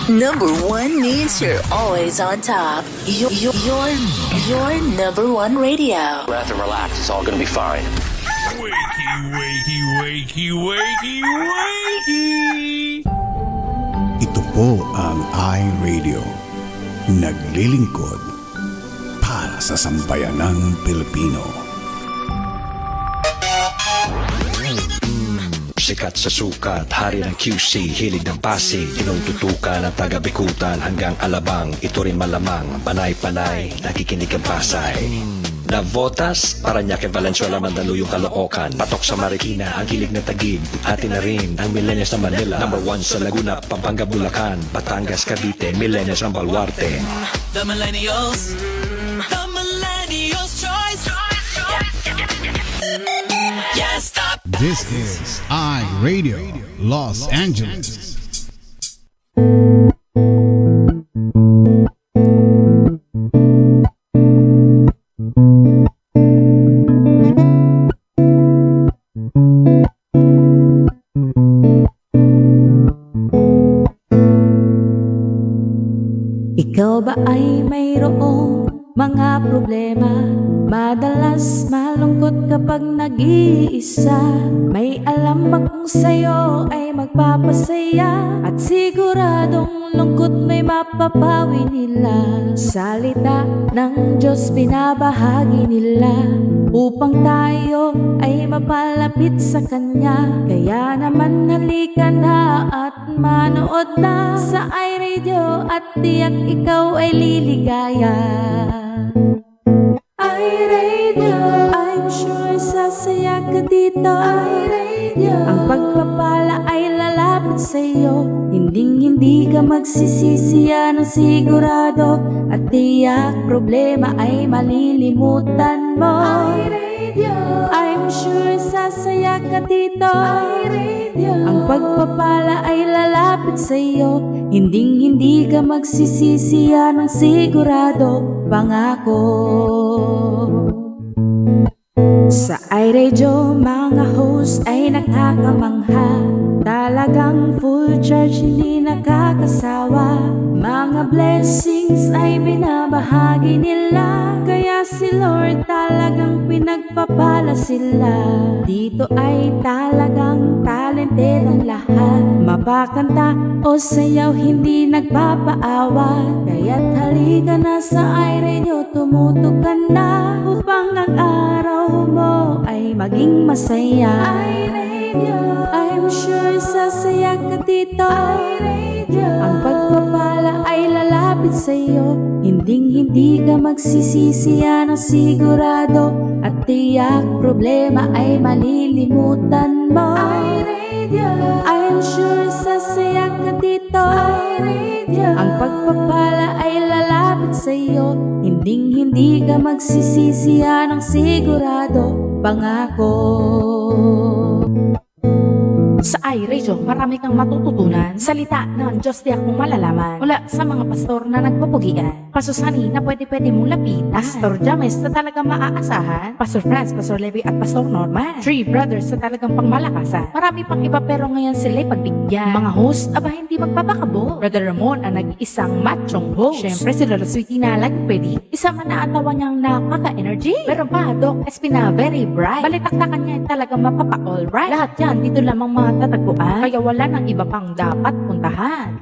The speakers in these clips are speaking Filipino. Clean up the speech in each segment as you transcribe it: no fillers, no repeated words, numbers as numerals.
Number one means you're always on top. Your number one radio. Breath and relax. It's all gonna be fine. Wakey, wakey, wakey, wakey, wakey! Ito po ang iRadio. Naglilingkod para sa sambayanang Pilipino. Sikat sa sukat, hari ng QC, hilig ng Pasig, tinututukan ng taga-Bikutan hanggang Alabang. Ito rin malamang, panay-panay, nakikinig ang Pasay. Navotas, Parañaque, Valenzuela, Mandaluyong, Caloocan, patok sa Marikina, ang hilig ng Taguig, atin na rin ang millennials ng Manila. Number 1 sa Laguna, Pampanga, Bulacan, Batangas, Cavite, millennials ng Baluarte. The millennials choice. Yeah, stop. This is iRadio Los Angeles. Ikaw ba ay mayroong mga problema? Madalas malungkot kapag nag-iisa. May alam ba kung sa'yo ay magpapasaya? At siguradong lungkot may mapapawi nila. Salita ng Diyos binabahagi nila upang tayo ay mapalapit sa Kanya. Kaya naman halika na at manood na sa iRadio at tiyak ikaw ay liligaya. iRadio, I'm sure sasaya ka dito. iRadio, ang pagpapala ay lalapit sa'yo. Hindi ka magsisisi, yan ang sigurado. At tiyak problema ay malilimutan mo. iRadio, I'm sure sasaya ka dito. iRadio, ang pagpapala ay lalapit sa'yo. Hindi ka magsisisi, yan ang sigurado. Pangako. Sa iRadio, mga host ay nakakamangha. Talagang full charge, hindi nakakasawa. Mga blessings ay binabahagi nila. Kaya si Lord talagang pinagpapala sila. Dito ay talagang talented ang lahat. Mapakanta o sayaw, hindi nagpapaawa. Kaya't halika na sa iRadio, tumutok ka na upang ang araw mo ay maging masaya. iRadio, I'm sure sasaya ka dito. iRadio, ang pagpapala ay lalapit sa'yo. Hindi ka magsisisi, yan ang sigurado. At tiyak problema ay malilimutan mo. iRadio, I'm sure sasaya ka dito. iRadio, ang pagpapala ay lalapit sa'yo. Hindi ka magsisisi, yan ang sigurado. Pangako. Sa iRadio, marami kang matututunan. Salita ng Diyos di akong malalaman. Mula sa mga pastor na nagpapugian. Pastor Sunny na pwede mong lapitan. Pastor James na talagang maaasahan. Pastor Franz, Pastor Levi at Pastor Norman. 3 brothers na talagang pangmalakasan. Marami pang iba pero ngayon sila'y pagbigyan. Mga host, aba hindi magpapakabo. Brother Ramon ang nag-iisang machong host. Siyempre si Lolo Sweetie na laging pwede. Isa man na atawa niyang nakaka-energy. Pero pa, Doc Espina, very bright. Balitaktakan niya talagang mapapa-alright. Lahat yan, dito lamang matatagpuan. Kaya wala nang iba pang dapat puntahan.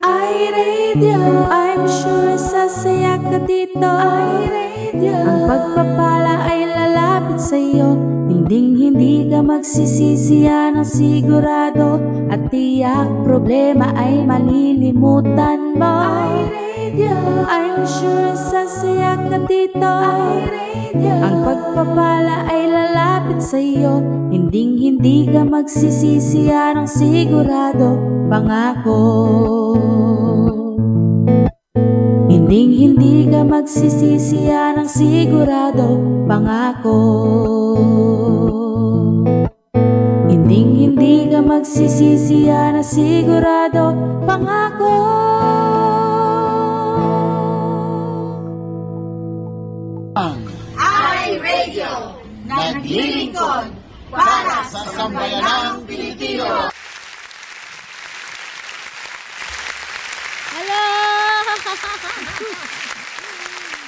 iRadio, I'm sure sasaya ka dito. iRadio, ang pagpapala ay lalapit sa'yo. Hindi ka magsisisi, yan ang sigurado. At tiyak problema ay malilimutan mo. iRadio, I'm sure sasaya ka dito. iRadio, ang pagpapala ay lalapit sa'yo. Hindi ka magsisisi, yan ang sigurado. Pangako. Hindi ka magsisisi, yan ang sigurado. Pangako. Hindi ka magsisisi, yan ang sigurado. Pangako. iRadio, naglilingkod para sa sambayanang Pilipino. We're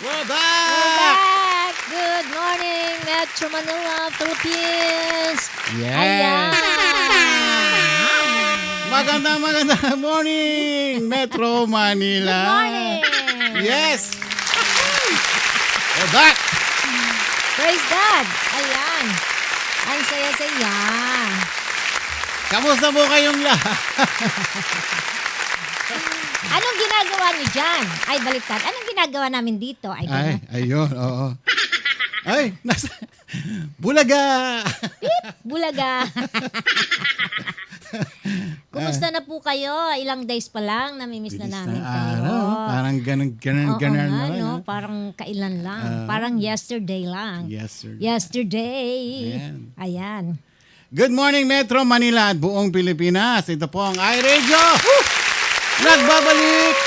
We're back! back! Good morning, Metro Manila, Philippines! Yes! Magandang morning, Metro Manila! Good morning! Yes! We're back! Praise God! Ayan! Ang saya-saya! Kamusta po kayong lahat? Anong ginagawa niyo dyan? Ay, baliktad. Anong ginagawa namin dito? Ay, Ay, ayun, oo. Ay, nasa... Bulaga! Bulaga! Kumusta na po kayo? Ilang days pa lang, namimiss na namin kayo. Parang ganun Oo na nga, lang. no? Parang kailan lang. Parang yesterday lang. Yesterday. Ayan. Good morning, Metro Manila at buong Pilipinas. Ito po ang iRadio. Nagbabalik.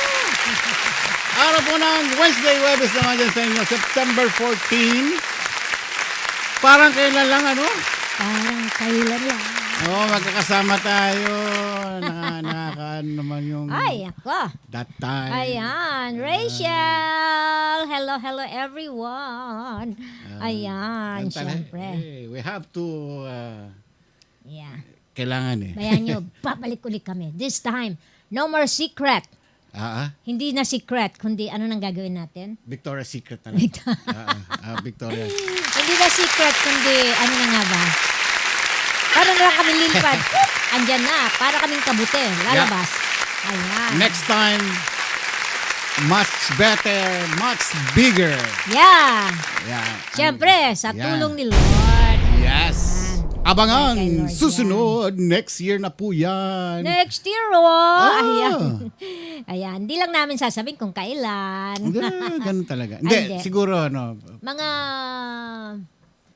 Araw po ng Wednesday, Webes naman dyan sa inyo, September 14. Parang kailan lang, ano? Parang kailan lang. Oo, magkakasama tayo. Nakakaano naman yung... Ay, ako. That time. Ayan, Rachel. Hello everyone. Ayan, syempre. Hey, we have to... Yeah. Kailangan eh. Bayan nyo, babalik ulit kami. This time, no more secret. Hindi na secret, kundi ano nang gagawin natin? Victoria's Secret na lang. Victoria. Hindi na secret, kundi ano na nga ba? Para na lang kami lilipad. Andyan na, para kaming kabute. Lalabas. Ayan. Next time, much better, much bigger. Yeah. Yeah. Siyempre, sa tulong ni Lord. Yes. Abangan, Kay Lord susunod, next year na po yan. Next year, Ayan. Ayan, hindi lang namin sasabihin kung kailan. Ganun talaga. Hindi, siguro, Mga,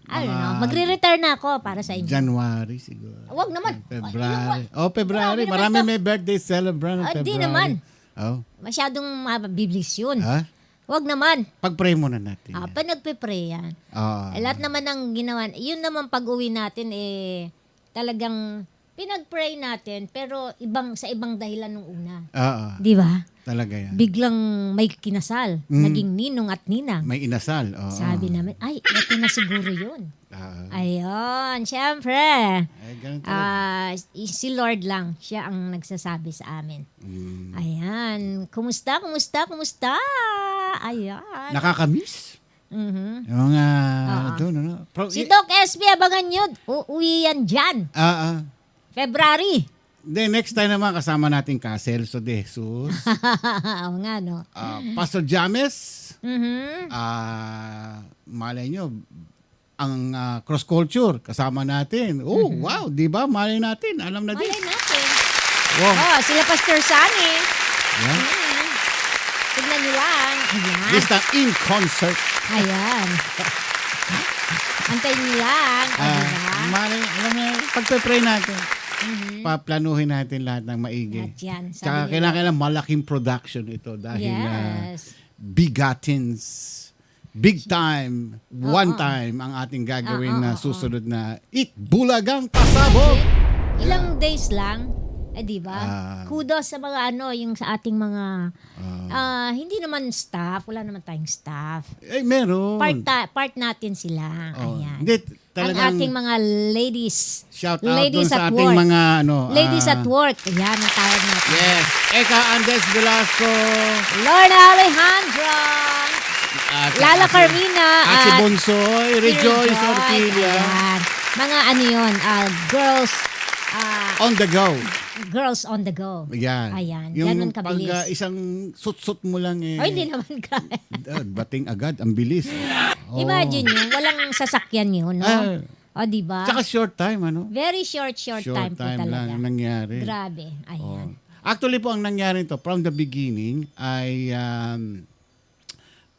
I don't know, magre-retire na ako para sa inyo. January siguro. Wag naman. February. February. Marami may birthday celebrant. Hindi naman. Oh. Masyadong mabiblis yun. Ha? Wag naman. Pag-pray muna natin. Pa nagpe-pray yan. Lahat naman ng ginawa. Yun naman pag-uwi natin, talagang pinag-pray natin, pero sa ibang dahilan nung una. Di ba? Talaga yan. Biglang may kinasal. Naging ninong at ninang. May inasal. Sabi namin, ay, ito na siguro yun. Ayun, syempre. Si Lord lang, siya ang nagsasabi sa amin. Ayan, kumusta? Ayan. Nakakamiss. Yung doon, Si Doc SB, abangan nyo. Uuwi yan dyan. February. Then next time naman kasama natin Celso de Jesus. Oo nga, no? Pastor James. Malay nyo, ang cross culture kasama natin. Wow, di ba? Malay natin. Alam na din. Malay natin. Wow. Sila Pastor Sunny. Yeah. Tignan nyo lang. Ayan. This time in concert. Ayan. Antayin nyo lang. Diba? Malay, alam na, pagpe-pray natin. Paplanuhin natin lahat ng maigi. Lahat yan. Tsaka kailangan malaking production ito dahil bigatins, big time, one time ang ating gagawin na susunod na Bulagang Pasabog. Ilang days lang. Di ba? Kudos sa mga yung sa ating mga hindi naman staff, wala naman tayong staff. Meron. Part natin sila. Ayan. Hindi, talagang ang ating mga ladies. Shout out ladies dun sa at ating work. mga ladies at work. Ayan ang tawag natin. Yes. Eka Andes Velasco. Lorna Alejandro. Lala Carmina. At si Bonsoy. Rejoice Ortilia. Ayan. Mga yun, girls. On the go. Girls on the go. Yan. Ayan. Yung Ganun kabilis. pag isang sut-sut mo lang hindi naman ka. bating agad. Ang bilis. Imagine yun. Walang sasakyan yun, no? Diba? Tsaka short time, Very short time po talaga. lang nangyari. Grabe. Ayan. Actually po, ang nangyari to from the beginning ay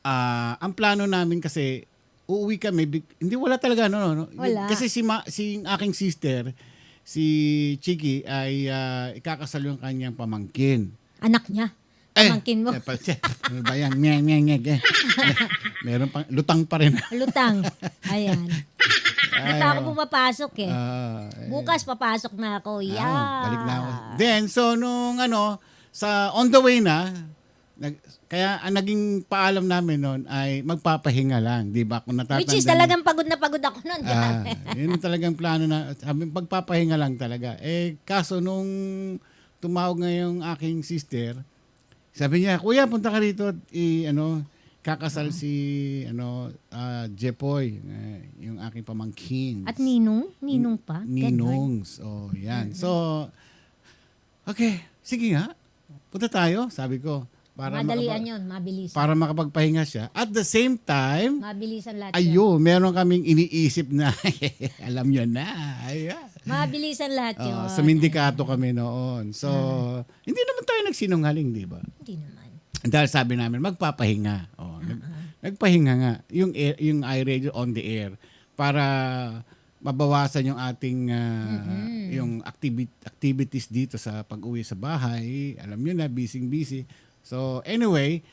ang plano namin kasi uuwi kami. Hindi, wala talaga. Wala. Kasi si aking sister, si Chiki ay ikakasal yung kanyang pamangkin. Anak niya. Pamangkin mo. Ano ba yan? Meron pang, lutang pa rin. Lutang. Ayan. Hindi ako pumapasok Bukas papasok na ako. Balik na ako. Then, so nung sa on the way na, Kaya ang naging paalam namin noon ay magpapahinga lang, 'di ba? Kung natatandaan. Which is talagang pagod na pagod ako noon. Yun ang talagang plano na sabi, pagpapahinga lang talaga. Kaso nung tumawag nga yung aking sister, sabi niya, "Kuya, punta ka rito at kakasal si Jepoy, yung aking pamangkin." At Ninong pa. Ninongs. Oh, yan. So, okay, sige nga. Punta tayo, sabi ko. Madalian yun, mabilisan. Para makapagpahinga siya. At the same time, Mabilisan lahat ayun, meron kaming iniisip na, alam nyo na. Ayan. Mabilisan lahat yun. Sa Mindikato kami noon. So, hindi naman tayo nagsinungaling, di ba? Hindi naman. Dahil sabi namin, magpapahinga. Nagpahinga nga. Yung iRadio on the air. Para mabawasan yung ating yung activities dito sa pag-uwi sa bahay. Alam nyo na, busy. So, anyway,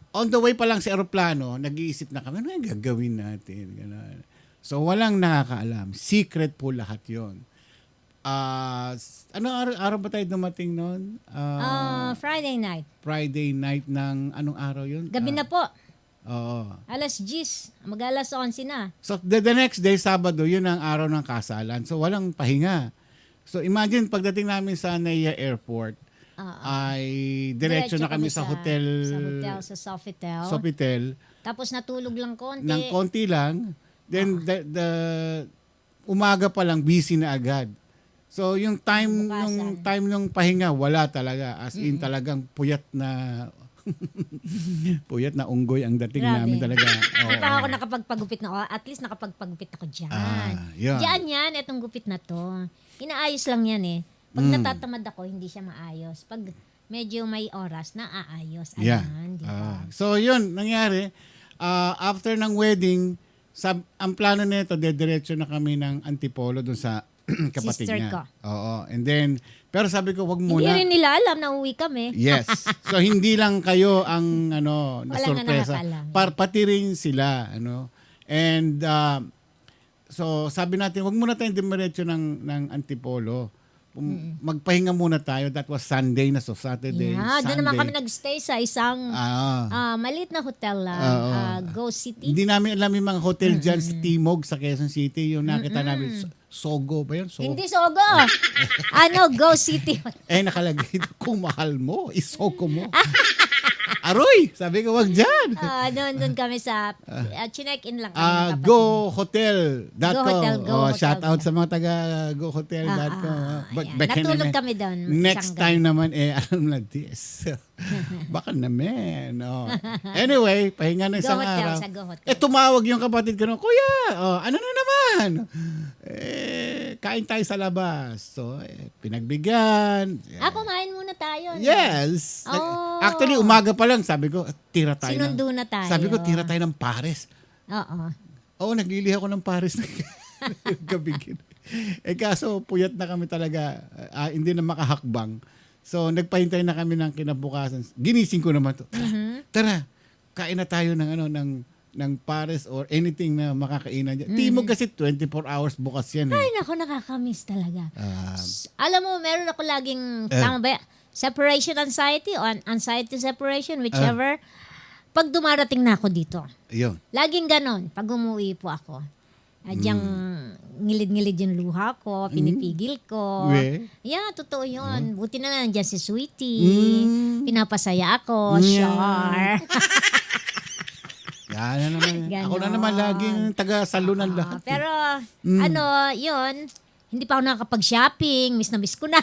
on the way pa lang sa aeroplano, nag-iisip na kami, ano yung gagawin natin? Ganun. So, walang nakakaalam. Secret po lahat yon. Araw ba tayo dumating noon? Friday night. Friday night ng anong araw yun? Gabi na po. Oo. Alas 10. Mag-alas 11 na. So, the next day, Sabado, yun ang araw ng kasalan. So, walang pahinga. So, imagine, pagdating namin sa Naya Airport, ay diretso na kami sa hotel. Sa Sofitel. Sofitel. Tapos natulog lang konti. Ng konti lang. Then, the umaga pa lang, busy na agad. So, yung time nung pahinga, wala talaga. As in, talagang puyat na unggoy ang dating namin talaga. Hindi pa ako nakapagpagupit na. At least nakapagpagupit ako dyan. Yun. Diyan yan, itong gupit na to. Inaayos lang yan eh. Pag natatamad ako, hindi siya maayos. Pag medyo may oras, naaayos. Ayan, diba? So, yun, nangyari. After ng wedding, ang plano nito, dediretso na kami ng Antipolo dun sa kapatid Sister niya. ko. Oo. And then, pero sabi ko, wag muna. Hindi rin nila alam na uwi kami. Yes. So, hindi lang kayo ang na-surpresa. Pati rin sila. And, so, sabi natin, wag muna tayong dumiretso ng Antipolo. Magpahinga muna tayo. That was Sunday na. So, Saturday, Yeah, Sunday. doon naman kami nagstay sa isang maliit na hotel lang. Go City. Hindi namin alam yung mga hotel dyan sa Timog, sa Quezon City. Yung nakita namin, Sogo ba yun? Hindi Sogo. Go City. Nakalagay, kung mahal mo, isogo mo. Aroy! Sabi ko, wag dyan. Doon kami sa, chinek-in lang kami. GoHotel.com. Shout out sa mga taga GoHotel.com. Natulog kami doon. Next time naman, alam na this. Baka naman. Anyway, pahinga ng isang araw. Sa GoHotel. Tumawag yung kapatid ko, Kuya, ano na naman? Kain tayo sa labas. So, pinagbigyan. Kumain muna tayo. Yes. Actually, umaga pa lang, sabi ko, tira tayo. Sinundo na tayo. Sabi ko, tira tayo ng Paris. Oo. Naglili ako ng Paris. Gabigin. Kaso, puyat na kami talaga. Hindi na makahakbang. So, nagpahintay na kami ng kinabukasan. Ginising ko naman to. Tara, kain na tayo ng Paris or anything na makakainan dyan. Timog kasi 24 hours bukas yan. Ay, naku, nakakamiss talaga. Alam mo, meron ako laging, tama ba, separation anxiety o anxiety separation, whichever. Pag dumarating na ako dito, yun. Laging ganon, pag umuwi po ako. Diyan ngilid-ngilid yung luha ko, pinipigil ko. Yeah, totoo yun. Buti na nandiyan si Sweetie. Pinapasaya ako. Sure. Ako na naman laging taga-salunan lahat. Pero, yun, hindi pa ako nakakapag-shopping. Miss na miss ko na.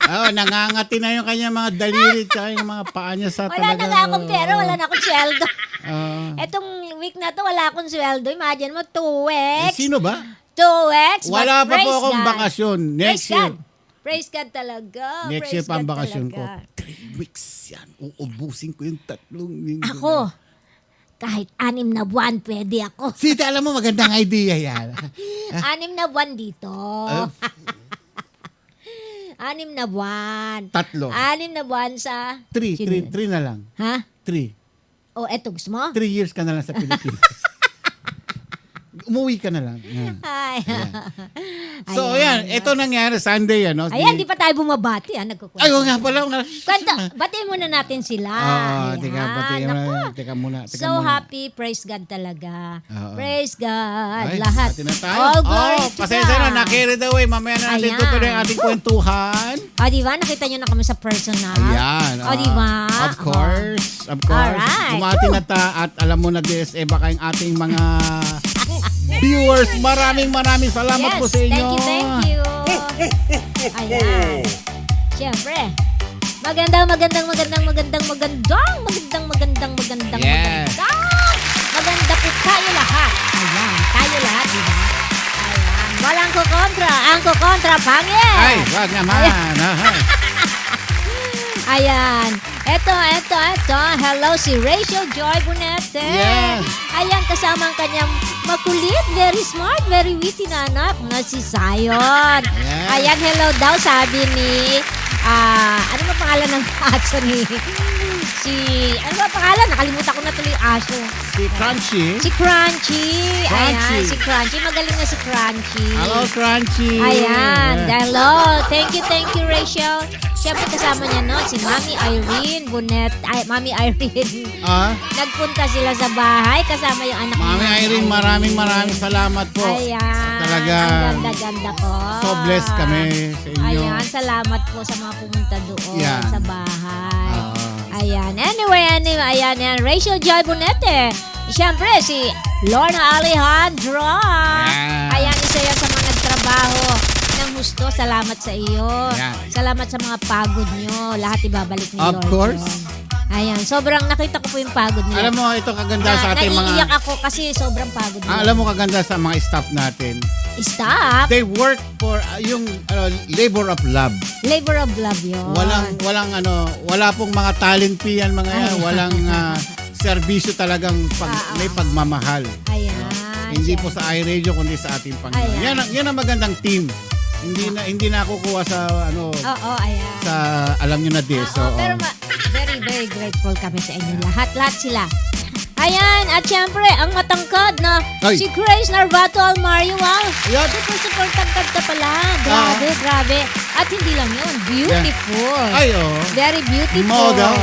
Nangangati na yung kanya mga daliri tsaka yung mga paa niya sa wala talaga. Wala na nga akong pera, wala na akong sweldo. Etong week na to, wala akong sweldo. Imagine mo, 2 weeks. Sino ba? 2 weeks. Wala pa po akong bakasyon. Next year. Praise God talaga. Next year pa ang bakasyon ko. 3 weeks yan. Uubusin ko yung 3 linggo. Ako, kahit 6 na buwan, pwede ako. Sita, alam mo, magandang idea yan. 6 na buwan dito. 6 na buwan. 3. 6 na buwan sa... 3 na lang. Ha? 3. Eto gusto mo? 3 years ka na lang sa Pilipinas. umuwi ka na lang. Yan. Ay. So, ayan. Ito nangyari Sunday, ano? Ayan, di pa tayo bumabati. Nagkukwento. Ay, nga pala. Kwento, batiin muna natin sila. Teka muna. So happy, praise God talaga. Praise God, Ay, lahat. bati na tayo. All glory to pasensya God. na, na-carried away. Mamaya na natin Ayan. tutuloy ang ating kwentuhan. Di ba? Nakita nyo na kami sa personal. Ayan. Di ba? Of course. Alright. Bumati na ta at alam mo na DSE, baka yung ating mga viewers, maraming salamat Yes, po sa inyo. thank you. Ayan. Siyempre, magandang Yes. maganda po tayo lahat. Ayan, tayo lahat, di ba? Ayan, walang kukontra. Ang kukontra, pangit. Ay, wag naman. Ayan. Eto. Hello, si Rachel Joy Bonete. Yes. Ayan, kasama ang kanyang makulit, very smart, very witty na anak na si Zion. Yes. Ayan, hello daw, sabi ni, ano ba pangalan ng aso ni, ano ba pangalan? Nakalimutan ko na tuloy yung aso. Si Crunchy. Si Crunchy. Crunchy. Ayan, si Crunchy. Magaling na si Crunchy. Hello, Crunchy. Ayan, Yes. hello. Thank you, Rachel. Siyempre kasama niya, no, si Mami Irene Bonet. Mami Irene. Nagpunta sila sa bahay kasama yung anak Mami niya. Irene, maraming salamat po. Ayan. Talaga. Ang ganda-ganda po. So blessed kami sa inyo. Ayan, salamat po sa mga pumunta doon Yan. sa bahay. Ayan. Anyway, ayan. Rachel Joy Bonete. Siyempre, si Lorna Alejandro. Ayan, isa yan sa mga nagtrabaho ng husto. Salamat sa iyo. Ayan. Salamat sa mga pagod nyo. Lahat ibabalik ni Of Lord. course. Ayan, sobrang nakita ko po yung pagod niya. Alam mo, ito kaganda sa ating mga... Naiiyak ako kasi sobrang pagod niya. Alam mo kaganda sa mga staff natin. Stop. They work for yung labor of love. Labor of love yun. Wala pong mga talent yan, mga yan. Walang serbisyo talagang may pagmamahal. Ayan. Hindi po sa iRadio kundi sa ating Panginoon. Yan ang magandang team. Hindi na kukuha sa ayan. sa alam niyo na this. Pero very, very grateful kami sa inyo. Lahat sila. Ayan, at syempre, ang matangkad na si Grace Narvato Almario. Wow, super tangkad ka pala. Grabe. At hindi lang yun, beautiful. Very beautiful. Model.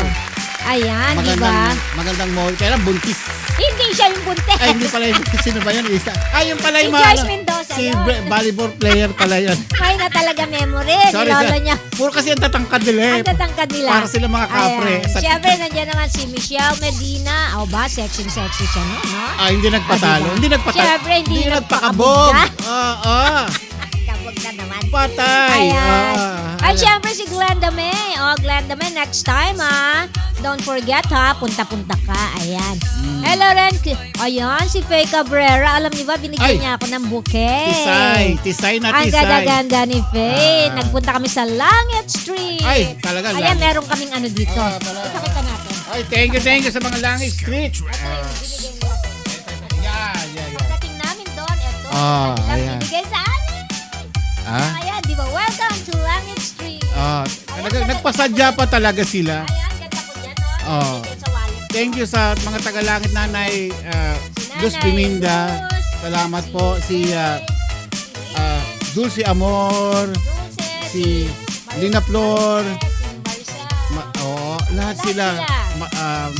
Ayan, di ba? Magandang model. Kaya buntis. Hindi siya yung buntis. Ay, hindi pala yung sino ba yun? Yung pala yung Si Joyce Mendoza si yun. volleyball player pala yun. May na talaga memory. Sorry, Lolo niya. puro kasi ang tatangkad nila. Ang tatangkad nila. Para sila mga kapre. Ayan. Siyempre, nandiyan naman si Michelle Medina. O ba, sexy siya, no? Hindi nagpatalo. Diba? Hindi nagpatalo. Siyempre, hindi nagpakabog. Kabog na naman. Patay. At syempre si Glenda May. Glenda May, next time don't forget punta-punta ka. Ayan. Hello Ren. Ayan, si Faye Cabrera. Alam niyo ba, binigyan niya ako ng bouquet. Tisay na Ang tisay. ganda-ganda ni Faye. Nagpunta kami sa Langit Street. Ay, talaga. Ayan, meron kaming dito. Ipakita natin. Ay, thank you sa mga Langit Street. Pagdating namin doon, ito. Ayan. Binigay sa amin. Ayan, di ba? Welcome to Langit Street. Nagpasadya pa talaga sila. Ayan, ganda ko dyan. Binigay sa wallet. Thank you sa mga tagalangit nanay Luz Biminda. Salamat po si Dulce Amor, si Lina Flor, lahat sila.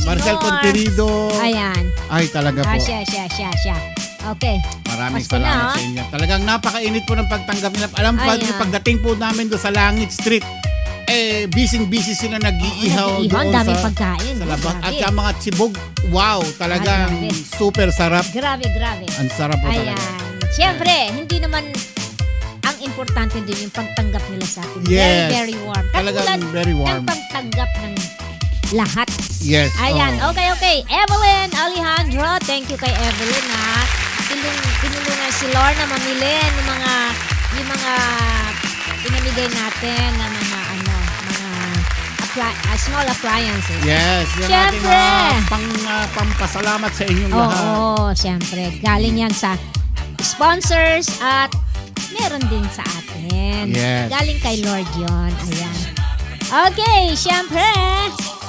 Marcel Conterido. Ayan. Ay, talaga po. Siya. Okay. Maraming Basta salamat na, sa inyo. Talagang napakainit po ng pagtanggap nila. Alam po, pagdating po namin doon sa Langit Street, busy sila nag-iihaw doon Ang dami pagkain. sa labas. At sa mga tsibog, wow, talagang super sarap. Grabe. Ang sarap po Ayan. talaga. Siyempre, hindi naman ang importante din yung pagtanggap nila sa atin. Yes. Very, very warm. Talagang very warm. Ng pagtanggap ng lahat. Yes. Ayan. Okay. Evelyn Alejandro. Thank you kay Evelyn, tinulungan si Lorna mamili ng yung mga pinamigay natin na mga small appliances. Yes. Yung Siyempre. ating pampasalamat sa inyong lahat. Oo, siyempre. Galing yan sa sponsors at meron din sa atin. Yes. Galing kay Lord yon. Ayan. Okay, siyempre.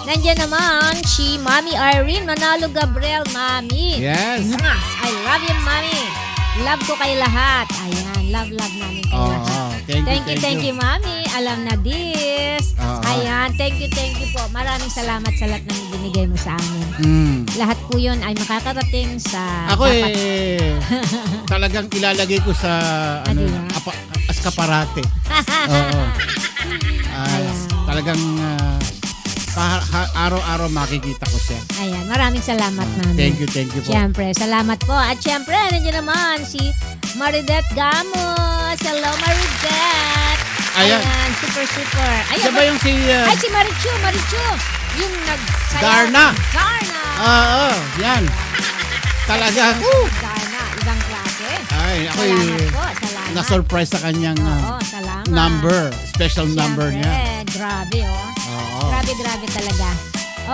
Nandiyan naman si Mami Irene Manalo Gabriel, Mami. Yes. I love you, Mami. Love ko kayo lahat. Ayan, love namin kayo lahat. Thank you, Mami. Alam na this. Ayan, thank you po. Maraming salamat sa lahat ng binigay mo sa amin. Lahat po yun ay makakarating sa... Ako talagang ilalagay ko sa askaparate. Oo. Talagang araw-araw makikita ko siya. Ayan, maraming salamat, Mami. Thank you po. Siyempre, salamat po. At siyempre, nandiyan naman si Maridet Gamos. Hello, Maridet. Ayan. Super. Ayan, siya ba yung si... ay, si Marichu. Yung nagsayaw. Garna. Oo, yan. Talagang... Garna, ibang klase. Ay, ako salamat. na-surprise sa kanyang salamat. number. Special number niya. Grabe, Grabe talaga.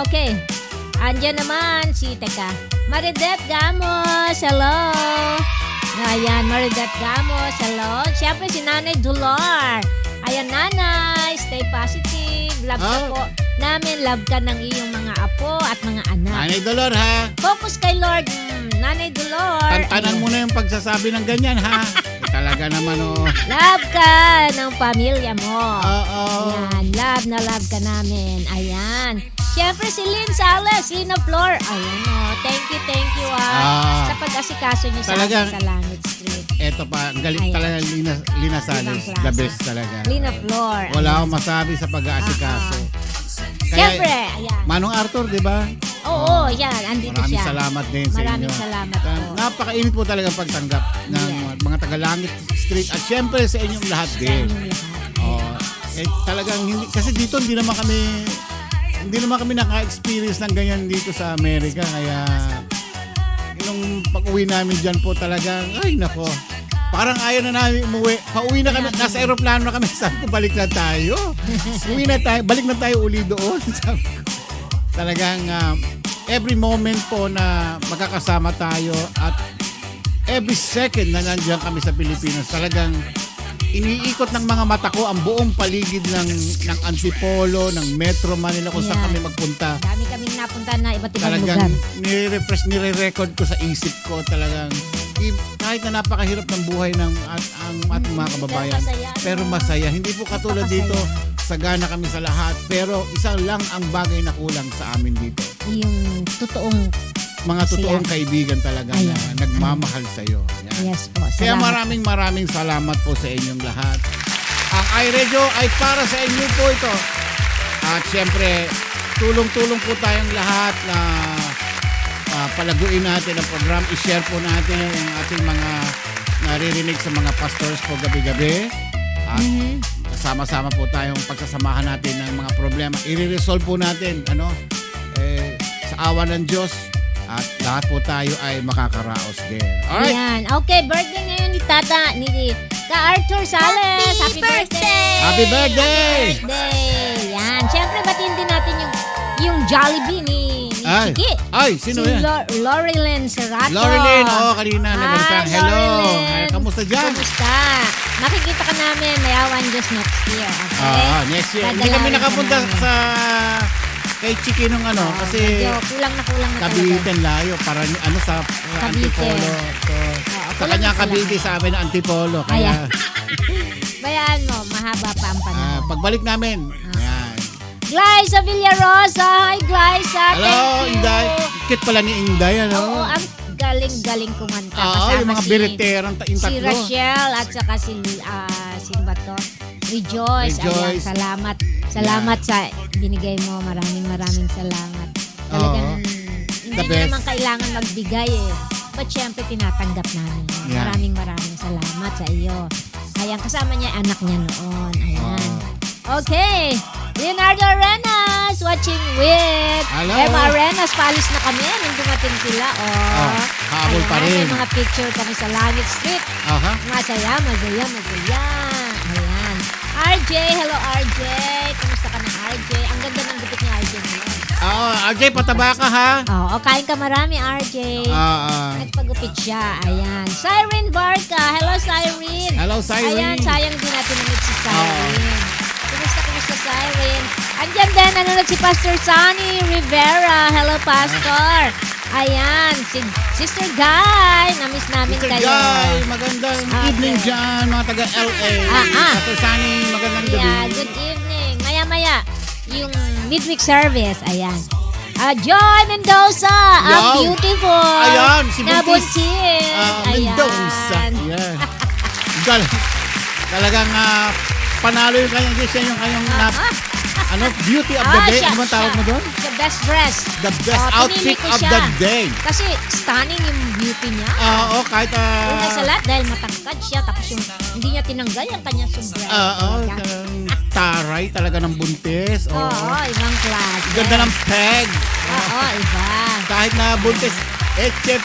Okay. Andiyan naman Maridet Gamos. Hello. Ayan, Maridet Gamos. Hello. Siyempre si Nanay Dolor. Ayan, Nanay. Stay positive. Love ka po namin. Love ka ng iyong mga apo at mga anak. Nanay Dolor, ha? Focus kay Lord. Nanay Dolor. Tantanan mo na yung pagsasabi ng ganyan, ha? Talaga naman, Love ka ng pamilya mo. Oo. Ayan, love ka namin. Ayan. Siyempre si Lynn Sales, Lina Flor. Ayan thank you sa pag-asikaso niyo sa akin sa Langit Street. Eto pa, galing talaga Lina Sales. The best talaga. Lina Flor. Wala akong masabi sa pag-aasikaso. Siyempre, ayan. Manong Arthur, di ba? Oo, yan. Andito Maraming siya. salamat din sa inyo. Maraming salamat po. Napakainit po talaga pagtanggap ng mga taga-Langit Street at siyempre sa inyong lahat din. Talagang kasi dito hindi naman kami naka-experience ng ganyan dito sa Amerika, kaya nung pag-uwi namin diyan po talagang ay nako. Parang ayaw na namin umuwi. Pauwi na kami, nasa eroplano na kami. Sabi ko, balik na tayo. Balik na tayo uli doon. Sabi ko. Talagang every moment po na magkakasama tayo at every second na nandiyan kami sa Pilipinas, talagang iniikot ng mga mata ko ang buong paligid ng Antipolo, ng Metro Manila kung saan kami magpunta. Dami kaming napunta na iba't ibang talagang lugar. nire-record ko sa isip ko talagang kahit na napakahirap ng buhay ng ating mga kababayan, pero masaya. Hindi po katulad dito, sagana kami sa lahat, pero isa lang ang bagay na kulang sa amin dito. Yung mga totoong kaibigan talaga na nagmamahal sa iyo. Yes po. Kaya maraming salamat po sa inyong lahat. Ang iRadio ay para sa inyo po ito. At siyempre, tulong-tulong po tayong lahat na palaguin natin ang program. I-share po natin ang ating mga naririnig sa mga pastors po gabi-gabi. At sama-sama po tayong pagsasamahan natin ng mga problema. I-resolve po natin sa awa ng Diyos. At lahat po tayo ay makakaraos din. Alright? Ayan. Okay, birthday ngayon ni Tata, ni Arthur Sales. Happy birthday! Happy birthday! Yan. Siyempre, batiin din natin yung Jollibee ni Chiki. Ay, sino yan? Lorilyn Serrato. Lorilyn, kanina nagalitan. Hello. Kamusta dyan? Kamusta? Makikita ka namin, mayawan Diyos next year. Okay? Next year. Hindi kami nakapunta sa... kay Chiki nung kasi kulang na talaga. Cavite layo para sa Antipolo. So, sa kanya Cavite, sa amin Antipolo. Kaya bayaan mo, mahaba pa ang panahon. Pagbalik namin. Ayan. Glyza Villarosa. Hi, Glyza. Hello, Inday. Kit pala ni Inday, Oo, ang galing kumanta. Yung mga biriterang tatlo. Si Rachel at saka sino ba to? Rejoice. Ayan, salamat sa binigay mo. Maraming salamat. Talagang hindi naman kailangan magbigay But syempre tinatanggap namin. Maraming salamat sa iyo. Ayan, kasama niya anak niya noon. Ayan. Okay. Leonardo Arenas watching with Emma Arenas. Paalis na kami nung dumating sila. Habol pa rin. May mga picture kami sa Langit Street. Masaya, magaya. Ayan. RJ, hello RJ. Kumusta ka na RJ? Ang ganda ng gupit ni RJ ngayon. RJ, pataba ka ha? Oo, kain ka marami RJ. Nagpagupit siya. Ayan. Cyrene Barca. Hello Cyrene. Hello Cyrene. Ayan, sayang din natin namit si Cyrene. Kumusta Cyrene? Andyan din, nanonood si Pastor Sunny Rivera. Hello Pastor. Ayan, si Sister Guy. Namiss namin Mr. kayo. Guy, magandang evening dyan, mga taga-LA. Pastor Sunny, magandang gabi. Yeah, good evening. Maya-maya, yung midweek service. Ayan. Joy Mendoza, ang beautiful. Ayan, si Buntis. Nabuntis. Mendoza. Ayan. Talagang panalo yung kanyang Christian, yung kanyang beauty of the day. Ano bang tawag mo doon? The best dress. The best outfit of the day. Kasi stunning yung beauty niya. Oo, kahit... Una sa lahat, dahil matangkad siya, tapos yung hindi niya tinanggal yung kanyang sombrero. Taray talaga ng buntis. Oo, ibang klase. Ganda ng peg. Oo, iba. Kahit na buntis,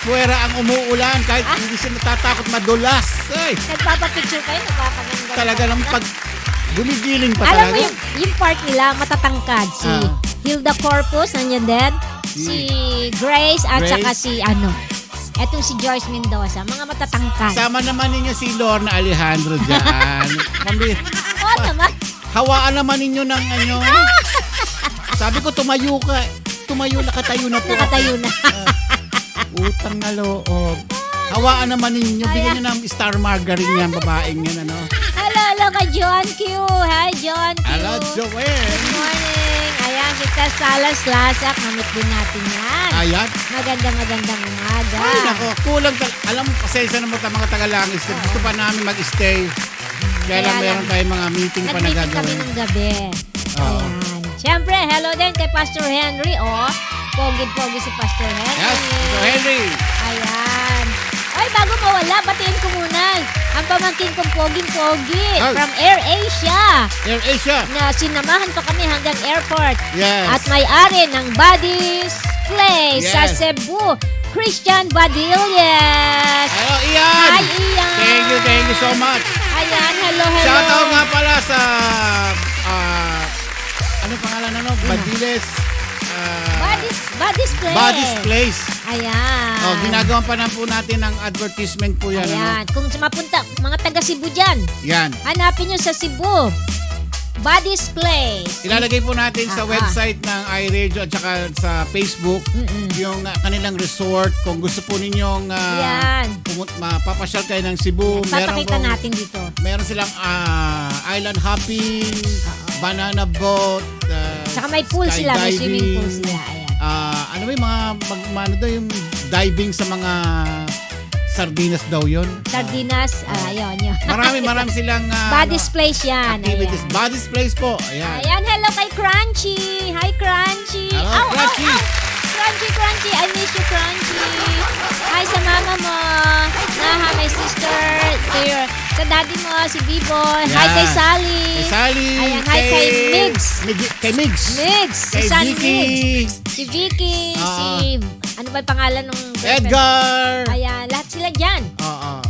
puwera ang umuulan. Kahit hindi siya natatakot madulas. Ay, Nagpapapicture kayo, nagpapaganda. talaga ng gumigiling pa Alam talaga. mo yung part nila, matatangkad. Si Hilda Corpus, nandiyan din. Si Grace, at Grace. saka si etong si Joyce Mendoza. Mga matatangkad. Sama naman ninyo si Lorna Alejandro dyan. Oo naman. Hawaan naman ninyo ng Sabi ko, tumayo ka. Tumayo, nakatayo na po. Nakatayo na. Utang na loob. Hawaan naman ninyo. Bigyan nyo ng star margarine yan, babaeng yan, Hello kay John Q. Hi, John Q. Hello, Joel. Good morning. Ayan, kita Salas Lasak. Mamit din natin yan. Ayan. Magandang umaga. Ay, nako. Kulang. Alam mo, pasensya na mo mga taga-langis. Gusto pa namin mag-stay. Kaya lang meron tayong mga meeting pa na Nag-meeting kami gagawin. ng gabi. Ayan. Siyempre, hello din kay Pastor Henry. Pogi-pogi si Pastor Henry. Yes, Pastor Henry. Ayan. Ay, bago mawala, batiin ko muna ang pamangkin kong poging-pogi Ay. from Air Asia. Air Asia. Na sinamahan pa kami hanggang airport. Yes. At may-ari ng Buddy's Place sa Yes. Cebu, Christian Badillas. Hello, Ian. Hi, Ian. Thank you so much. Ayan, hello. Shout out nga pala sa ano pangalan Badiles Buddy's Place. Buddy's Place. Ayan. Ginagawa pa na po natin ng advertisement po yan. Ayan. Kung mapunta, mga taga Cebu dyan, Yan. hanapin nyo sa Cebu. Buddy's Place. Ilalagay po natin sa website ng iRadio at saka sa Facebook yung kanilang resort. Kung gusto po ninyong Yan. mapapasyal kayo ng Cebu. Papakita natin dito. Meron silang island hopping, banana boat, Saka may pool sila, may swimming pool sila. Ayan. ano ba yung mga yung diving sa mga sardinas daw yun. Sardinas, ayun. Marami silang Buddy's Place yan. activities. Ayan. Buddy's Place po. Ayan. Ayan, hello kay Crunchy. Hi, Crunchy. Hello, Crunchy. Crunchy. I miss you, Crunchy. Hi sa mama mo. Naha, my sister. Sa daddy mo, si B-Boy. Hi Yan. kay Sally. Kay Sally. Ayan, hi kay Migs. Kay Migs. Migs. Si Kay Sunny Vicky. Migs. Si Vicky. Si, ano ba yung pangalan ng Edgar. Ayan, lahat sila dyan.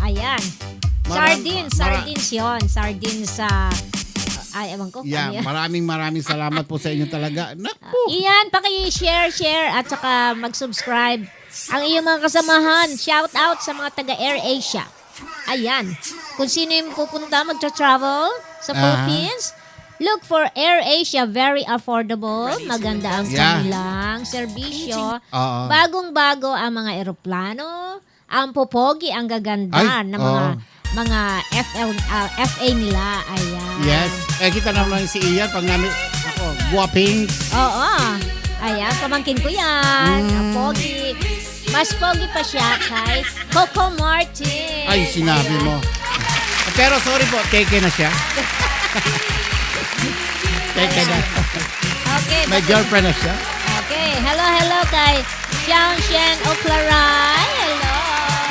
Ayan. Sardines yun. Sardines sa... ay, ewan ko. Yeah, maraming salamat po sa inyo talaga. Naku. Iyan, paki-share, at saka mag-subscribe. Ang iyong mga kasamahan, shout out sa mga taga Air Asia. Ayan. Kung sino yung pupunta, magtra-travel sa Philippines, look for Air Asia. Very affordable. Maganda ang kanilang serbisyo. Bagong-bago ang mga eroplano. Ang popogi, ang gaganda ng mga FA nila. Ayan. Yes. Kita naman si Ian pag namin, guwaping. Oo. Ayan, pamangkin ko yan. Ang pogi. Mas pogi pa siya kay Coco Martin. Ay, sinabi mo. Pero sorry po, teke na siya. Teke na. Okay. May girlfriend na siya. Okay. Hello kay Xiao Shen Oclaray. Hello.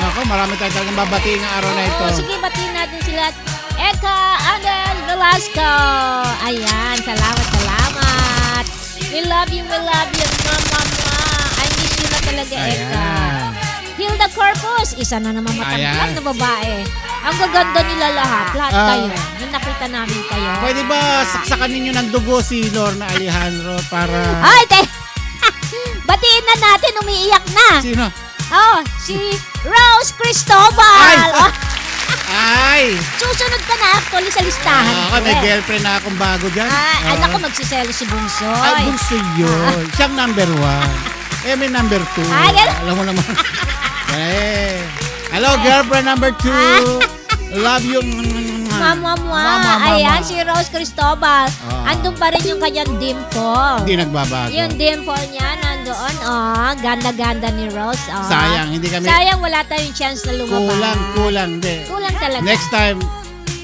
Ako, marami tayong talagang babatiin ng araw na ito. Sige, batiin natin sila. Eka Angel Velasco. Ayan, salamat. We love you, mama. I miss you na talaga, Eka. Hilda Corpus, isa na naman matangkad na babae. Ang gaganda nila lahat kayo. Yung nakita namin kayo. Pwede ba saksakan ninyo ng dugo si Lorna Alejandro para... Ay, batiin na natin, umiiyak na. Sino? Si Rose Cristobal. Ay! Susunod ka na actually sa listahan. May girlfriend na akong bago dyan. Anak ko magsiselo si Bunsoy. Ay, Bunsoy yun. Siyang number 1. may number 2. Ah, ganun. Alam mo naman. Hello, girlfriend number 2. Love you. Mama. Ayan, si Rose Cristobal. Andun pa rin yung kanyang dimple. Hindi nagbabago. Yung dimple niya, nandoon. Ganda-ganda ni Rose. Sayang, hindi kami. Sayang, wala tayong chance na lumabas. Kulang. Hindi. Kulang talaga. Next time,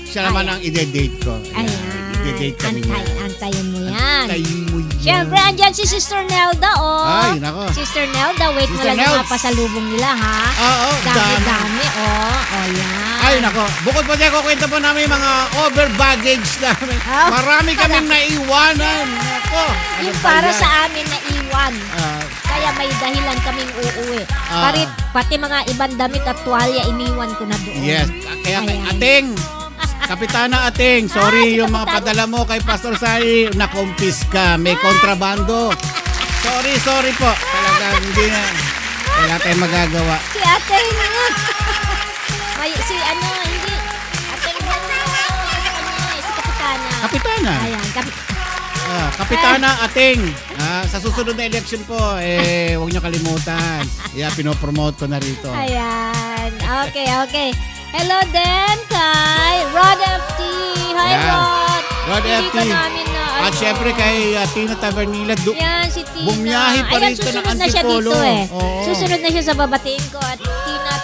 siya naman ang ide-date ko. Ayan. Ide-date kami niya. Antayin mo yan. Antayin mo yan. Siyempre, andyan si Sister Nelda, Ay, nako. Sister Nelda, wait mo Sister lang yung Nels. mga pasalubong nila, ha? Oo, Dami, yan. Ay, nako. Bukod pa dyan, kukwento po namin yung mga over baggage namin. Marami kaming naiwanan. Nako. Yung para sa amin na iwan. Kaya may dahilan kaming uuwi. Pati mga ibang damit at tuwalya, iniwan ko na doon. Yes. Kaya Ating, Kapitana Ating, sorry yung mga padala mo kay Pastor Sari, nakumpis ka. May kontrabando. Sorry po. Talagang hindi na. Wala tayong magagawa. Si Ating hindi. Ating si Kapitana. Kapitana. Ayan, Kapitana Ating. Sa susunod na election po, huwag niyo kalimutan. Pinopromote ko na rito. Ayan. Okay. Hello din kay Rod FT. Hi, Ayan. Rod. Rod Hindi FT. ka namin na At syempre kay Tina Tavernila. Yan, si Tina. Bumiyahe pa Ayan, rito ng susunod na siya Antipolo. dito Oo. Susunod na siya sa babatiin ko. At Tina,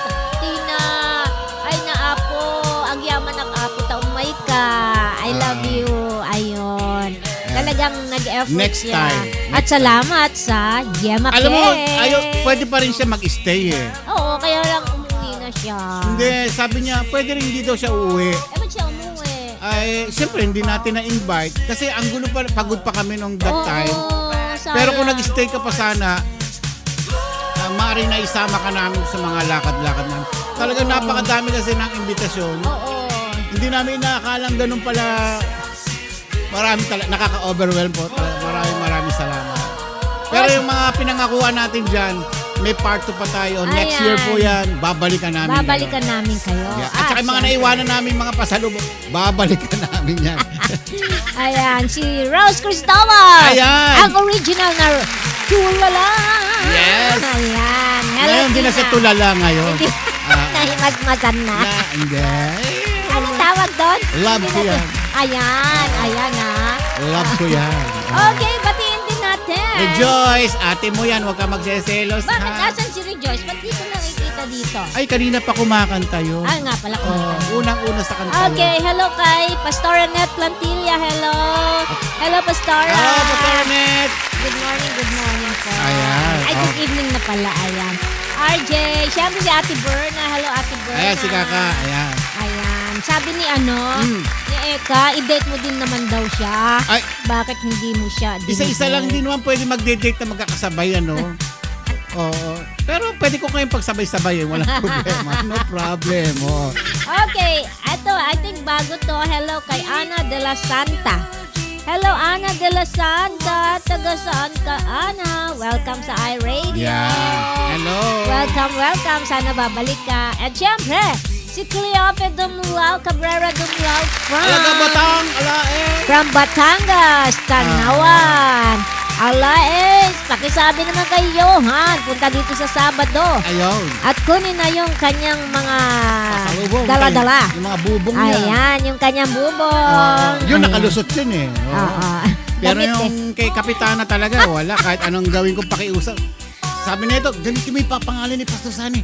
ay naapo. Ang yaman ng apo taong may ka. I love you. Ayun. Talagang nag-effort Next siya. time. At salamat sa Gemma Alam mo, Cake. pwede pa rin siya mag-stay Oo, kaya lang umuwi na siya. Hindi, sabi niya, pwede rin hindi daw siya uuwi. Ba't siya umuwi? Ay, siyempre, hindi natin na-invite. Kasi ang gulo pa, pagod pa kami nung that time. Sayang. Pero kung nag-stay ka pa sana, maaaring na isama ka namin sa mga lakad-lakad namin. Talagang napakadami kasi ng imbitasyon. Oo. Hindi namin inaakalang ganun pala. Marami talaga, nakaka-overwhelm po. Maraming salamat. Pero yung mga pinangakuan natin dyan, may part 2 pa tayo. Next year po yan, babalikan namin kayo. Yeah. At saka yung mga naiwanan namin mga pasalubong, babalikan namin yan. Ayan, si Rose Cristobal. Ayan. Ang original na tulala. Yes. Ayan. Hello, Ngayon, hindi na siya tulala ngayon. Nahimagmasan na. Hindi. Ano tawag doon? Love ko yan. Ayan ha. Love ko yan. Okay, batiin din natin. Rejoice, ate mo yan, huwag ka magseselos. Bakit asan si Rejoice? Ba't di ko nakikita dito? Ay, kanina pa kumakanta yun. Nga pala kumanta. Unang-una sa kanta Okay, hello kay Pastora Net Plantilla. Hello. Hello, Pastora. Hello, Pastora Net. Good morning po. Ayan. Ay, good evening na pala. Ayan. RJ, siyempre si Ate Berna. Hello, Ate Berna. Ayan, si Kaka. Ayan. Sabi ni ni Eka, i-date mo din naman daw siya. Ay. Bakit hindi mo siya? Isa-isa lang din naman pwede mag-date na magkakasabay, ano? Oo. Pero pwede ko kayong pagsabay-sabay, walang problema. No problem. Oo. Okay, ito, I think bago to. Hello kay Ana de la Santa. Hello, Ana de la Santa. Taga saan ka, Ana? Welcome sa iRadio. Yeah. Hello. Welcome. Sana babalik ka. At syempre, si Cleope Dumlao, Cabrera Dumlao from Batangas, Tanawan. Pakisabi naman kay Johan, punta dito sa Sabado. Ayun. At kunin na yung kanyang mga Pasalubong. dala-dala. Yung mga bubong niya. Ayan, yung kanyang bubong. Yun, nakalusot yun eh. Oo. Pero Damit yung kay Kapitana talaga, wala. Kahit anong gawin kong pakiusap. Sabi na ito, ganito may papangalan ni Pastor Sani.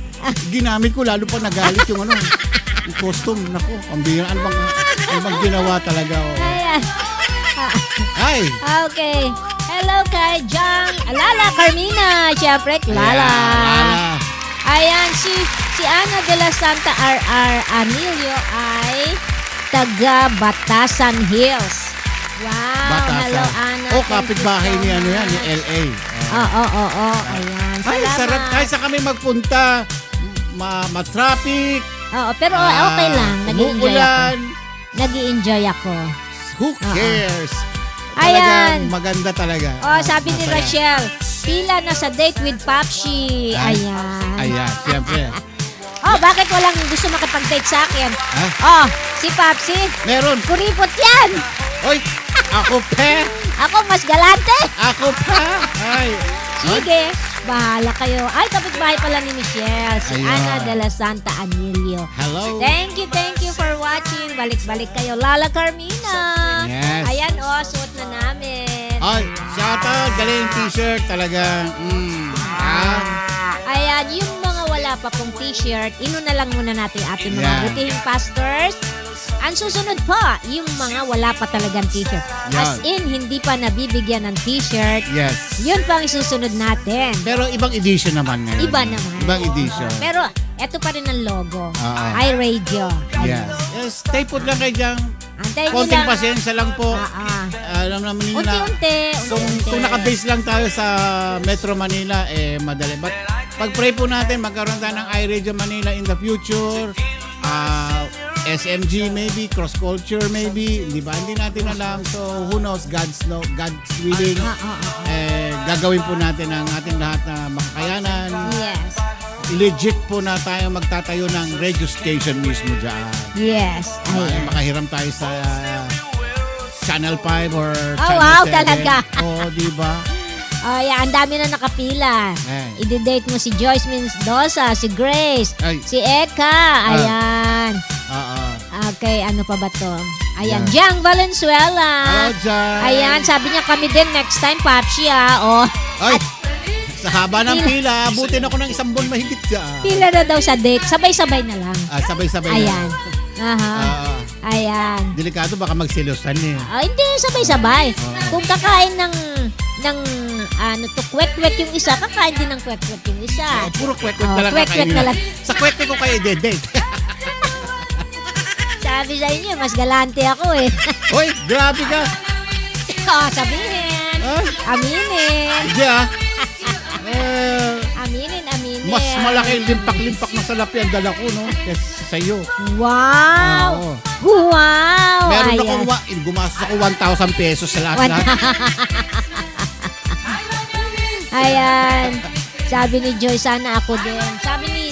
Ginamit ko, lalo pa nagalit yung yung costume. Naku, pambira. Ano bang ginawa talaga? Oh. Ayan. Ay! Okay. Hello kay Jang Lala Carmina. Siyempre, Lala. Ayan, si Ana de la Santa R.R. Anilio ay taga Batasan Hills. Wow. Batasan. Hello, Ana. Kapitbahay ni ni LA. Oo. Ayan. Ay, Salamat. sarap. Kahit sa kami magpunta, ma-traffic. Oo, pero okay lang. Nag-i-enjoy ako. Who cares? Ayan. Maganda talaga. Sabi ni Masaya. Rachel, pila na sa date with Papshi. Ayan. Siyempre. Bakit walang gusto makipag-date sa akin? Si Papsi. Meron. Kuripot yan. Oy, ako pa. Ako mas galante. Ako pa. Ay. Sige. Bahala kayo. Ay, kapitbahay pala ni Michelle. Si Ayan. Ana de la Santa Anilio. Hello. Thank you for watching. Balik-balik kayo. Lala Carmina. Yes. Ayan, suot na namin. Ay, shout out. Galing t-shirt talaga. Ayan, yung mga wala pa pong t-shirt, inuna lang muna natin ating mga Yeah. butihing pastors. Ang susunod pa, yung mga wala pa talagang t-shirt. As in, hindi pa nabibigyan ng t-shirt. Yes. Yun pa ang susunod natin. Pero ibang edition naman ngayon. Iba naman. Ibang edition. Pero, eto pa rin ang logo. Oo. iRadio. Yes. Stay put lang kayo dyan. Antayin nyo Konting lang. pasensya lang po. Alam naman ninyo na. Unti-unti. Kung naka-base lang tayo sa Metro Manila, madali. But pag-pray po natin, magkaroon tayo ng iRadio Manila in the future. SMG maybe, cross culture maybe, di ba? Hindi natin alam. So who knows, God's willing. Gagawin po natin ang ating lahat na makakayanan. Yes. Legit po na tayo magtatayo ng radio station mismo dyan. Yes. Makahiram tayo sa Channel 5 or Oh, Channel wow, 7. talaga. Oo, di ba? Ang dami na nakapila. I-date mo si Joyce Mendoza, si Grace, si Eka. Ayan. Okay, ano pa ba to? Ayan, Jang Valenzuela. Hello, Jang. Ayan, sabi niya kami din next time, Papsi, Ay, sa haba ng pila, abutin ako ng 1 buwan mahigit dyan. Pila na daw sa date. Sabay-sabay na lang. Sabay-sabay Ayan. na. Ayan. Delikado, baka magsilosan eh. Hindi, sabay-sabay. Kung kakain ng kwek-kwek yung isa, kakain din ng kwek-kwek yung isa. Puro kwek-kwek na lang kwek-kwek kakainin. na lang. Sa kwek-kwek ko kayo i-date. Sabi sa inyo, mas galante ako eh. Hoy, grabe ka. Sabihin. Aminin. Hindi Aminin. Mas malaki limpak-limpak na salapi ang dala ko, no? Kesa sa iyo. Wow! Wow! Meron Ayan. akong, gumastos ako 1,000 pesos sa lahat. Ayan. Sabi ni Joy, sana ako din. Sabi ni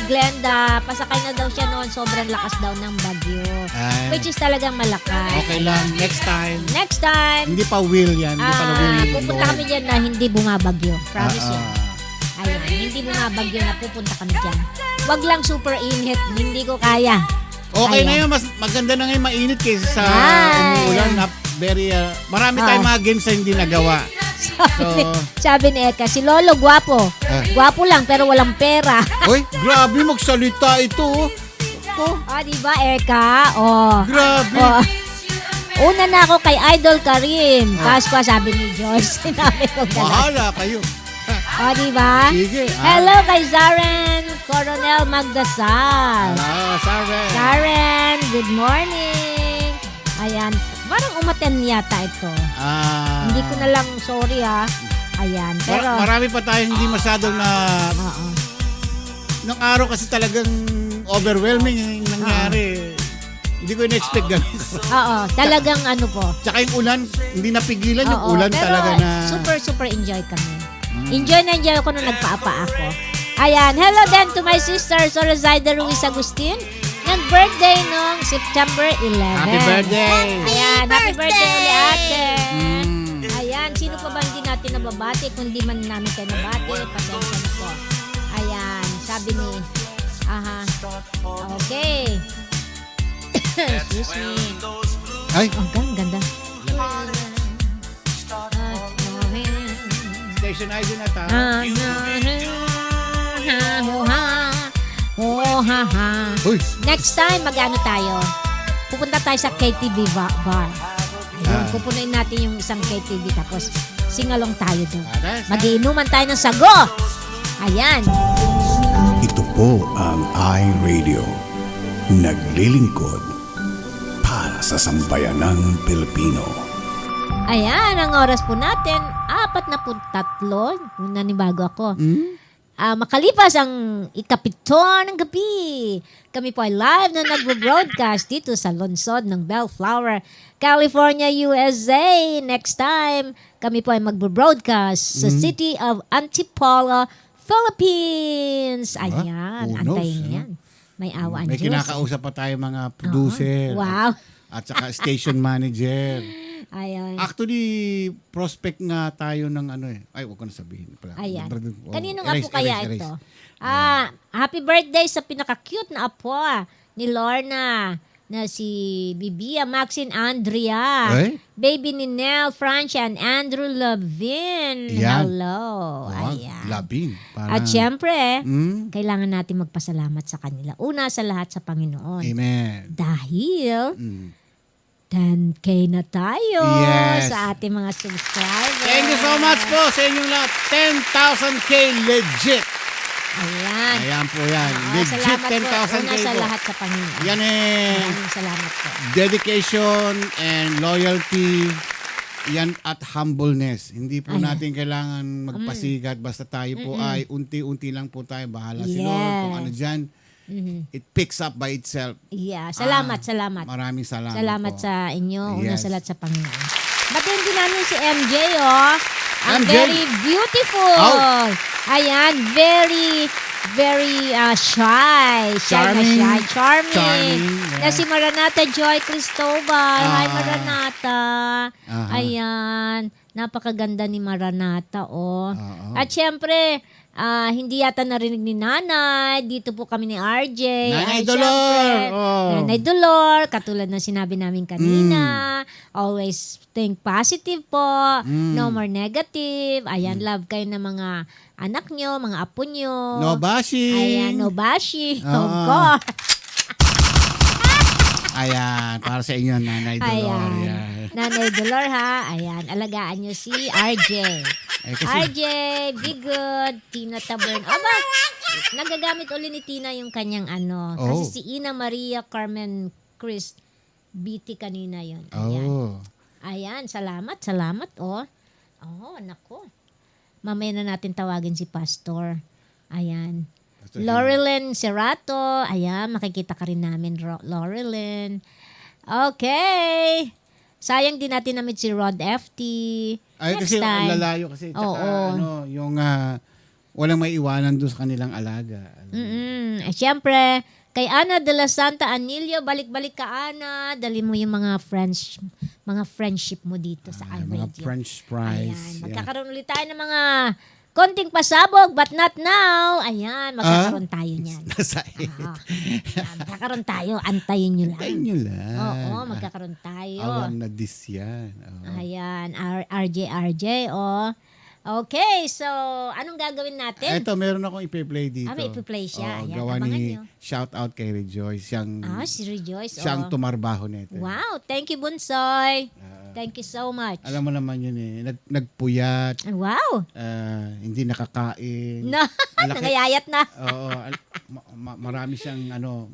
Glenda, pasakay na daw siya noon, sobrang lakas daw ng bagyo. Which is talagang malakas. Okay lang, next time. Next time. Hindi pa will yan. Hindi pa na will. Pupunta kami dyan na hindi bumabagyo. Promise yan. Ayan, hindi bumabagyo na pupunta kami dyan. Wag lang super init, hindi ko kaya. Okay na yun, mas maganda na ngayon mainit kaysa sa umuulan na very, marami tayong mga games na hindi nagawa. Sabi ni Eka, si Lolo gwapo. Gwapo lang pero walang pera. Uy, grabe magsalita ito. Diba Eka? Grabe. Una na ako kay Idol Karim. Pasko, sabi ni George. Sinabi ko gano'n. Bahala kayo. Diba? Sige. Hello kay Zaren Coronel Magdasal. Hello, Zaren. Zaren, good morning. Ayan. Parang umaten yata ito. Hindi ko na lang, sorry Ayan. Pero marami pa tayong hindi masyadong na... Nung araw kasi talagang overwhelming yung nangyari. Hindi ko in-expect gano'n. Talagang ano po. Tsaka yung ulan, hindi napigilan yung ulan pero talaga na... super enjoy kami. Enjoy na enjoy ako nung nagpaapa ako. Ayan. Hello then to my sister, Sorazaida Ruiz Agustin. Nag-birthday noong September 11. Happy birthday! Ayan, happy birthday uli ate. Ayan, sino pa ba hindi natin nababati? Kung di man namin kayo nabati, pasensya na po. Ayan, sabi ni, okay. Excuse me. Ay! Ganda. Station ID na tayo. Uy. Next time, mag-ano tayo? Pupunta tayo sa KTV bar. Ayun, pupunuin natin yung isang KTV tapos singalong tayo doon. Magiinuman tayo ng sago. Ayan. Ito po ang iRadio. Naglilingkod para sa sambayanang Pilipino. Ayan, ang oras po natin, 4:43. Nanibago ako. Makalipas ang ikapito ng gabi, kami po ay live na nagbo-broadcast dito sa lungsod ng Bellflower, California, USA. Next time, kami po ay magbo-broadcast sa city of Antipolo, Philippines. Ayan, antayin yan. May awa ang May Diyos. kinakausap pa tayo mga producer. Wow. At saka station manager. Ayan. Actually, prospect nga tayo ng ano eh. Ay, wag ko na sabihin pala. Ayan. Oh, Kaninong erase, apo kaya erase, ito? erase. Happy birthday sa pinaka-cute na apo ni Lorna na si Bibia Maxine Andrea. Ay? Baby ni Nell, Francia, and Andrew Lavin. Yan. Hello. Oh, Ayan. labing. At syempre, Mm? kailangan natin magpasalamat sa kanila. Una sa lahat sa Panginoon. Amen. Dahil Mm. 10K na tayo Yes. sa ating mga subscribers. Thank you so much po sa inyong lahat. 10,000K legit. Ayan. Ayan po yan. Oo, Legit salamat po. 10,000K Una sa po. lahat sa Panginoon. Yan eh. Maraming salamat po. Dedication and loyalty. Yan at humbleness. Hindi po Ayan. natin kailangan magpasigat. Basta tayo po ay unti-unti lang po tayo. Bahala si Lord kung ano dyan. It picks up by itself. Yeah. Salamat, salamat. Maraming salamat Salamat po. sa inyo. Una Yes. sa lahat sa Panginoon. Batiin din namin si MJ, oh. Ang MJ. very beautiful. Oh. Ayan, very shy. Charming. Charming. Charming, Na yeah. si Maranata Joy Cristobal. Hi, Ah. Maranata. Aha. Ayan. Napakaganda ni Maranata, oh. Oo. At syempre, hindi yata narinig ni Nanay. Dito po kami ni RJ. Nanay Ay, Dolor! syempre, Oh. Nanay Dolor. Katulad ng sinabi namin kanina. Always think positive po. No more negative. Ayan, love kayo ng mga anak nyo, mga apo nyo. No bashing. Ayan, no bashing. Oo. Of course. Ayan, para sa inyo, Nanay Dolor. Ayan. Yan. Nanay Dolor, ha? Ayan, alagaan nyo si RJ. Eh, kasi, RJ, be good. Tina Tabern. Aba, nagagamit uli ni Tina yung kanyang ano. Oh. Kasi si Ina Maria Carmen Chris BT kanina yun. Ayan. oh. Ayan, salamat, oh. Oh, nako. Mamaya na natin tawagin si Pastor. Ayan. Pastor Laurelyn Cerato. Ayan, makikita ka rin namin, Laurelyn. Okay. Sayang din natin namit si Rod FT. Ay, Next kasi time. lalayo kasi. Tsaka, Oo. yung walang may iwanan doon sa kanilang alaga. Eh, syempre, kay Ana de la Santa Anilio, balik-balik ka, Ana. Dali mo yung mga friendship mo dito sa Mga iRadio. French fries. Ayan, magkakaroon ulit tayo ng mga konting pasabog, but not now. Ayan, magkakaroon tayo niyan. Nasait. Magkakaroon tayo, antayin nyo lang. Tayo nyo lang. Oo, magkakaroon tayo. Awan na dis yan. Oo. Ayan, RJ, oh. Okay, so, anong gagawin natin? Ito, meron akong ipi-play dito. May ipi-play siya. Ayan, gawa abangan ni nyo. shout out kay Rejoice. Si Rejoice, Siyang tumarbaho nito. Wow, thank you, Bunsoy. Thank you so much. Alam mo naman yun eh. Nagpuyat. Wow. Hindi nakakain. Laki- Nangayayat na. Oo. Marami siyang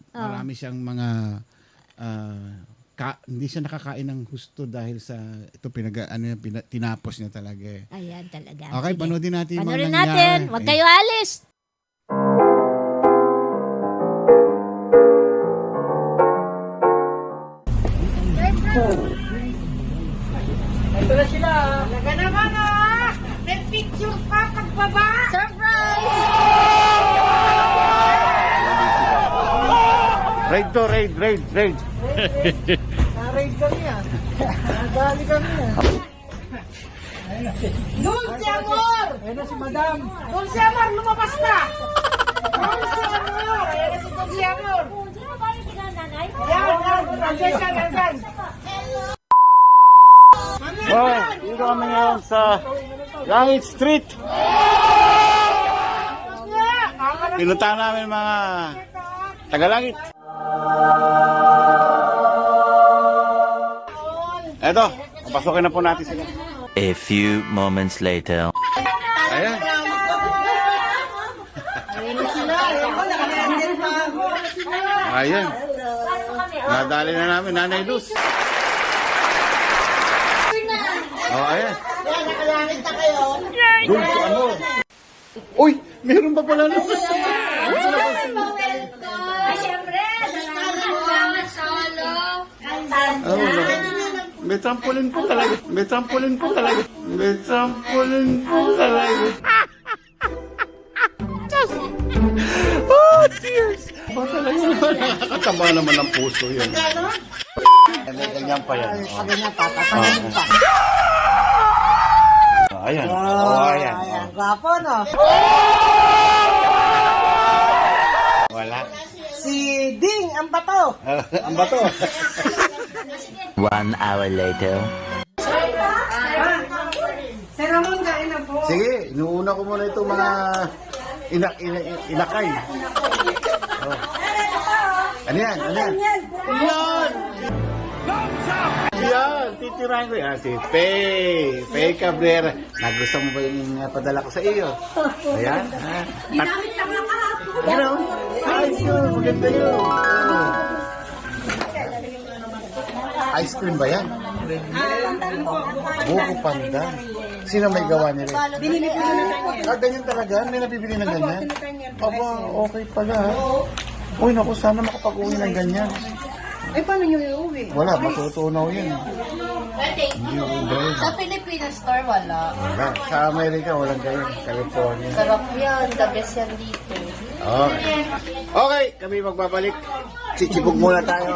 marami siyang mga hindi siya nakakain ng husto dahil sa ito tinapos niya talaga eh. Ayan talaga. Okay, Sige. panoodin natin yung mga Panoodin nangyari. natin. Huwag kayo alis. Ito na sila. Talaga naman may picture pa pagbaba. Surprise! Raid to, raid. Na-raid kami Nadali kami Dulce Amor! Ayan na si Madam. Dulce Amor, lumabas na! Dulce Amor! Ayan na si Dulce Amor! Yan! Nandiyan siya, nandiyan! Dito kami ngayon sa Langit Street. Pinuntahan namin mga taga-langit. Eto, papasokin na po natin sila. A few moments later. Ayan. Ayan. Nadali na namin, Nanay Luz. Oh, ayan. Nakalangit na kayo. Dulce Amor. Uy, meron pa pala naman. Ay, siyempre. Salamat solo. May trampolin po talaga. May trampolin po talaga. May trampolin po talaga. Oh, tears. Ba talaga naman. Nakakataba naman ang puso yun. ganyan pa yan. Ganyan pa, papanin pa. Ayan. Ayan. Gwapo, no? Wala. Si Ding, ang bato. Ang bato. 1 hour later. Sir Ramon, kain na po. Sige, inuuna ko muna itong mga inakay. Oh. Ano yan? Ano yan? Yan! Yan! Titirahin ko yan. Si Faye Cabrera. Nagusto mo ba yung padala ko sa iyo? Ayan. Ginamit lang ang kahapon. You know? Ayos yun. Maganda yun. Ice cream ba yan? Buko pandan. Sino may gawa nila? Binili ko na Ganyan talaga? May nabibili ng ganyan? Aba, okay pala. Uy, naku, sana makapag-uwi ng ganyan. Eh, paano nyo iuwi? Wala, matutunaw yan. Hindi ko ganyan. Sa Pilipinas store, wala. Wala. Sa Amerika, walang ganyan. California. Sarap yan. The best yan dito. Okay. Okay, kami magbabalik. Chichibog muna tayo.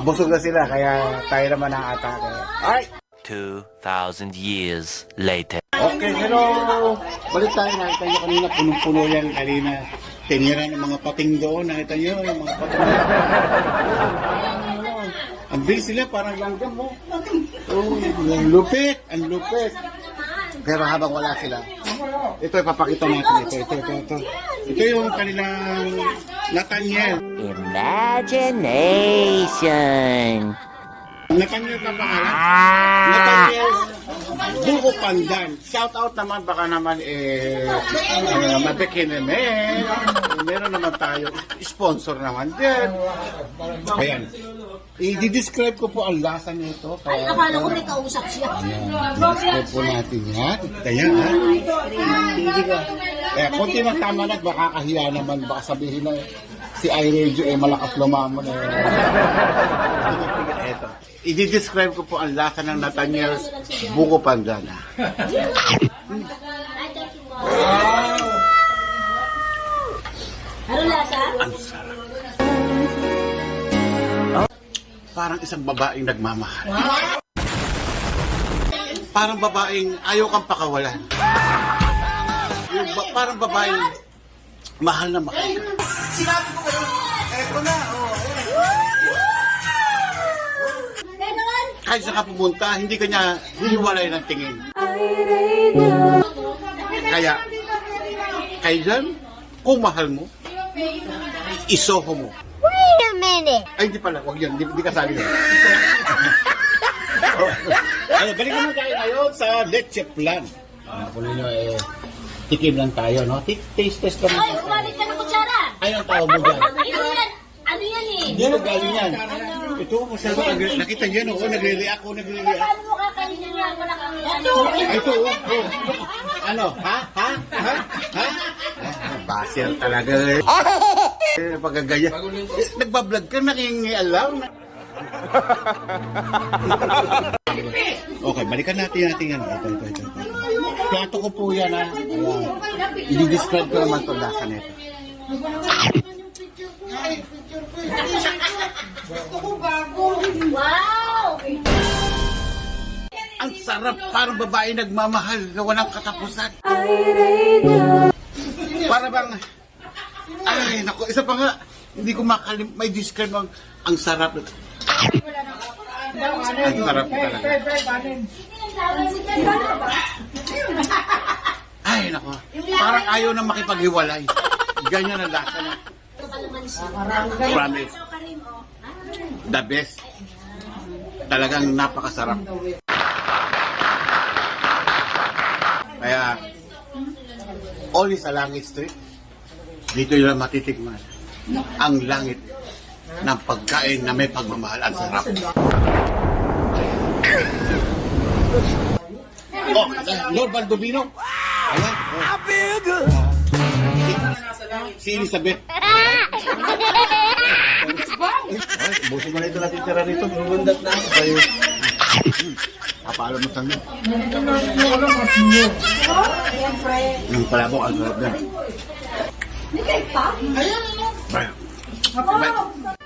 Busog na sila, kaya tayo naman ang atake. Alright. 2,000 years later. Okay, hello. Balik tayo. Nakita nyo kanina, punong-puno yan kanina. Tinira ng mga pating doon. Nakita nyo yung mga pating. Ang bilis sila, parang langgam mo. Oh, ang lupit. Ang lupit. Pero habang wala sila, ito ipapakita natin. Ito. Ito yung kanilang Nathaniel. Imagination. Nathaniel ka pangalan? Nathaniel Buko Pandan. Shout out naman, baka naman mabikin naman. Meron naman tayo. Sponsor naman din. Ayan. I-describe ko po ang lasa nito. Ay, akala ko may kausap siya. I-describe po natin yan. Kaya ha? Kunti na tama na, baka kahiya naman. Baka sabihin na si iRadio malakas lumamon. Eto. I-describe ko po ang lasa ng Nathaniel's Buko Pandan. Ano lasa? Ang sarap. Parang isang babaeng nagmamahal. Parang babaeng ayaw kang pakawalan. Parang babaeng mahal na mahal ka. Sinabi ko kayo, eto na, kahit saan ka pumunta, hindi ka niya hiniwalay ng tingin. Kaya dyan, kung mahal mo, isoho mo. Wait a minute. Ay, hindi pala. Huwag yan. Hindi kasali yan. Ay, balik naman tayo ngayon sa Leche Plan. Kung nyo, tikim lang tayo, no? Taste test kami. Ay, kumalik ka ng kutsara. Ay, ang tawag mo dyan. Ano yan eh? Hindi mo galing yan. Ito, masyado, nakita niyo, no? Nagre-react. Paano mo kakainin yan? Wala kang ano? Ay, ito, Ano? Ha? Basel talaga. Pagkagaya. Nagbablog ka, nakingialam. Okay, balikan natin yan. Ito. Plato ko po yan, ha. I-describe ko naman ito lasa nito. Wow! Ang sarap, parang babae nagmamahal na walang katapusan. Para bang, ay, naku, isa pa nga, hindi ko may describe ang sarap. Ang sarap talaga. Ay, naku, parang ayaw na makipaghiwalay. Ganyan ang lasa na. Promise. The best. Talagang napakasarap. Kaya, always sa Langit Street, dito yun matitikman. Ang langit ng pagkain na may pagmamahal. Ang sarap. Oh, Lord Baldovino. Ayan. Si Elizabeth. Busin mo na ito natin tira rito. Bumundat na. Kapaalam mo sa nyo. Yung palabok, ang sarap na.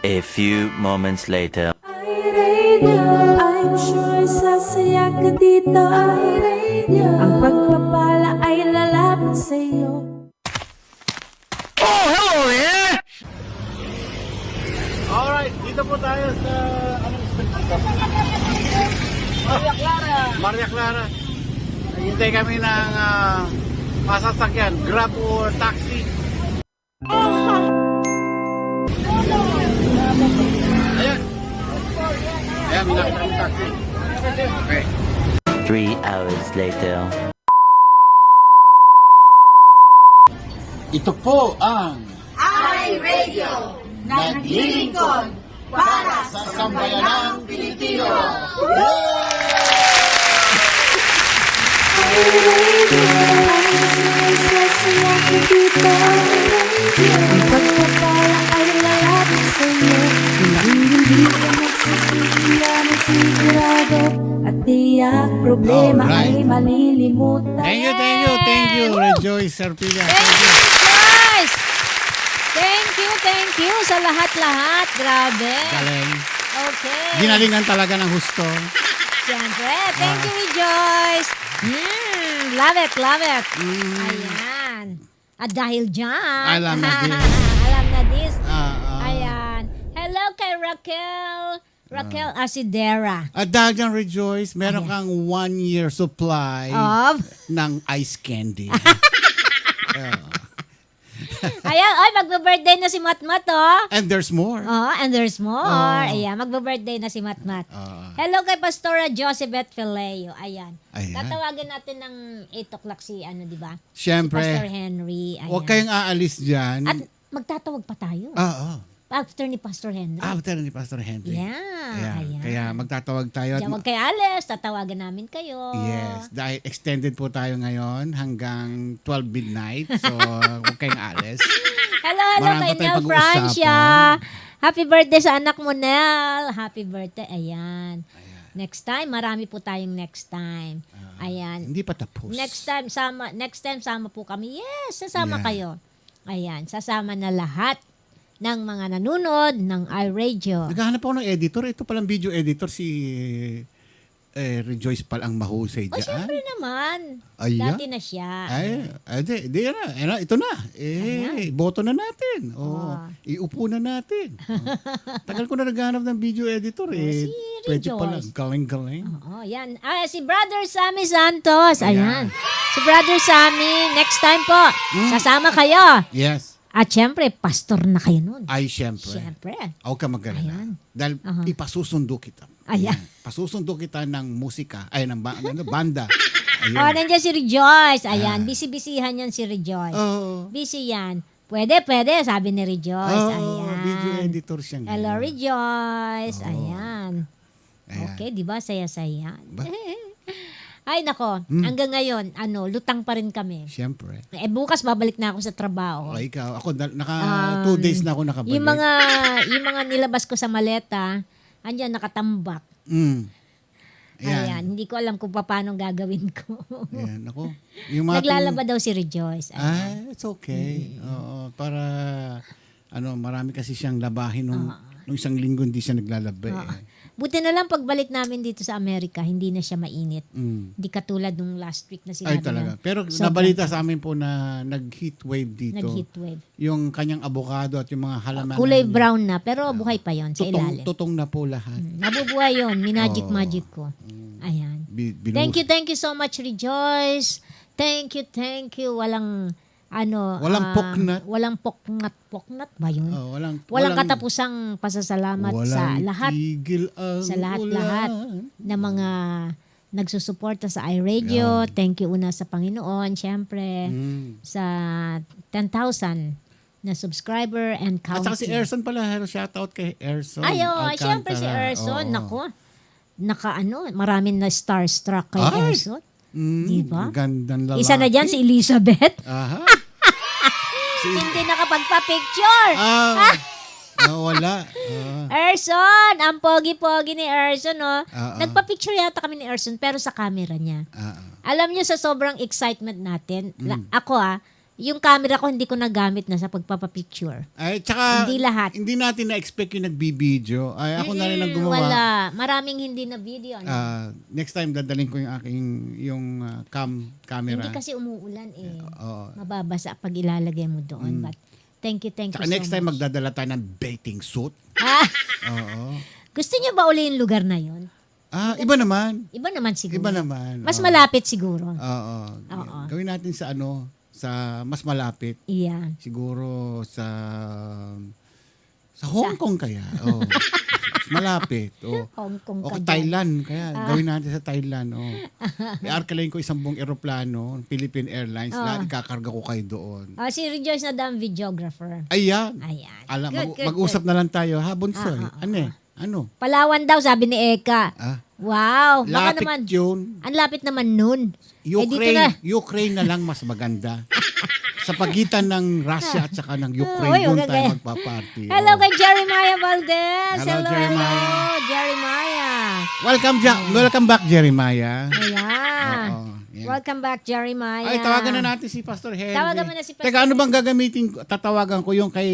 A few moments later. iRadio, I'm sure sasaya ka dito. iRadio, ang pagpapala ay lalapit sa'yo. Alright, dito po tayo sa Maria Clara. Maria Clara. Hintay kami ng masasakyan, Grab or taxi. Ayan. Ayan, minakita ng taxi. Okay. 3 hours later. Ito po ang iRadio, naglilingkod para sa sambayanang Pilipino. iRadio, I'm sure sasaya ka dito. Ang pagpapala ay lalapit sa'yo. Hindi ka magsisisiya ng sigurado. At tiyak problema Alright. ay malilimutan. Thank you, Rejoice Serpilia. Thank you, Joyce! Thank you sa lahat-lahat. Grabe. Galing. Okay. Ginalingan talaga ng husto. Siyempre. Thank you, Joyce. Love it. Ayan. At dahil dyan. Alam na this. Alam na this. Ah. Ayan. Hello kay Raquel Asidera. At dahil dyan, Rejoice, meron kang 1-year supply Of? ng ice candy. Ayan, magbe-birthday na si Matmat, oh. And there's more. Oh, and there's more. Oh. Ayan, magbe-birthday na si Matmat. Hello kay Pastora Josebeth Fileo. Ayan. Tatawagin natin ng 8 o'clock si di ba? Siyempre. Si Pastor Henry. Ayan. Huwag kayong aalis dyan. At magtatawag pa tayo. After ni Pastor Henry. After ni Pastor Henry. Ayan. Kaya magtatawag tayo. Diyan, huwag kayo alis. Tatawagan namin kayo. Yes. Dahil extended po tayo ngayon hanggang 12 midnight. So, huwag kayong alis. Hello Marami kay pa tayong Nel pag-uusapan. Francia. Happy birthday sa anak mo, Nel. Happy birthday. Ayan. Next time, marami po tayong next time. Ayan. Hindi pa tapos. Next time sama po kami. Yes, sasama kayo. Ayan, sasama na lahat ng mga nanonood ng iRadio. Naghahanap ako ng editor. Ito palang video editor si Rejoice pal ang mahusay dyan. Siyempre naman. Ayan. Dati na siya. Di na. Ito na. Boto na natin. Iupo na natin. Tagal ko na naghahanap ng video editor. Si Pwede Rejoice. pala. Galing. Yan. Si Brother Sammy Santos. Ayan. Si Brother Sammy, next time po, sasama kayo. Yes. At syempre, pastor na kayo nun. Ay, syempre. Syempre. Huwag ka mag-alala. Dahil ipasusundo kita. Ayan. Pasusundo kita ng musika. Ay, ng banda. Ayun. Nandiyan si Rejoice. Ayan. Busy-busyhan yan si Rejoice. Busy yan. Pwede, sabi ni Rejoice. Ayan. Video editor siya ngayon. Hello, Rejoice. Ayan. Okay, di ba? Saya-saya. Ay, nako. Hanggang ngayon, lutang pa rin kami. Siyempre. Bukas babalik na ako sa trabaho. Ikaw. Ako, 2 days na ako nakabalik. Yung mga nilabas ko sa maleta, andyan nakatambak. Ayan. Hindi ko alam kung paano gagawin ko. Ayan, ako. Naglalaba daw si Rejoice. It's okay. Oo, para, marami kasi siyang labahin nung isang linggo hindi siya naglalaba. Buti na lang pagbalik namin dito sa Amerika, hindi na siya mainit. Hindi katulad nung last week na sinabi. Ay, talaga. Pero nabalita sa amin po na nag-heat wave dito. Nag-heat wave. Yung kanyang avocado at yung mga halaman. Kulay brown na, pero buhay pa yon sa ilalim. Tutong na po lahat. Nabubuhay yon. Magic ko. Ayan. Thank you so much, Rejoice. Thank you. Walang poknat ba yun? Walang katapusang pasasalamat sa lahat. Sa lahat na mga nagsusuporta sa iRadio. Thank you una sa Panginoon, syempre. Sa 10,000 na subscriber and counting. At saka si Erson pala. Shoutout kay Erson. Syempre si Erson. Nako. Maraming na starstruck kay Erson. Diba? Gandang lalaki. Isa na dyan si Elizabeth. Aha. Hindi nakapagpa-picture. Wala. Erson, ang pogi-pogi ni Erson, Nagpa-picture yata kami ni Erson pero sa camera niya. Alam niyo sa sobrang excitement natin, ako yung camera ko hindi ko nagamit na sa pagpapapicture. Ay, tsaka, Hindi lahat. Hindi natin na-expect yung nagbibideo. Ay, ako na rin ang gumawa. Wala. Maraming hindi na video. No? Next time, dadalhin ko yung aking camera. Hindi kasi umuulan eh. Oo. Mababasa pag ilalagay mo doon. But thank you Tsaka so next time, much. magdadala tayo ng bathing suit. Oo. Gusto niyo ba uli yung lugar na yon? Iba naman. Iba naman siguro. Iba naman. Mas malapit siguro. Oo. Gawin natin sa sa mas malapit. Yeah. Siguro sa Hong Kong kaya. Oh. Mas malapit. Oh. Hong Kong O ka Thailand kaya. Gawin natin sa Thailand. Oh. I-arkalain ko isang buong eroplano, Philippine Airlines. Lahat ikakarga ko kayo doon. Si Rejoice na dam videographer. Ayan. Ayan. Mag-usap na lang tayo. Ha, Bunsoy? Ano? Palawan daw, sabi ni Eka. Wow. Baka Lapit naman. yun. Ang lapit naman nun. Ukraine na lang mas maganda. Sa pagitan ng Russia at saka ng Ukraine, doon tayo magpa-party. Hello kay Jeremiah Valdez. Hello, Jeremiah. Jeremiah. Welcome back, Jeremiah. Ayan. Oo. Yan. Welcome back, Jeremiah. Ay, tawagan na natin si Pastor Henry. Tawagan mo na si Pastor Teka, ano bang gagamitin ko? Tatawagan ko yung kay,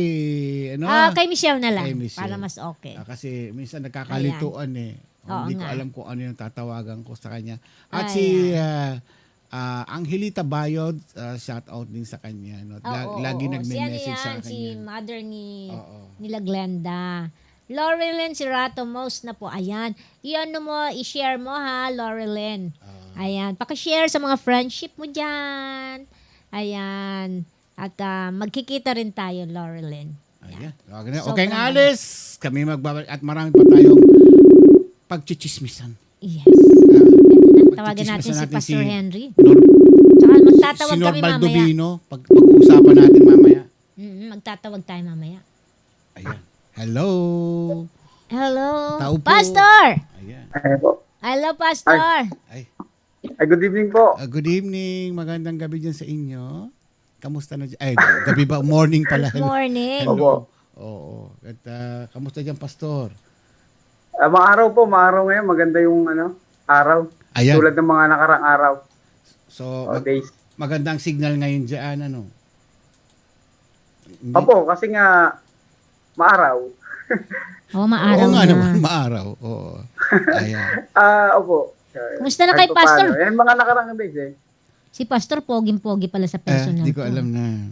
kay Michelle na lang. Kay Michelle. Para mas okay. Kasi minsan nagkakalituan eh. Hindi ko alam kung ano yung tatawagan ko sa kanya. At si Angelita Bayod, shout out din sa kanya. No? Lagi nagme-message sa kanya. Si mother nila Glenda. Laurelyn Sirato, most na po. Ayan. I-share mo ha, Laurelyn. Ayan. Paki-share sa mga friendship mo dyan. Ayan. At magkikita rin tayo, Laurelyn. Ayan. Okay nga, Alice. Kami magbabalik at marami pa tayong pagchichismisan. Yes. Tawagan natin si Pastor Henry. Tsaka magtatawag kami mamaya. Baldovino, pag-uusapan natin mamaya. Magtatawag tayo mamaya. Ayan. Hello. Hello. Tao po. Pastor! Ayan. Hello, Pastor. Ay, good evening po. Good evening. Magandang gabi dyan sa inyo. Kamusta na dyan? Ay, gabi ba? Morning pala. Morning. Hello. Oo. At kamusta dyan, Pastor? Maaraw po. Maaraw ngayon. Maganda yung araw. Ayan. Tulad ng mga nakarang araw. So, magandang signal ngayon dyan, ano? Opo, kasi nga maaraw. Maaraw Oo nga na. naman, maaraw. Oo. Ayan. Opo. Kumusta na kay Pastor? Yan mga nakarang days eh. Si Pastor, poging-pogi pala sa personal. Hindi ko alam na.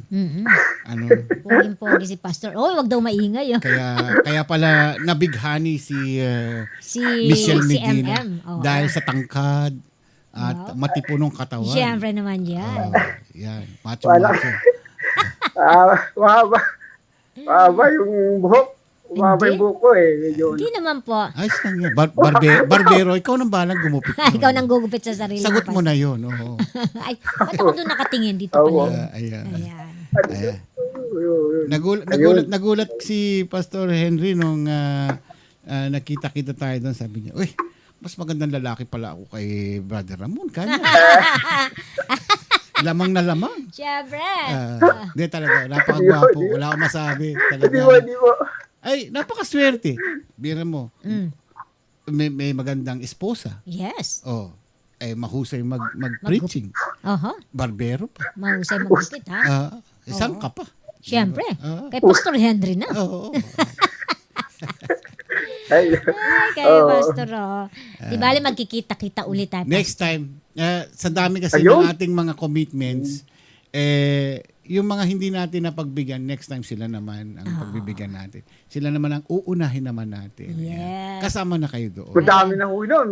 Ano? Poging-pogi si Pastor. Wag daw maingay. Kaya pala nabighani si Michelle Medina dahil sa tangkad at matipunong katawan. Siyempre naman yan. Yan. Macho. Mahaba yung buhok. Mahaba yung buhok ko eh. Medyo. Hindi naman po. Ayos lang yan. Barbero, ikaw nang balang gumupit. Ikaw nang gugupit sa sarili. Sagot mo na yun. Oo. Ay, ba't ako doon nakatingin? Dito pala. Ayan. Nagulat si Pastor Henry nung nakita-kita tayo doon. Sabi niya, uy, mas magandang lalaki pala ako kay Brother Ramon. Kanya. Lamang na lamang. Siyempre. Hindi talaga. Napakagwapo. Wala akong masabi. Talaga. Di mo. Ay, napakaswerte. Bira mo. May magandang esposa. Yes. Mahusay mag-preaching. Barbero pa. Mahusay mag-gupit, ha? Isang ka pa. Siyempre. Kay Pastor Henry na. Oo. Kay Pastor. Di bali magkikita-kita ulit tayo. Next time, sa dami kasi ng ating mga commitments, yung mga hindi natin napagbigyan, next time sila naman ang pagbibigyan natin. Sila naman ang uunahin naman natin. Yes. Kasama na kayo doon. Madami na ho doon.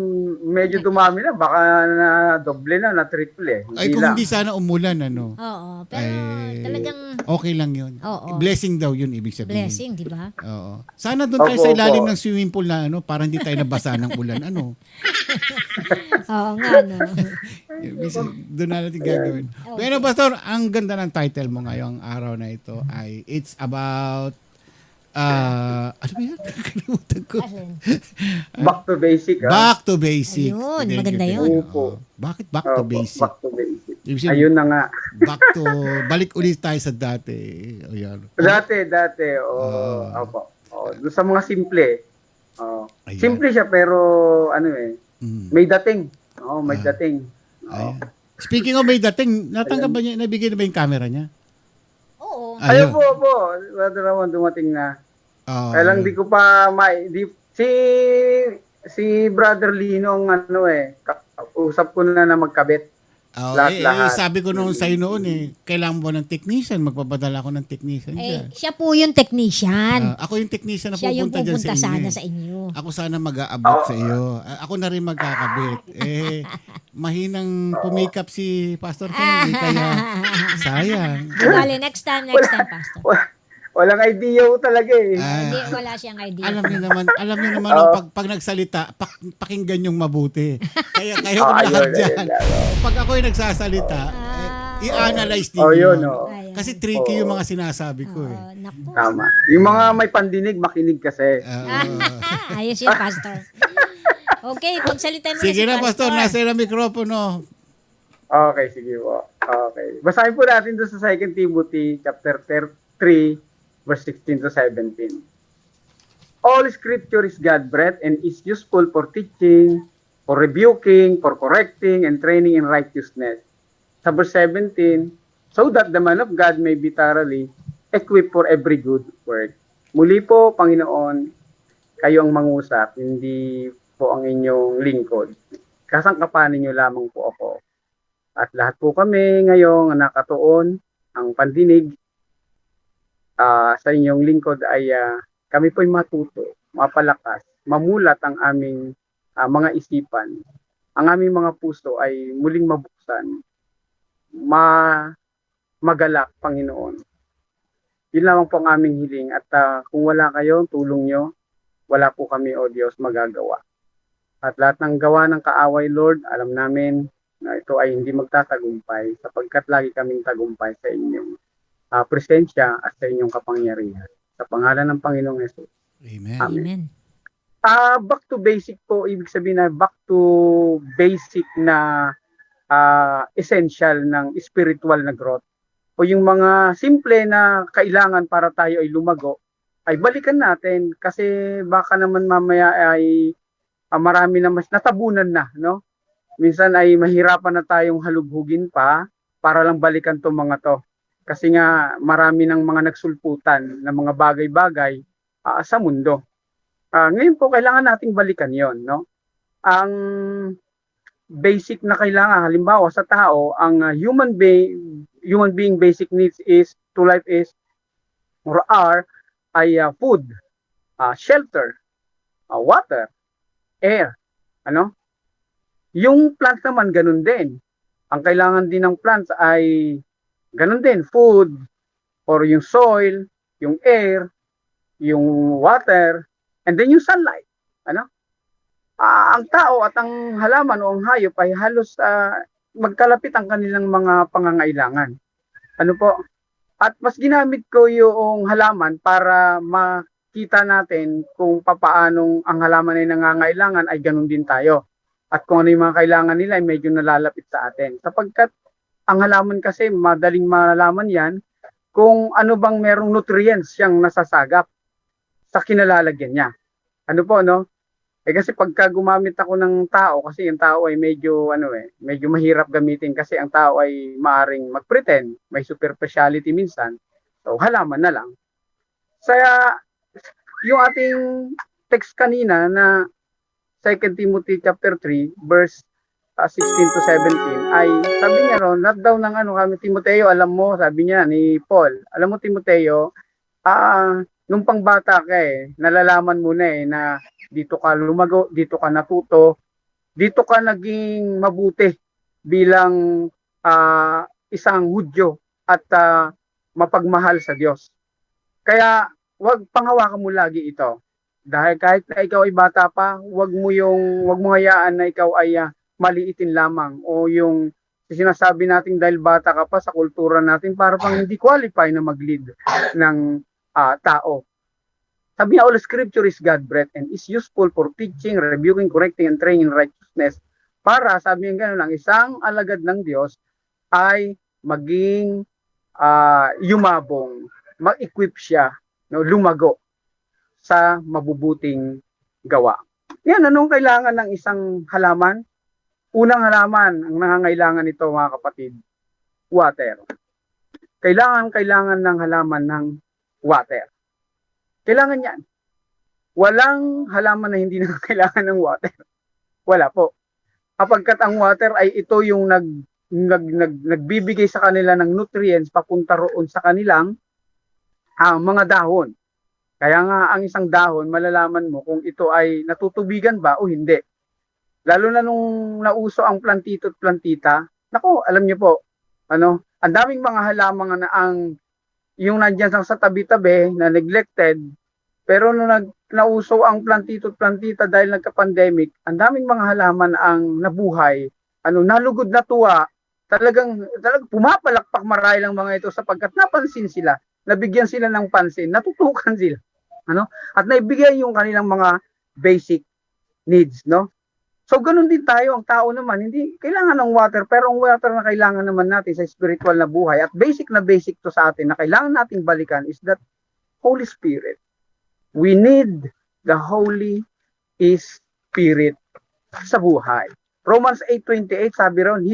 Medyo dumami na. Baka na doble na triple eh. Ay, kung hindi sana umulan, ano? Oo. Pero talagang okay lang yun. Oo. Blessing daw yun, ibig sabihin. Blessing, di ba? Oo. Sana doon tayo sa ilalim ng swimming pool na para hindi tayo nabasa ng ulan. Ano? Oo nga, no? Doon na natin gagawin. Pero Pastor, ang ganda ng title mo ngayong araw na ito ay It's About ano ba yan? Nakalimutan ko. Back to basic. Back to basic. Ayun, maganda yun. Bakit back to basic? Back to basic. Ayun na nga. Balik ulit tayo sa dati. Ayan. Dati. Opo. Doon sa mga simple. Simple siya pero may dating. May dating. Speaking of may dating, natanggap ba niya, nabigay na ba yung camera niya? Ayun po. Brother Ramon, dumating na. Kaya lang di ko pa si Brother Lino ang usap ko na magkabit. Lahat. Sabi ko noon sa'yo noon kailangan mo ng technician, magpapadala ko ng technician dyan. Siya po yung technician. Ako yung technician na Siya yung pupunta dyan pupunta sa inyo. sana sa inyo. Ako sana mag-aabot sa iyo. Ako na rin magkakabit. Mahinang pumikap si Pastor Henry, kaya sayang. Bale, next time, Pastor. Walang idea ko talaga Hindi, wala siyang idea. Alam niyo naman pag nagsalita, pakinggan yung mabuti. Kaya kayo lahat dyan. Pag ako'y nagsasalita, i-analyze niyo. Kasi tricky yung mga sinasabi ko Tama. Yung mga may pandinig, makinig kasi. Ayos yun, Pastor. Okay, pagsalita mo sige na, Pastor. Nasa yung mikropono. Okay, sige po. Okay. Basahin po natin doon sa 2 Timothy chapter 3, verse 16 to 17. All scripture is God-breathed and is useful for teaching, for rebuking, for correcting, and training in righteousness. Sa verse 17, so that the man of God may be thoroughly equipped for every good work. Muli po, Panginoon, kayo ang mangusap, hindi po ang inyong lingkod. Kasangkapanin niyo lamang po ako. At lahat po kami ngayong nakatuon, ang pandinig, sa inyong lingkod ay kami po'y matuto, mapalakas, mamulat ang aming mga isipan. Ang aming mga puso ay muling mabuksan, magalak, Panginoon. Yun lamang po ang aming hiling at kung wala kayo, tulong nyo, wala po kami, O Diyos, magagawa. At lahat ng gawa ng kaaway, Lord, alam namin na ito ay hindi magtatagumpay sapagkat lagi kaming tagumpay sa inyong presensya at sa inyong kapangyarihan. Sa pangalan ng Panginoong Yesus. Amen. Back to basic po, ibig sabihin na back to basic na essential ng spiritual na growth. O yung mga simple na kailangan para tayo ay lumago, ay balikan natin kasi baka naman mamaya ay marami na mas natabunan na, no? Minsan ay mahirapan na tayong halughugin pa para lang balikan tong mga to. Kasi nga marami ng mga nagsulputan ng mga bagay-bagay sa mundo. Ngayon po kailangan nating balikan 'yon, no? Ang basic na kailangan halimbawa sa tao, ang human being basic needs is to life is or are ay food, shelter, water, air, ano? Yung plants naman ganun din. Ang kailangan din ng plants ay ganun din, food, or yung soil, yung air, yung water, and then yung sunlight. Ano? Ang tao at ang halaman o ang hayop ay halos magkalapit ang kanilang mga pangangailangan. Ano po? At mas ginamit ko yung halaman para makita natin kung papaanong ang halaman ay nangangailangan ay ganun din tayo. At kung ano yung mga kailangan nila ay medyo nalalapit sa atin. Sapagkat ang halaman kasi, madaling malaman yan kung ano bang merong nutrients siyang nasasagap sa kinalalagyan niya. Ano po, no? Kasi pagka gumamit ako ng tao, kasi yung tao ay medyo, medyo mahirap gamitin kasi ang tao ay maaring mag-pretend, may super speciality minsan. So, halaman na lang. Kaya, yung ating text kanina na 2 Timothy chapter 3, verse 16 to 17 ay sabi niya ron, not daw ng kami Timoteo, alam mo, sabi niya ni Paul, alam mo Timoteo, nung pangbata ka nalalaman mo na na dito ka lumago, dito ka natuto, dito ka naging mabuti bilang isang Hudyo at mapagmahal sa Diyos. Kaya wag panghawakan mo lagi ito. Dahil kahit na ikaw ay bata pa, wag mo hayaan na ikaw ay maliitin lamang o yung sinasabi natin dahil bata ka pa sa kultura natin para pang hindi qualify na mag-lead ng tao. Sabi niya, all scripture is God-breathed and is useful for teaching, rebuking, correcting, and training in righteousness. Para, sabi niya gano'n lang, isang alagad ng Diyos ay maging yumabong, mag-equip siya, lumago sa mabubuting gawa. Yan, anong kailangan ng isang halaman? Unang halaman, ang nangangailangan nito mga kapatid, water. kailangan ng halaman ng water. Kailangan yan. Walang halaman na hindi na kailangan ng water. Wala po. Kapagkat ang water ay ito yung nagbibigay sa kanila ng nutrients papunta roon sa kanilang mga dahon. Kaya nga ang isang dahon, malalaman mo kung ito ay natutubigan ba o hindi. Lalo na nung nauso ang plantito at plantita, nako, alam niyo po, ang daming mga halaman na yung nandyan sa tabi-tabi na neglected, pero nung nauso ang plantito at plantita dahil nagka-pandemic, ang daming mga halaman ang nabuhay, nalugod na tuwa, talagang pumapalakpak marahil ang mga ito sapagkat napansin sila, nabigyan sila ng pansin, natutukan sila, at naibigay yung kanilang mga basic needs, no? So, ganun din tayo, ang tao naman, hindi kailangan ng water, pero ang water na kailangan naman natin sa spiritual na buhay, at basic to sa atin, na kailangan nating balikan, is that Holy Spirit. We need the Holy Spirit sa buhay. Romans 8:28, sabi ron,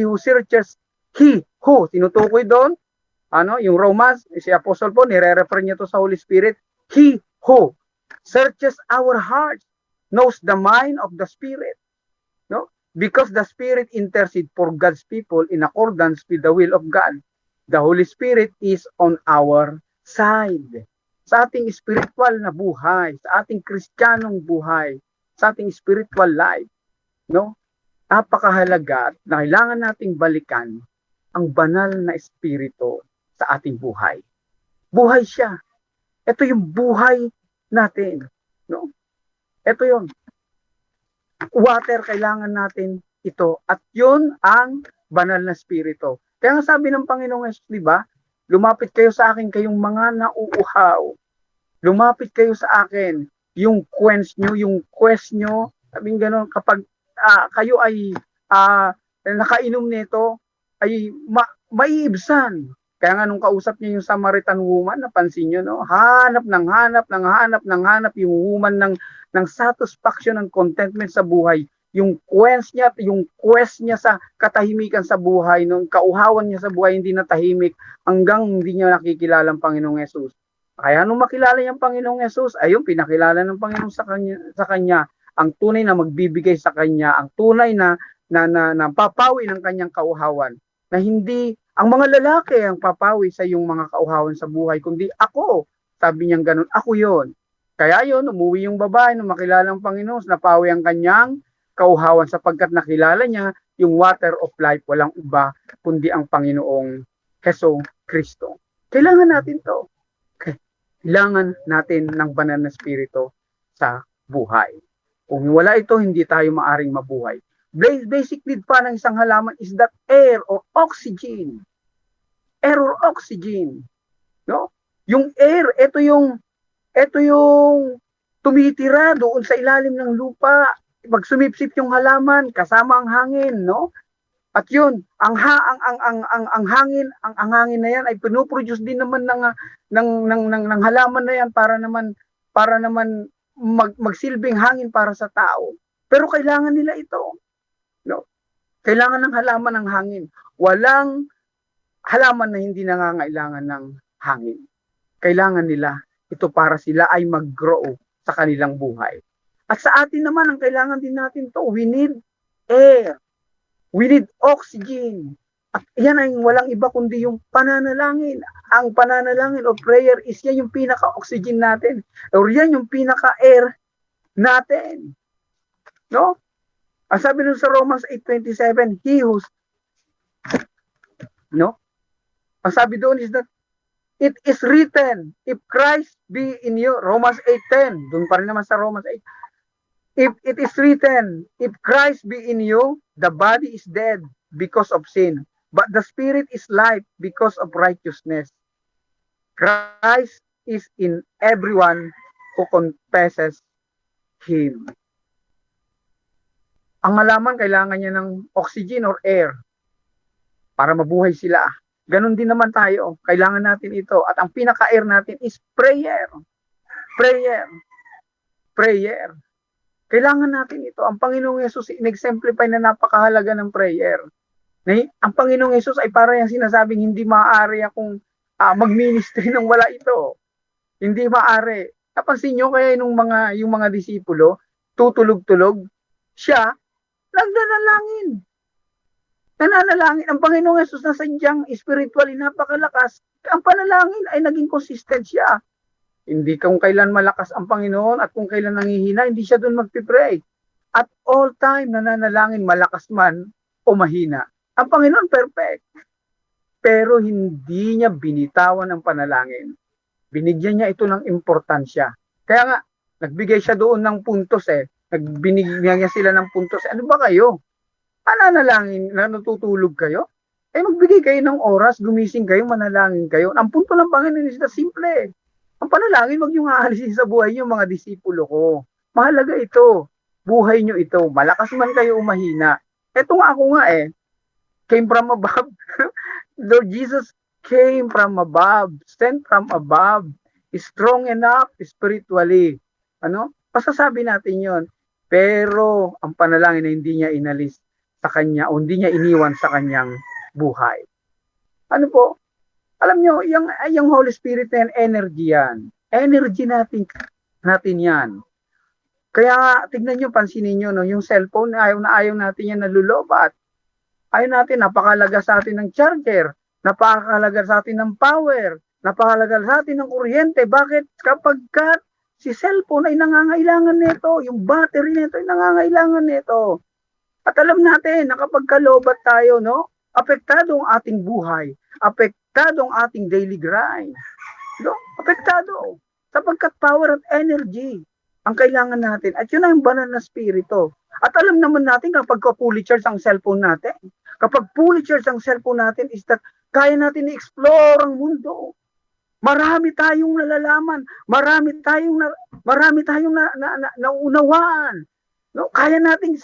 tinutukoy doon, yung Romans, si Apostle po, nire-refer niya to sa Holy Spirit, He who searches our hearts knows the mind of the Spirit. No? Because the Spirit intercedes for God's people in accordance with the will of God. The Holy Spirit is on our side. Sa ating spiritual na buhay, sa ating Kristiyanong buhay, sa ating spiritual life, no? Napakahalaga na kailangan nating balikan ang banal na espiritu sa ating buhay. Buhay siya. Ito yung buhay natin, no? Ito yun. Water, kailangan natin ito. At yun ang banal na spirito. Kaya nga sabi ng Panginoong Yesus, di ba? Lumapit kayo sa akin, kayong mga nauuhaw. Lumapit kayo sa akin, yung quench nyo, sabing gano'n, kapag kayo ay nakainom nito, ay maiibsan. Kaya nga nung kausap niya yung Samaritan woman, napansin nyo, no? Hanap yung woman ng satisfaction and contentment sa buhay. Yung quest niya sa katahimikan sa buhay, nung kauhawan niya sa buhay, hindi natahimik hanggang hindi niya nakikilala ang Panginoong Yesus. Kaya nung makilala niya ang Panginoong Yesus, ayun, pinakilala ng Panginoon sa kanya ang tunay na magbibigay sa kanya, ang tunay na papawi ng kanyang kauhawan. Na hindi ang mga lalaki ang papawi sa iyong mga kauhawan sa buhay, kundi ako. Sabi niya ganun, ako yon. Kaya yon, umuwi yung babae nung makilala ng Panginoon, napawi ang kanyang kauhawan sapagkat nakilala niya yung water of life, walang iba kundi ang Panginoong Heso Kristo. Kailangan natin to. Kailangan natin ng banal na spirito sa buhay. Kung wala ito, hindi tayo maaring mabuhay. Basic need pa ng isang halaman is that air or oxygen. Air or oxygen. No? Yung air, ito yung tumitira doon sa ilalim ng lupa. Pag sumipsip yung halaman, kasama ang hangin, no? At yun, ang hangin, ang hangin na yan ay pinoproduce din naman ng halaman na yan para naman magsilbing hangin para sa tao. Pero kailangan nila ito. No? Kailangan ng halaman ng hangin. Walang halaman na hindi nangangailangan ng hangin. Kailangan nila ito para sila ay mag-grow sa kanilang buhay. At sa atin naman, ang kailangan din natin to, we need air. We need oxygen. At yan ay walang iba kundi yung pananalangin. Ang pananalangin o prayer is yan yung pinaka-oxygen natin. Or yan yung pinaka-air natin. No? Ang sabi nun sa Romans 8:27, ang sabi doon is that it is written, if Christ be in you, Romans 8:10, doon pa rin naman sa Romans 8, if it is written, if Christ be in you, the body is dead because of sin, but the spirit is life because of righteousness. Christ is in everyone who confesses Him. Ang halaman, kailangan niya ng oxygen or air para mabuhay sila. Ganon din naman tayo. Kailangan natin ito. At ang pinaka-air natin is prayer. Prayer. Prayer. Kailangan natin ito. Ang Panginoong Yesus, in-exemplify na napakahalaga ng prayer. Ang Panginoong Yesus ay para yung sinasabing hindi maaari akong mag-ministry nang wala ito. Hindi maaari. Napansin nyo kaya yung mga disipulo, tutulog-tulog, siya, nagdadalangin. Nananalangin. Ang Panginoong Yesus na sadyang spiritually napakalakas, ang panalangin ay naging consistent siya. Hindi kung kailan malakas ang Panginoon at kung kailan nanghihina, hindi siya doon magpipray. At all time, nananalangin, malakas man o mahina. Ang Panginoon perfect. Pero hindi niya binitawan ang panalangin. Binigyan niya ito ng importansya. Kaya nga, nagbigay siya doon ng puntos Nagbinigyan niya sila ng puntos. Ano ba kayo? Nananalangin, natutulog kayo? Magbigay kayo ng oras, gumising kayo, manalangin kayo. Ang punto ng Panginoon is simple. Ang panalangin, wag yung aalisin sa buhay niyo, mga disipulo ko. Mahalaga ito. Buhay niyo ito. Malakas man kayo o mahina. Ito nga ako nga came from above. Lord Jesus came from above, sent from above, strong enough spiritually. Pasasabi natin yon. Pero ang panalangin na hindi niya inalis sa kanya o hindi niya iniwan sa kanyang buhay. Ano po? Alam niyo, yung Holy Spirit na yan, energy yan. Energy natin yan. Kaya tignan niyo, pansinin niyo, yung cellphone, ayaw natin yan nalulobat. Ayaw natin, napakalaga sa atin ng charger, napakalaga sa atin ng power, napakalaga sa atin ng kuryente. Bakit? Kapag si cellphone ay nangangailangan nito, yung battery nito ay nangangailangan nito. At alam natin na kapag kalobat tayo, apektado ang ating buhay, apektado ang ating daily grind. Apektado. Sapagkat power at energy ang kailangan natin. At yun ang banal na spirito. At alam naman natin kapag fully charge ang cellphone natin, kapag fully charge ang cellphone natin is that kaya natin i-explore ang mundo. Marami tayong nalalaman, marami tayong naunawaan. Kaya nating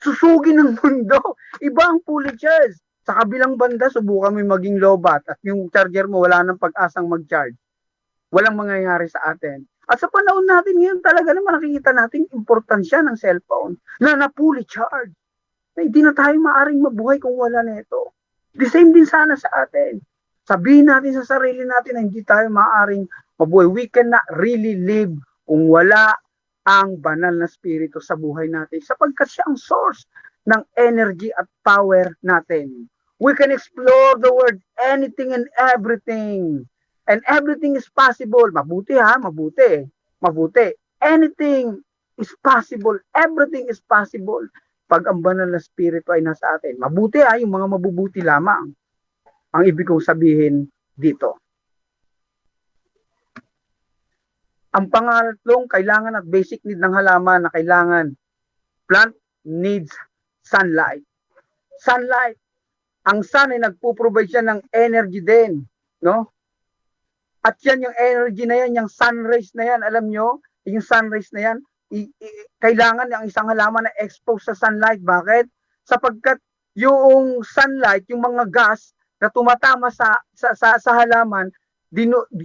susugin ng mundo. Iba ang fully charge. Sa kabilang banda, subukan mo maging lobat at yung charger mo wala nang pag-asang mag-charge. Walang mangyayari sa atin. At sa panahon natin ngayon talaga naman nakikita natin importansya ng cellphone na fully charge. Na hindi na tayo maaring mabuhay kung wala nito. The same din sana sa atin. Sabihin natin sa sarili natin na hindi tayo maaring mabuhay. We cannot really live kung wala ang banal na spirito sa buhay natin sapagkat siya ang source ng energy at power natin. We can explore the world, anything and everything. And everything is possible. Mabuti mabuti. Mabuti. Anything is possible. Everything is possible. Pag ang banal na spirito ay nasa atin. Mabuti yung mga mabubuti lamang. Ang ibig kong sabihin dito. Ang pangatlong kailangan at basic need ng halaman na kailangan, plant needs sunlight. Sunlight. Ang sun ay nagpo-provide siya ng energy din, At yan yung energy na yan, yung sun rays na yan, alam nyo, yung sun rays na yan, kailangan ang isang halaman na expose sa sunlight. Bakit? Sapagkat yung sunlight, yung mga gas na tumatama sa halaman,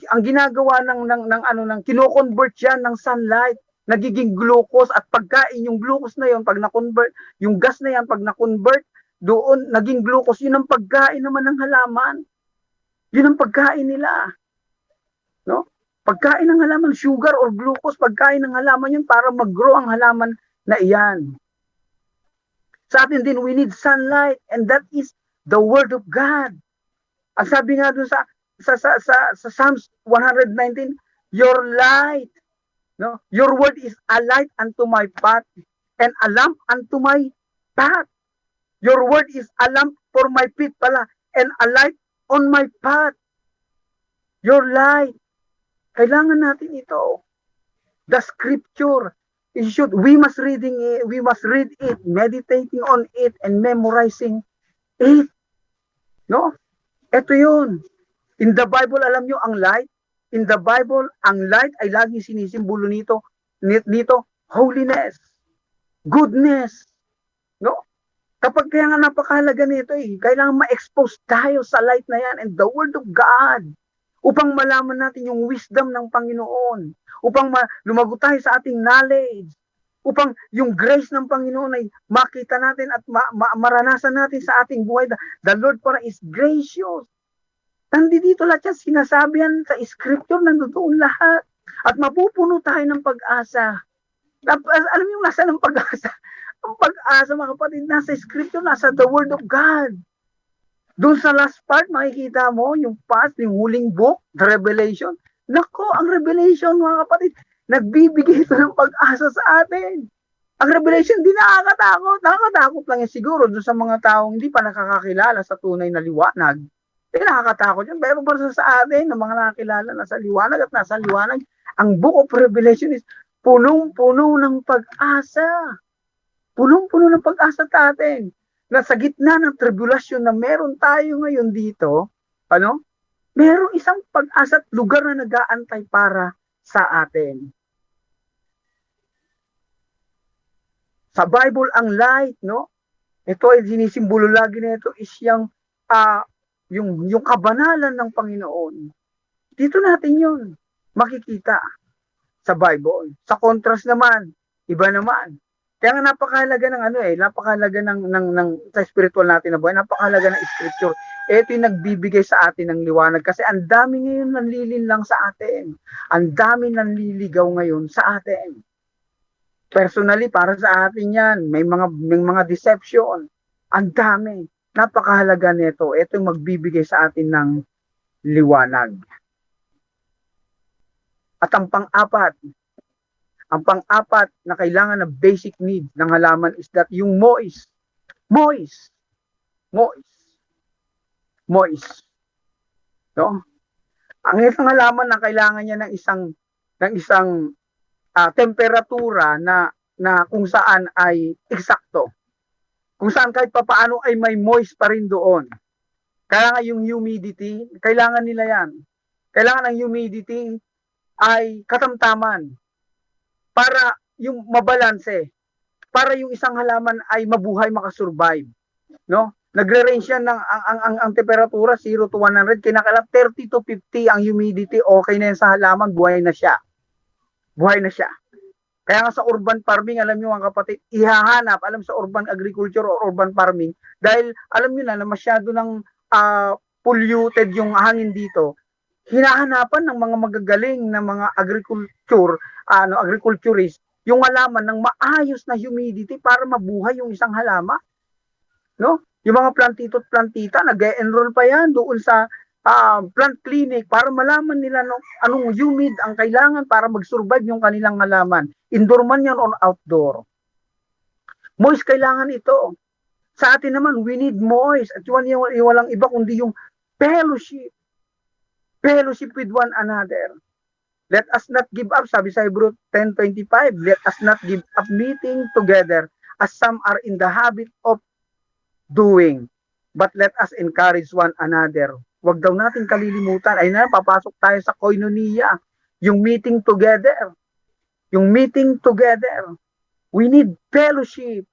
ang ginagawa ng kino-convert yan ng sunlight, nagiging glucose at pagkain yung glucose na yon pag na-convert, yung gas na yan pag na-convert doon naging glucose, yun ang pagkain naman ng halaman. Yun ang pagkain nila. Pagkain ng halaman, sugar or glucose, pagkain ng halaman yun para mag-grow ang halaman na iyan. Sa atin din, we need sunlight and that is the word of God. Ang sabi nga doon sa Psalms 119, your light, your word is a light unto my path and a lamp unto my path. Your word is a lamp for my feet pala and a light on my path. Your light. Kailangan natin ito. The scripture, we must read it, meditating on it, and memorizing it. Ito yun. In the Bible, alam nyo, ang light, in the Bible, ang light ay laging sinisimbolo nito, holiness, goodness. Kapag kaya nga napakahalaga nito kailangan ma-expose tayo sa light na yan and the word of God upang malaman natin yung wisdom ng Panginoon, upang lumago tayo sa ating knowledge, upang yung grace ng Panginoon ay makita natin at maranasan natin sa ating buhay. The Lord para is gracious. Nandito lahat yan, sinasabi yan sa scripture, nandoon lahat. At mapupuno tayo ng pag-asa. Alam niyo, nasa ng pag-asa? Ang pag-asa, mga kapatid, nasa scripture, nasa the word of God. Doon sa last part, makikita mo yung past, yung huling book, the Revelation. Nako, ang Revelation, mga kapatid, nagbibigay ito ng pag-asa sa atin. Ang Revelation, di nakakatakot. Nakakatakot lang yan siguro doon sa mga taong hindi pa nakakakilala sa tunay na liwanag. Nakakatakot yun. Pero para sa atin, ng mga nakakilala na sa liwanag at nasa liwanag, ang book of Revelation is punong-puno ng pag-asa. Punong-puno ng pag-asa sa atin. Na sa gitna ng tribulasyon na meron tayo ngayon dito, merong isang pag-asa at lugar na nag-aantay para sa atin. Sa Bible, ang light, ito ay sinisimbolo lagi na ito is yung kabanalan ng Panginoon. Dito natin yun makikita sa Bible. Sa contrast naman, iba naman. Kaya nga napakahalaga ng napakahalaga ng sa spiritual natin na buhay, napakahalaga ng scripture. Ito yung nagbibigay sa atin ng liwanag kasi ang dami ngayon nanlilinlang sa atin. Ang dami nanliligaw ngayon sa atin. Personally, para sa atin yan, may mga deception. Ang dami. Napakahalaga nito. Ito yung magbibigay sa atin ng liwanag. At ang pang-apat na kailangan na basic need ng halaman is that yung moist. No? Ang isang halaman na kailangan niya ng isang temperatura na kung saan ay eksakto. Kung saan kahit papaano ay may moist pa rin doon. Kaya nga yung humidity, kailangan nila yan. Kailangan ng humidity ay katamtaman para yung mabalanse, para yung isang halaman ay mabuhay, makasurvive. No? Nagre-range yan ang temperatura 0 to 100, kinakailangan 30 to 50 ang humidity, okay na yan sa halaman, buhay na siya. Kaya nga sa urban farming, alam nyo mga kapatid, ihahanap, sa urban agriculture or urban farming, dahil alam nyo na masyado ng polluted yung hangin dito, hinahanapan ng mga magagaling na mga agriculturist, yung halaman ng maayos na humidity para mabuhay yung isang halaman. No? Yung mga plantito at plantita, nag-enroll pa yan doon sa plant clinic para malaman nila anong humid ang kailangan para mag-survive yung kanilang halaman. Indoor man yan or outdoor. Moist kailangan ito. Sa atin naman, we need moist. At walang iba kundi yung fellowship. Fellowship with one another. Let us not give up, sabi sa Hebrew 10:25, let us not give up meeting together as some are in the habit of doing. But let us encourage one another. Huwag daw natin kalilimutan. Ay na, papasok tayo sa koinonia. Yung meeting together. We need fellowship.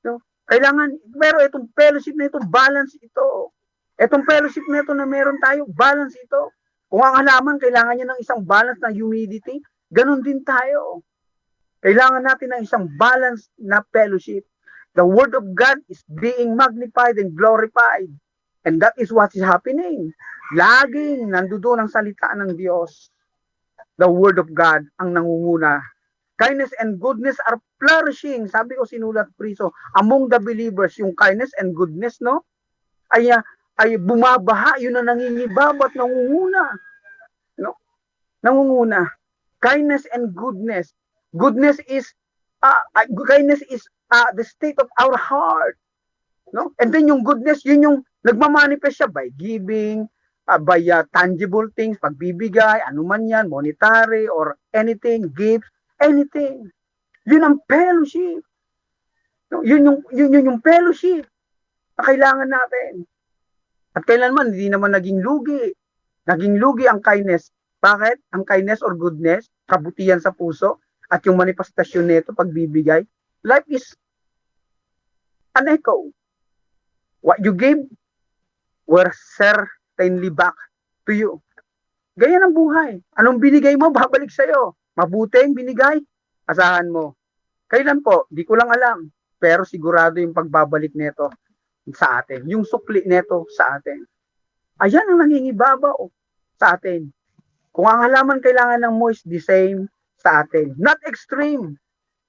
No? Kailangan, pero itong fellowship na ito, balance ito. Itong fellowship na ito na meron tayo, balance ito. Kung ang halaman, kailangan niya ng isang balance na humidity, ganun din tayo. Kailangan natin ng isang balance na fellowship. The Word of God is being magnified and glorified. And that is what is happening. Laging nandoon ang salita ng Diyos. The Word of God ang nangunguna. Kindness and goodness are flourishing. Sabi ko sinulat Priso, among the believers, yung kindness and goodness, no? Ay bumabaha, yun na nangingibabat, nangunguna. No? Nangunguna. Kindness and goodness. Goodness is the state of our heart. No? And then yung goodness, yun yung nagmamanifest siya by giving, by tangible things, pagbibigay, anuman yan, monetary or anything, gifts, anything. Yun ang fellowship. No? Yun yung fellowship na kailangan natin. At kailanman, hindi naman naging lugi. Naging lugi ang kindness. Bakit? Ang kindness or goodness, kabutihan sa puso, at yung manifestasyon nito, pagbibigay. Life is an echo. What you give will certainly back to you. Ganyan ang buhay. Anong binigay mo, babalik sa'yo. Mabuti ang binigay, asahan mo. Kailan po? Di ko lang alam. Pero sigurado yung pagbabalik nito sa atin. Yung sukli nito sa atin. Ayan ang nangingibabaw sa atin. Kung ang halaman kailangan ng moist, the same sa atin. Not extreme.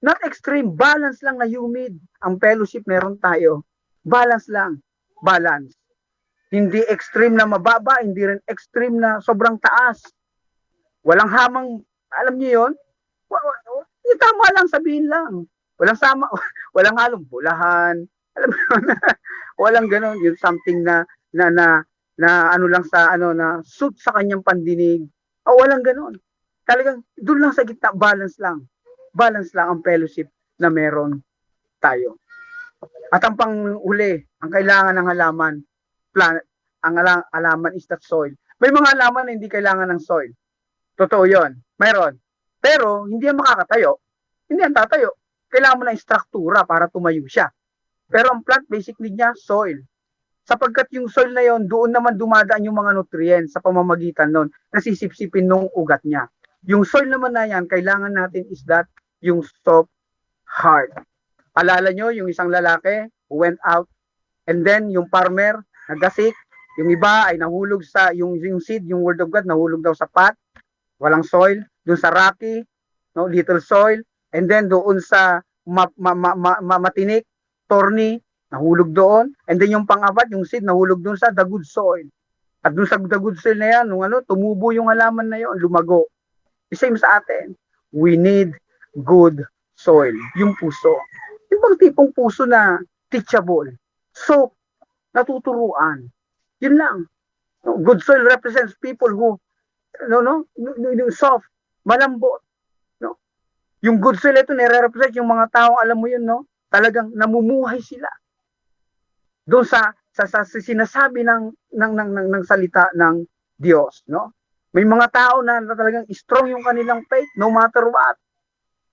Not extreme. Balance lang na humid. Ang fellowship meron tayo. Balance lang. Balance. Hindi extreme na mababa, hindi rin extreme na sobrang taas. Walang hamang, alam niyo yun? Tama lang, sabihin lang. Walang sama, walang halong bulahan. Alam mo yun? Walang ganon. Yung something na ano lang sa ano na suit sa kanyang pandinig. O walang ganon. Talagang doon lang sa gitna, balance lang. Balance lang ang fellowship na meron tayo. At ang panghuli, ang kailangan ng halaman, ang halaman is that soil. May mga halaman na hindi kailangan ng soil. Totoo yun. Meron. Pero hindi yan makakatayo. Hindi yan tatayo. Kailangan mo ng struktura para tumayo siya. Pero ang plant, basic need niya, soil. Sapagkat yung soil na yon, doon naman dumadaan yung mga nutrients sa pamamagitan nun, nasisipsipin nung ugat niya. Yung soil naman na yan, kailangan natin is that yung soft heart. Alala nyo, yung isang lalaki who went out, and then yung farmer, nagasik, yung iba ay nahulog sa, yung seed, yung word of God, nahulog daw sa pot, walang soil, doon sa rocky, no, little soil, and then doon sa matinik, thorny, nahulog doon, and then yung pang-apat, yung seed, nahulog doon sa the good soil. At doon sa the good soil na yan, nung tumubo yung halaman na yon, lumago. The same sa atin, we need good soil, yung puso. Yung bang tipong puso na teachable, so, natuturuan. Yun lang. No, good soil represents people who, soft, malambot. No? Yung good soil ito, nire-represent yung mga taong, alam mo yun, no? Talagang namumuhay sila. Doon sa sinasabi ng salita ng Diyos, no? May mga tao na talagang strong yung kanilang faith, no matter what.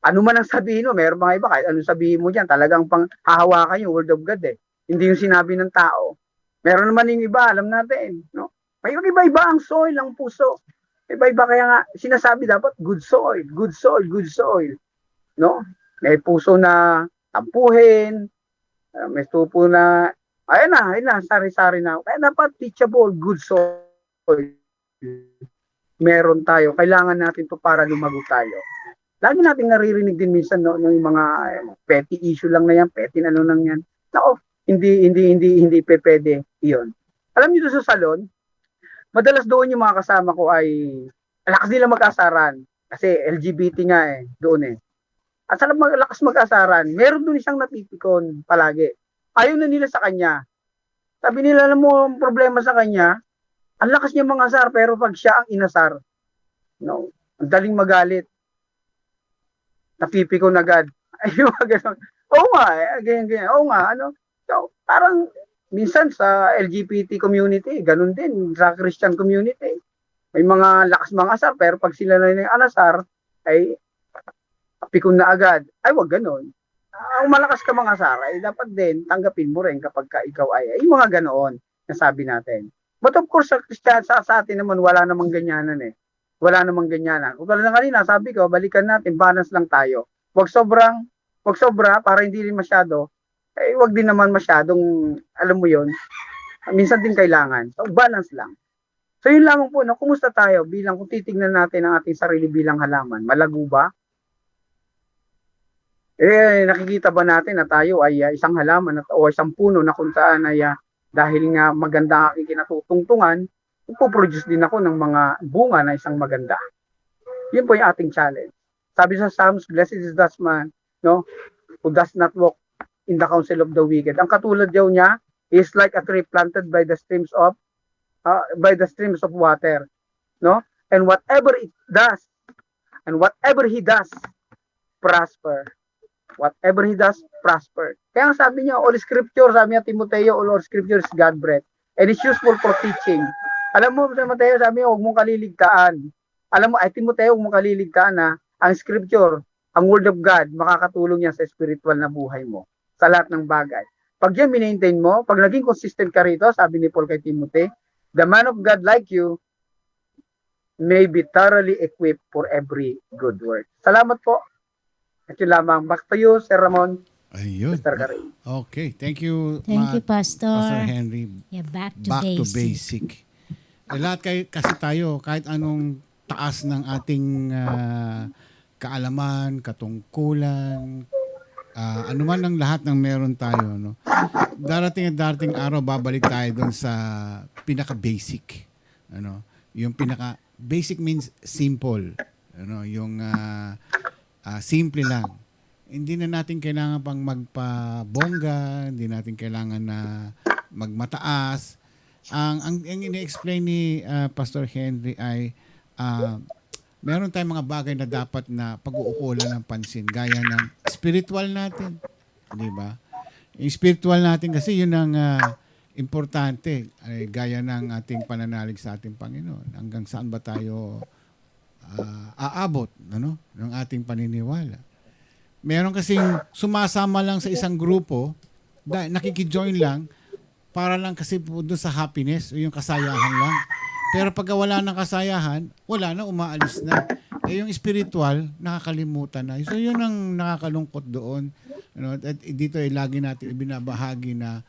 Ano man ang sabihin mo, mayroon mga iba, kahit anong sabihin mo dyan, talagang hahawakan yung word of God eh. Hindi yung sinabi ng tao. Meron naman yung iba, alam natin, no? May iba-iba ang soil, ang puso. Iba-iba, kaya nga, sinasabi dapat, good soil, good soil, good soil. No? May puso na tampuhin, may puso na, ayun na, sari-sari na. Kaya dapat teachable, good soil. Meron tayo. Kailangan natin to para lumago tayo. Lagi natin naririnig din minsan, no, yung mga petty issue lang na yan, petty ano lang yan. Nako, hindi pwede iyon. Alam niyo sa salon, madalas doon yung mga kasama ko ay lakas nila mag-asaran kasi LGBT nga doon eh. At sa lakas mag-asaran, meron doon isang napipikon palagi. Ayaw na nila sa kanya. Sabi nila, alam mo ang problema sa kanya, ang lakas niya mangasar pero pag siya ang inasar, no, ang daling magalit. Napipikon agad. Ayun, gano'n. Oo nga, ganyan. Oo nga, ano. So, parang minsan sa LGBT community, ganun din, sa Christian community. May mga lakas mga asar, pero pag sila na yung alasar, ay pikon na agad. Ay, wag ganun. Ang malakas ka mga asar, ay dapat din, tanggapin mo rin kapag ka ikaw ay mga ganoon, nasabi natin. But of course, sa Christian, sa atin naman, wala namang ganyanan eh. Wala namang ganyanan. Kung na kanina, sabi ko, balikan natin, balance lang tayo. Wag sobra, para hindi rin masyado, wag din naman masyadong, alam mo yon, minsan din kailangan. So, balance lang. So, yun lamang po, no, kumusta tayo kung titignan natin ang ating sarili bilang halaman? Malago ba? Nakikita ba natin na tayo ay isang halaman o isang puno na kung saan ay dahil nga maganda ang aking kinatutungtungan, ipoproduce din ako ng mga bunga na isang maganda. Yun po yung ating challenge. Sabi sa Psalms, blessed is that man, no, who does not walk in the counsel of the wicked. Ang katulad daw niya is like a tree planted by the streams of water, no? And whatever it does, and whatever he does, prosper. Whatever he does, prosper. Kaya sabi niya, all scripture, sabi niya Timoteo, all scripture is God-breathed. And it's useful for teaching. Alam mo, Timoteo, sabi niya, huwag mong kaliligtaan. Alam mo, Timoteo, huwag mong kaliligtaan na ang scripture, ang word of God, makakatulong yan sa spiritual na buhay mo. Sa lahat ng bagay. Pag yan maintain mo, pag naging consistent ka rito, sabi ni Paul kay Timothy, the man of God like you may be thoroughly equipped for every good work. Salamat po. At yun lamang. Back to you, Sir Ramon. Ayun. Mr. Karim. Okay. Thank you, Thank you, Pastor. Pastor Henry. Yeah, back to Back basic. to basic. Kasi tayo, kahit anong taas ng ating kaalaman, katungkulan, ano man ang lahat ng meron tayo, no? Darating araw, babalik tayo doon sa pinaka-basic. Ano? Yung pinaka-basic means simple. Ano? Yung simple lang. Hindi na natin kailangan pang magpabongga, hindi natin kailangan na magmataas. Ang ini-explain ni Pastor Henry ay meron tayong mga bagay na dapat na pag-uukulan ng pansin gaya ng spiritual natin, di ba? Yung spiritual natin kasi yun ang importante, gaya ng ating pananalig sa ating Panginoon. Hanggang saan ba tayo aabot, ano, ng ating paniniwala? Meron kasing sumasama lang sa isang grupo, nakikijoin lang para lang kasi doon sa happiness o yung kasayahan lang. Pero pag wala ng kasayahan, wala na, umaalis na. Yung spiritual, nakakalimutan na. So yun ang nakakalungkot doon. Ano, at dito ay lagi natin ibinabahagi na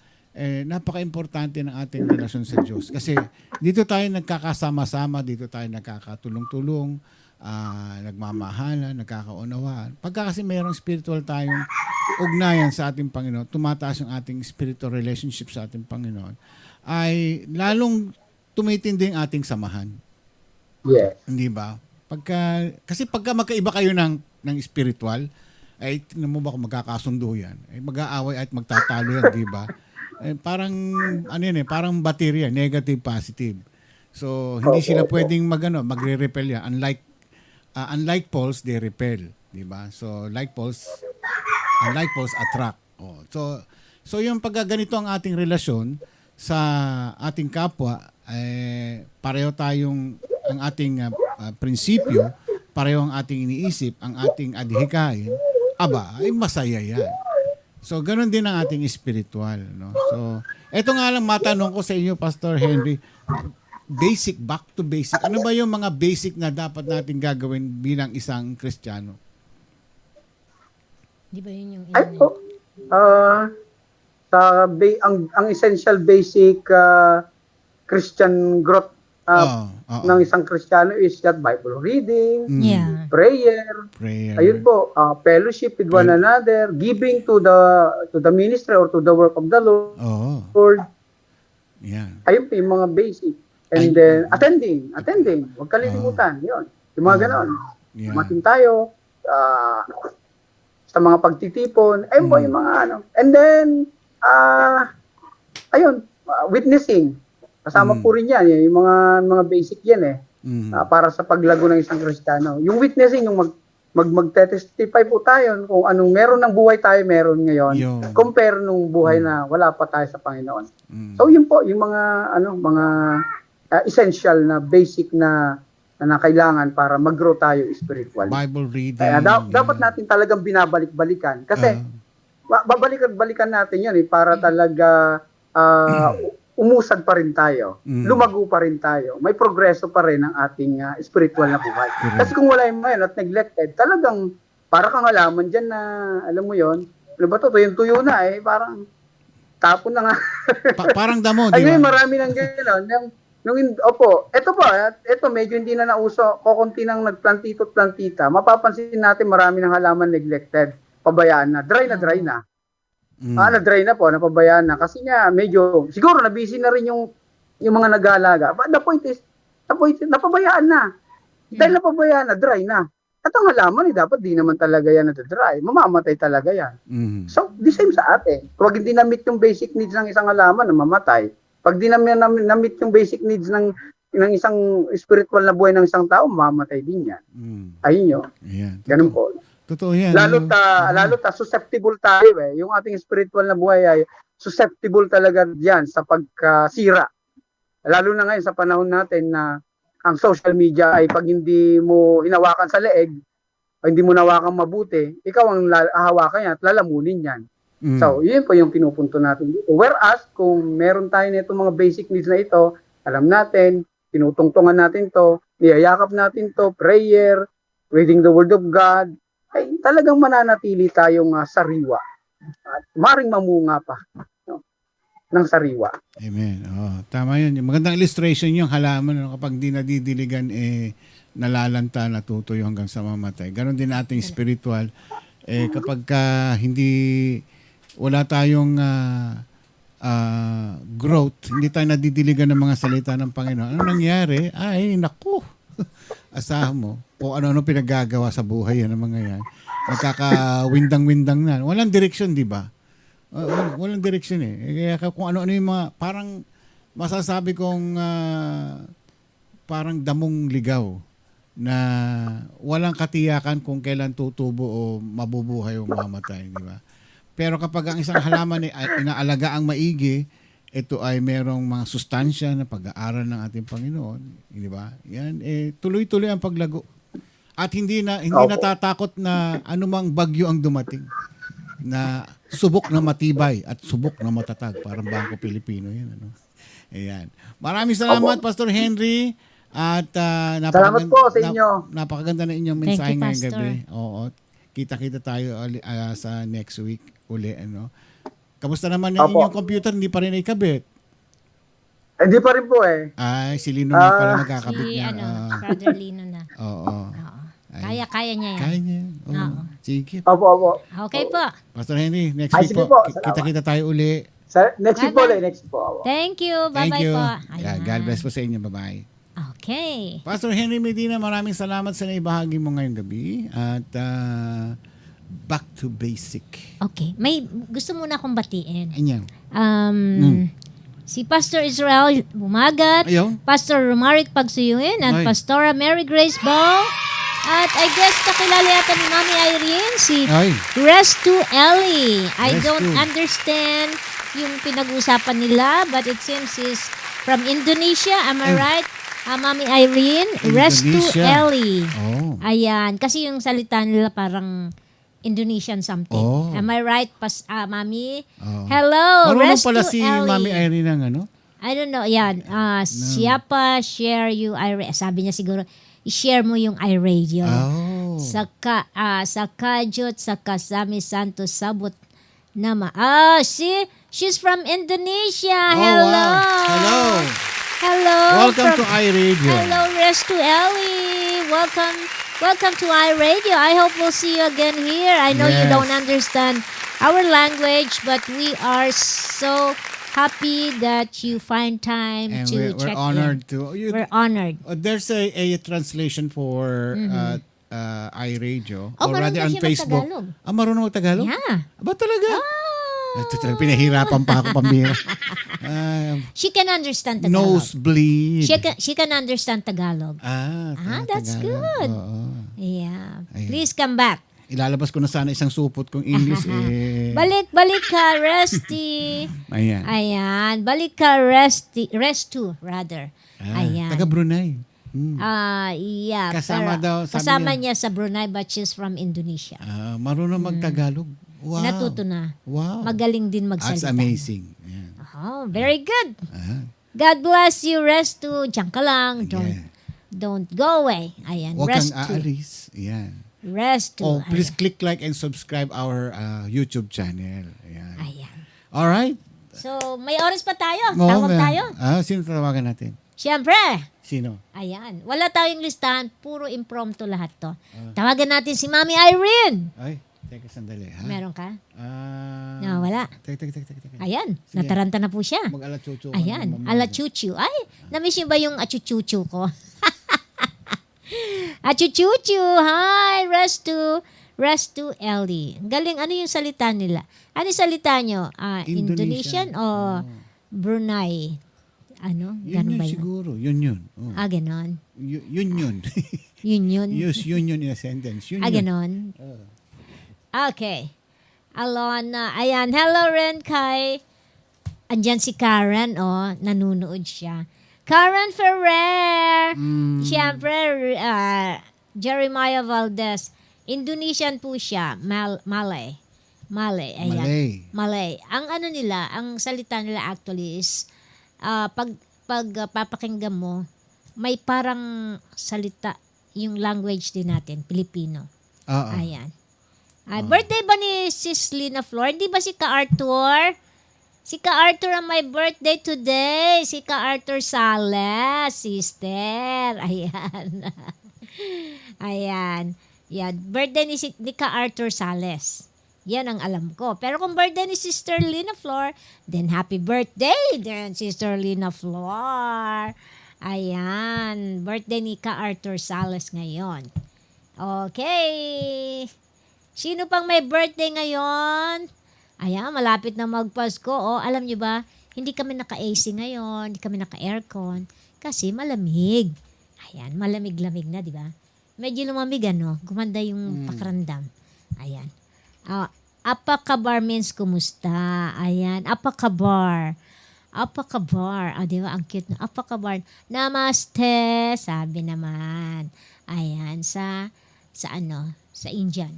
napaka-importante ng ating relasyon sa Diyos. Kasi dito tayo nagkakasama-sama, dito tayo nagkakatulong-tulong, nagmamahalan, nagkakaunawaan. Pagka kasi mayroong spiritual tayong ugnayan sa ating Panginoon, tumataas yung ating spiritual relationship sa ating Panginoon, ay lalong tumitindi ang ating samahan. Yes. Hindi ba? Kasi pagka magkaiba kayo ng spiritual, ay tingnan mo ba kung magkakasundo yan? Ay mag-aaway at magtatalo yan, di ba? Parang parang baterya, negative, positive. So hindi sila pwedeng magre-repel yan. Unlike poles, they repel, di ba? So unlike poles attract. So yung pagkaganito ang ating relasyon sa ating kapwa, pareho tayong ang ating prinsipyo, pareho ang ating iniisip, ang ating adhikain, ay masaya yan. So, ganun din ang ating spiritual, no? So, eto nga lang matanong ko sa inyo, Pastor Henry, back to basic. Ano ba yung mga basic na dapat natin gagawin bilang isang Kristiyano? Di ba yun yung ang essential basic Christian growth ng isang Kristiyano is that Bible reading, prayer. Ayun po, fellowship with one another, giving to the ministry or to the work of the Lord. Ayun po yung mga basic. And then attending. Huwag kalilimutan. Yun. Yung mga ganon. Matin tayo sa mga pagtitipon. Ayun po yung mga And then witnessing. Kasama po rin yan, yung mga basic yan para sa paglago ng isang Kristiyano. Yung witnessing, yung magte-testify po tayo kung anong meron ng buhay tayo meron ngayon, compare nung buhay na wala pa tayo sa Panginoon. So yun po, yung mga essential na basic na kailangan para mag-grow tayo spiritually. Bible reading. Dapat natin talagang binabalik-balikan. Kasi babalik-balikan natin yan para talaga umusad pa rin tayo, lumago pa rin tayo, may progreso pa rin ang ating spiritual na buhay. Kasi kung wala yung at neglected, talagang para kang alaman dyan na, alam mo yon, ano ba to, tuyo na parang tapon na nga. Parang damo, di ba? Ayun, marami nang gano'n. Ito medyo hindi na nauso, kukunti nang nagplantito-plantita, mapapansin natin marami ng halaman neglected, pabayaan na, dry na. Na-dry na po, napabayaan na. Kasi nga, medyo, siguro, na-busy na rin yung mga nag-aalaga. But the point is, napabayaan na. Dahil napabayaan na, dry na. At ang halaman, dapat di naman talaga yan na-dry. Mamamatay talaga yan. So, the same sa atin. Pag hindi na-meet yung basic needs ng isang halaman, namamatay. Pag di na-meet yung basic needs ng isang spiritual na buhay ng isang tao, mamamatay din yan. Ayun yun. Ganun po. Totoo yan. Lalo't susceptible tayo Yung ating spiritual na buhay ay susceptible talaga diyan sa pagkasira. Lalo na ngayon sa panahon natin na ang social media ay pag hindi mo hinawakan sa leeg, o hindi mo nawakan mabuti, ikaw ang hahawakan yan at lalamunin yan. So, yun po yung pinupunto natin dito. Whereas, kung meron tayo nito mga basic needs na ito, alam natin, tinutungtungan natin to, niyayakap natin to, prayer, reading the Word of God, ay talagang mananatili tayong sariwa at maring mamunga pa. No? ng sariwa. Amen. Tama yun. Magandang illustration yung halaman. No? Kapag di nadidiligan, nalalanta, natutuyo hanggang sa mamatay. Ganon din ating spiritual. Kapag wala tayong growth, hindi tayo nadidiligan ng mga salita ng Panginoon. Ano nangyari? Ay, naku. Asahan mo. O ano-ano pinaggagawa sa buhay yan ng mga yan. Nagkakawindang-windang na. Walang direksyon, di ba? Walang direksyon Kaya kung ano-ano yung mga, parang masasabi kong parang damong ligaw na walang katiyakan kung kailan tutubo o mabubuhay o mamatay, di ba? Pero kapag ang isang halaman ay inaalaga ang maigi, ito ay merong mga sustansya na pag-aaral ng ating Panginoon, di ba? Yan, tuloy-tuloy ang paglago. At hindi natatakot na anumang bagyo ang dumating. Na subok na matibay at subok na matatag. Parang Bangko Pilipino yan. Ano? Ayan. Maraming salamat, Pastor Henry. At salamat po sa inyo. Napakaganda na inyong mensahe you, ngayong Pastor. gabi. Oo. Kita-kita tayo sa next week uli. Ano? Kamusta naman yung inyong computer? Hindi pa rin ikabit? Hindi pa rin po Ay, si Lino na pala magkakabit niya. Brother Lino na. Oo. Kaya niya yan. Kaya niya. Oo. Sige. Opo. Okay po. Pastor Henry, next Ay, week sige po. po. Salamat. Kita-kita tayo uli. Next week po Bye-bye. ulit. Next week po. Thank you. Thank Bye-bye you. po. Yeah, Ayan. God bless po sa inyo. Bye-bye. Okay. Pastor Henry Medina, maraming salamat sa naibahagi mo ngayong gabi. At back to basic. Okay. May gusto muna akong batiin. Anyan. Si Pastor Israel Bumagat, Ayaw. Pastor Romaric Pagsuyuin, at Ay. Pastora Mary Grace Ball. At I guess kakilala yata ni Mami Irene, si Ay. Restu Ellie. I Restu. don't understand yung pinag-usapan nila, but it seems is from Indonesia. Am I right? Mami Irene, Restu Indonesia. Ellie. Oh. Ayan. Kasi yung salita nila parang Indonesian something. Oh. Am I right, Mami? Oh. Hello, Marunong Restu pala si Ellie. Mami Irene ng ano? I don't know. Yan. Siapa share you sabi niya siguro, i-share mo yung iRadio. Oh. Sa Kajot, sa Kasami Santos Sabot nama. She's from Indonesia. Oh, Hello. wow. Hello. Hello. Welcome to iRadio. Hello, Restu Ellie. Welcome to iRadio. I hope we'll see you again here. I know you Yes. don't understand our language, but we are so happy that you find time And to we're check honored in. to. We're honored. There's a translation for iRadio. Oh, Or marunong rather ba on siya Facebook. mag-Tagalog? Marunong mag-Tagalog? Yeah. Ba talaga? Ito talaga, pinahirapan pa ako pambira. She can understand Tagalog. Nosebleed. She can understand Tagalog. That's Tagalog. good. Oo. Yeah. Ayun. Please come back. Ilalabas ko na sana isang supot kong English. Balik ka, Resty. Ayan. Ayan. Balik ka, Restu, rather. Ayan. Taga Brunei. Yeah. Kasama pero daw, sabi kasama niya sa Brunei, but she's from Indonesia. Marunong mag-Tagalog. Wow. Natuto na. Wow. Magaling din That's magsalita. amazing. Ayan. Oh, very good. God bless you, Restu. Diyan ka lang. Yeah. Don't go away. Ayan. Huwag kang Restu. aalis. Ayan. Restu. Oh, please click like and subscribe our YouTube channel. Ayan. Ayan. Alright. So, may oras pa tayo. Oo, Tawag ma'am. tayo. Sino tawagan natin? Siyempre. Sino? Ayan. Wala tayong listahan. Puro impromptu lahat to. Tawagan natin si Mami Irene. Ay, teka sandali. Ha? Meron ka? No, wala. Teka. Ayan. Sige. Nataranta na po siya. Mag-alachuchu. Ayan. Alachuchu. Ay, namiss niyo ba yung achuchuchu ko? Achuchuchu. Hi, Restu Ellie. Galing. Ano yung salita nila? Ano yung salita nyo? Indonesian o Brunei? Ano? Ganun ba yun? Siguro. Yun. Oh. Ganon. Yun. Yun. Use union in a sentence. Yun. Ganon. Okay. Alona. Ayan. Hello rin kay... Andyan si Karen, nanunood siya. Karen Ferrer. Siyempre, Jeremiah Valdez. Indonesian po siya. Malay. Ayan. Malay. Ang ano nila, ang salita nila actually is, pag papakinggan mo, may parang salita, yung language din natin, Pilipino. Ayan. Birthday ba ni Sis Lina Flor? Hindi ba si Ka-Arthur? Si Ka Arthur ang my birthday today. Si Ka Arthur Sales, sister. Ayan. Ayan. Yan. Birthday ni Ka Arthur Sales. Yan ang alam ko. Pero kung birthday ni Sister Lina Flor, then happy birthday then Sister Lina Flor. Ayan. Birthday ni Ka Arthur Sales ngayon. Okay. Sino pang may birthday ngayon? Ayan, malapit na magpasko. Oh, alam nyo ba, hindi kami naka-AC ngayon, hindi kami naka-aircon, kasi malamig. Ayan, malamig-lamig na, di ba? Medyo lumamig, ano? Gumanda yung pakiramdam. Ayan. Apakabar means kumusta? Ayan, apakabar. Apakabar. Di ba? Ang cute na. Apakabar. Namaste, sabi naman. Ayan, sa Indian.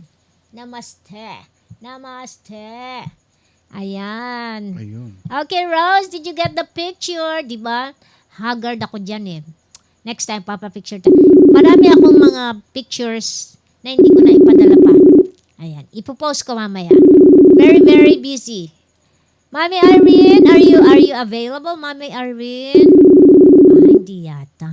Namaste. Namaste. Ayan. Ayun. Okay, Rose, did you get the picture? Diba? Haggard ako dyan eh. Next time, papapicture tayo. Marami akong mga pictures na hindi ko na ipadala pa. Ayan. Ipopost ko mamaya. Very, very busy. Mami Irene, are you available, Mami Irene? Hindi yata.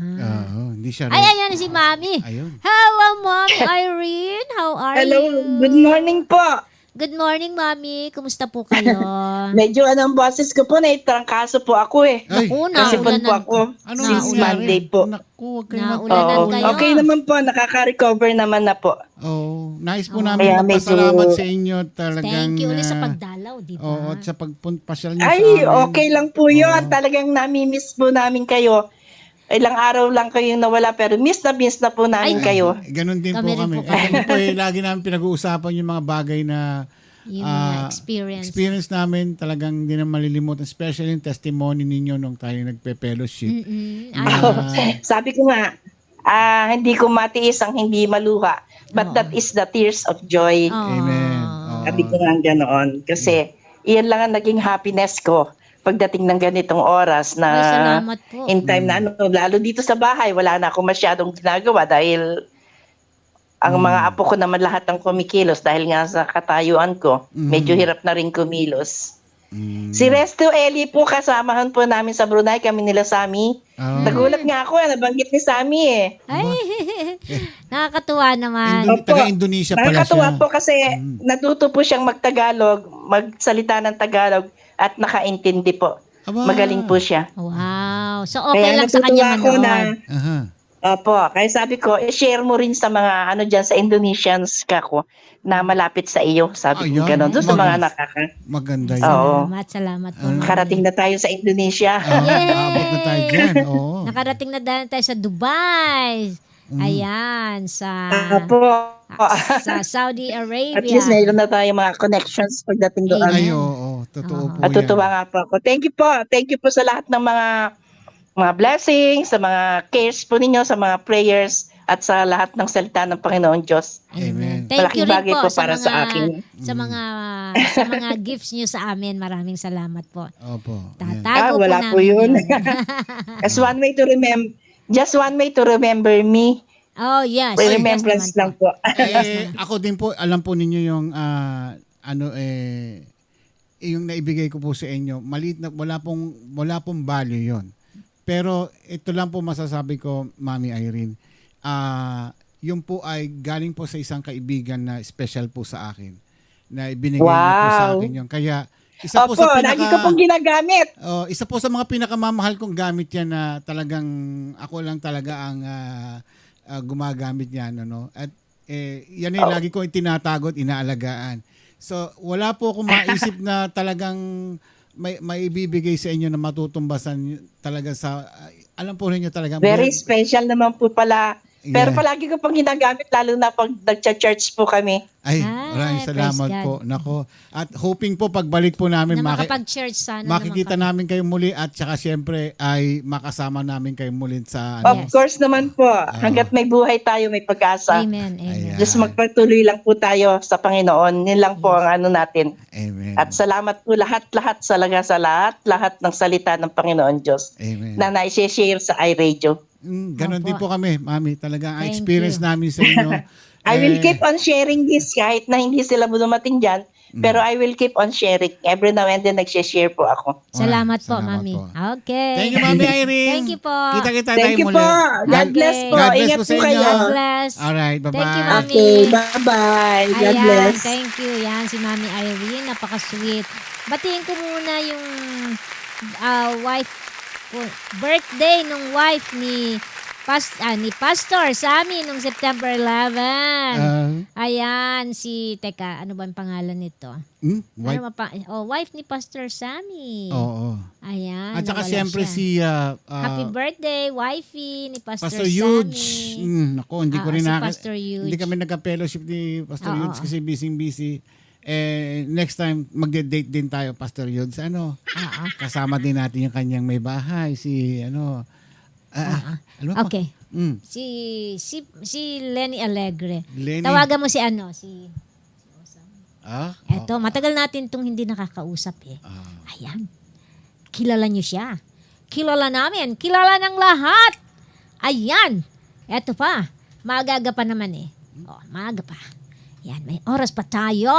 Hindi siya. Ay, ayan si Mami. Ayun. Hello, Mami Irene. How are you? Hello, good morning po. Good morning, Mami. Kumusta po kayo? Medyo ang boses ko po, naitrangkaso po ako eh. Ay, Kasi po ako. Since Monday po. Naku, wag kayo Naulanan kayo. Okay naman po, nakaka-recover naman na po. Nice po namin magpasalamat sa inyo talagang. Thank you ulit sa pagdalaw, di ba? Oo, at sa pagpasyal niyo Ay, sa amin. okay lang po yun. Talagang nami-miss po namin kayo. Ilang araw lang kayong nawala pero miss na po namin kayo. Ganon din po kami. Kami po lagi namin pinag-uusapan yung mga bagay na yung mga experience namin talagang hindi na malilimutan. Especially yung testimony ninyo nung tayo nagpe-fellowship. Sabi ko nga, hindi ko matiis ang hindi maluha. But that is the tears of joy. Amen. Sabi ko nga ganoon. Kasi iyan lang ang naging happiness ko pagdating ng ganitong oras na salamat po. in time na lalo dito sa bahay, wala na ako masyadong ginagawa dahil ang mga apo ko naman lahat ang kumikilos dahil nga sa katayuan ko. Medyo hirap na rin kumilos. Si Resto Eli po, kasamahan po namin sa Brunei, kami nila Sami. Nagulat nga ako, nabanggit ni Sami eh. Ay, nakakatuwa naman. Taga-Indonesia pala siya. Nakakatuwa po kasi natuto po siyang magtagalog, magsalita ng Tagalog at nakaintindi po. Magaling po siya. Wow. So okay lang sa kanya manood. Opo, kaya sabi ko, i-share mo rin sa mga dyan sa Indonesians kako na malapit sa iyo. Sabi ko gano'n. Doon sa mga maganda yun. Salamat po. Nakarating na tayo sa Indonesia. Abot na tayo dyan. Nakarating na tayo sa Dubai. Ayan, sa Saudi Arabia. At least mayroon na tayo mga connections pagdating doon. Ay, totoo po At tutuwa nga po ako. Thank you po. Thank you po sa lahat ng mga blessings, sa mga cares po ninyo, sa mga prayers, at sa lahat ng salita ng Panginoon Diyos. Amen. Thank you rin po para sa akin. Sa mga gifts niyo sa amin. Maraming salamat po. Opo. Tatago po wala namin po yun. As one way to remember, just one way to remember me. Oh, yes. Remembrance lang po. Ako din po, alam po ninyo yung yung naibigay ko po sa inyo. Maliit na, wala pong value yon. Pero ito lang po masasabi ko, Mami Irene. Yun po ay galing po sa isang kaibigan na special po sa akin. Na ibinigay niya po sa akin yun. Kaya isa po sa lagi ko pong ginagamit. Isa po sa mga pinakamamahal kong gamit yan na talagang ako lang talaga ang gumagamit yan. At yan ay lagi ko itinatago at inaalagaan. So wala po akong maisip na talagang may ibibigay sa inyo na matutumbasan talaga sa alam po niyo talaga. Very special naman po pala. Pero palagi ko pang ginagamit lalo na pag nagcha-church po kami. Ay, maraming salamat po. Nako. At hoping po pagbalik po namin na makapag-church sana makikita namin kayo muli at saka siyempre ay makasama namin kayo muli sa Of course naman po. Hanggat may buhay tayo, may pag-asa. Amen. Amen. Just magpatuloy lang po tayo sa Panginoon. Yun lang po ang natin. Amen. At salamat po lahat sa lahat ng salita ng Panginoon Diyos. Amen. Na na-share sa iRadio. Ganon din po kami, Mami. Talagang experience namin sa inyo. I will keep on sharing this kahit na hindi sila dumating dyan. Pero I will keep on sharing. Every now and then nag-share po ako. Salamat po, Salamat Mami. po. Okay. Thank you, Mami Irene. Thank you po. Kita-kita tayo Thank you muli. po. God bless po. God bless Ingat po sa po inyo. kayo. God bless. Alright, bye-bye. Thank you, Mami. Okay, bye-bye. God Ayan, bless. thank you. Yan, si Mami Irene. Napaka-sweet. Batiin ko muna yung birthday nung wife ni Pastor Sammy nung September 11. Ayan, teka, ano ba ang pangalan nito? Wife? Wife ni Pastor Sammy. Oo. Ayan. At saka nawala siyempre siya. si Happy birthday, wifey ni Pastor Pastor Sammy. Yudes. Nako, hindi ko rin si Pastor Yudes. hindi kami nagka-fellowship ni Pastor Oo. Yudes kasi busy. Next time, magde-date din tayo, Pastor Yudes. Kasama din natin yung kanyang may bahay. Ano pa? Okay. Si Lenny Alegre. Lenny. Tawagan mo si Eto, Okay. matagal natin itong hindi nakakausap eh. Ayan. Kilala niyo siya. Kilala namin. Kilala ng lahat. Ayan. Eto pa. Maaga pa naman eh. Maaga pa. Yan, may oras pa tayo.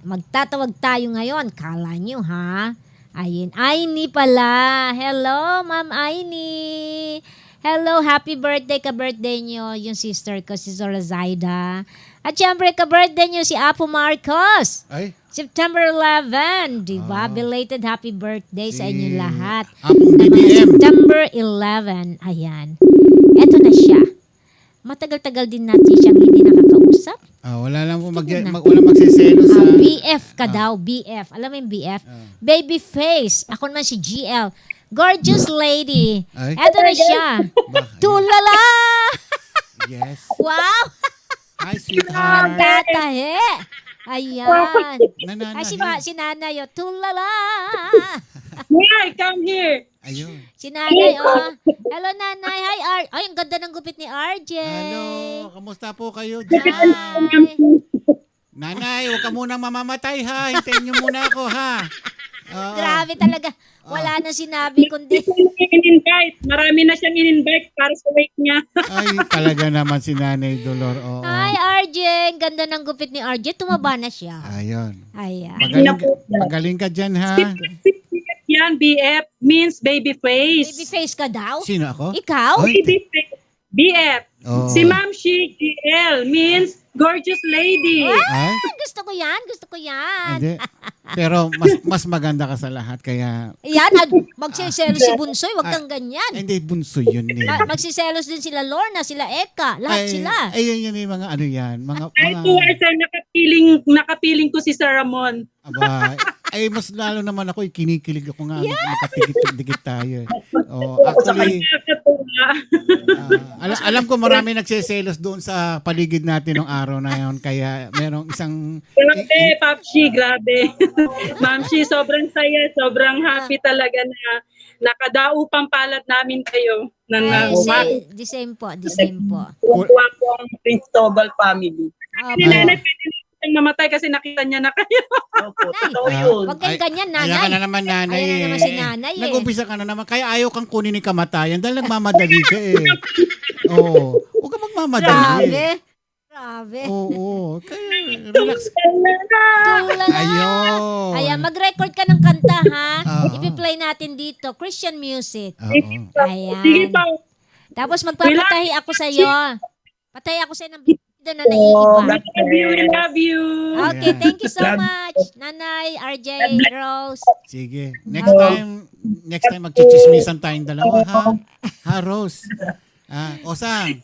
Magtatawag tayo ngayon. Kala niyo ha? Ayun. Aini pala. Hello, Ma'am Aini. Hello, happy birthday ka-birthday niyo. Yung sister ko, si Zora Zaida. At syempre, ka-birthday niyo si Apo Marcos. Ay? September 11, di ba? Belated happy birthday sa inyo lahat. Apong BBM. September 11, ayan. Eto na siya. Matagal-tagal din natin siyang hindi nakakausap. Wala lang po wala magseselos sa BF ka daw, BF. Alam mo yung BF? Baby face. Ako naman si GL. Gorgeous lady. Ay. Eto na siya. Tulala! Yes. Wow! Hi, sweetheart. Magtatahe. Ayan. Nanay. Si nanay, tulala. Nay, come here. Ayun. Si nanay, Hello, nanay. Hi, Ay, ang ganda ng gupit ni RJ. Hello. Kamusta po kayo Hi. dyan? Nanay, huwag ka munang mamamatay ha. Hintayin niyo muna ako ha. Grabe talaga. Wala na sinabi kundi. In-invite. Marami na siyang in-invite para sa wake niya. Ay, talaga naman si Nanay Dolor. Oo. Hi, RJ. Ang ganda ng gupit ni RJ. Tumaba na siya. Ayun. Ayan. Magaling ka dyan ha. Yan, BF means baby face. Baby face ka daw? Sino ako? Ikaw? Ay, Baby face. BF. Oo. Si Ma'am Shi GL means gorgeous lady. Ay? Gusto ko yan. Gusto ko yan. Hindi. Pero mas maganda ka sa lahat kaya Yan. Magsiselos si Bunsoy. Huwag kang ganyan. hindi bunso yun eh. Magsiselos din sila Lorna, sila Eka. Lahat sila. Ayun yung mga ano yan. Mga Sir, nakapiling ko si Sir Ramon. aba, mas lalo naman ako, kinikilig ako nga. Makatigit-digit tayo. Actually, alam ko marami nagseselos doon sa paligid natin ng araw na yon. Kaya merong isang... Grabe, Papsi, grabe. Ma'am Shi, sobrang saya, sobrang happy talaga na nakadao pang palad namin kayo. The same po. The same po. Kuha po ang Cristobal family. Opo. Nanay, pwede na mamatay kasi nakita niya na kayo. Opo, totoo yun. Huwag kayong ganyan, nanay. Ayan ka na naman, nanay. Ayan na naman si nanay. Nag-umpisa ka na naman. Kaya ayaw kang kunin ni kamatayan dahil nagmamadali ka eh. Huwag ka magmamadali. Grabe. Oo. Kaya relax. Tulala. Ayun. Ayan, mag-record ka ng kanta, ha? Ipi-play natin dito. Christian music. Ayan. Sige pa. Tapos magpapatahi ako sa'yo. Patay ako sa'yo ng video na naiiba. Love you. Okay, thank you so much. Nanay, RJ, Rose. Sige. Next time magchichismisan tayong dalawa, ha? Ha, Rose? Osang.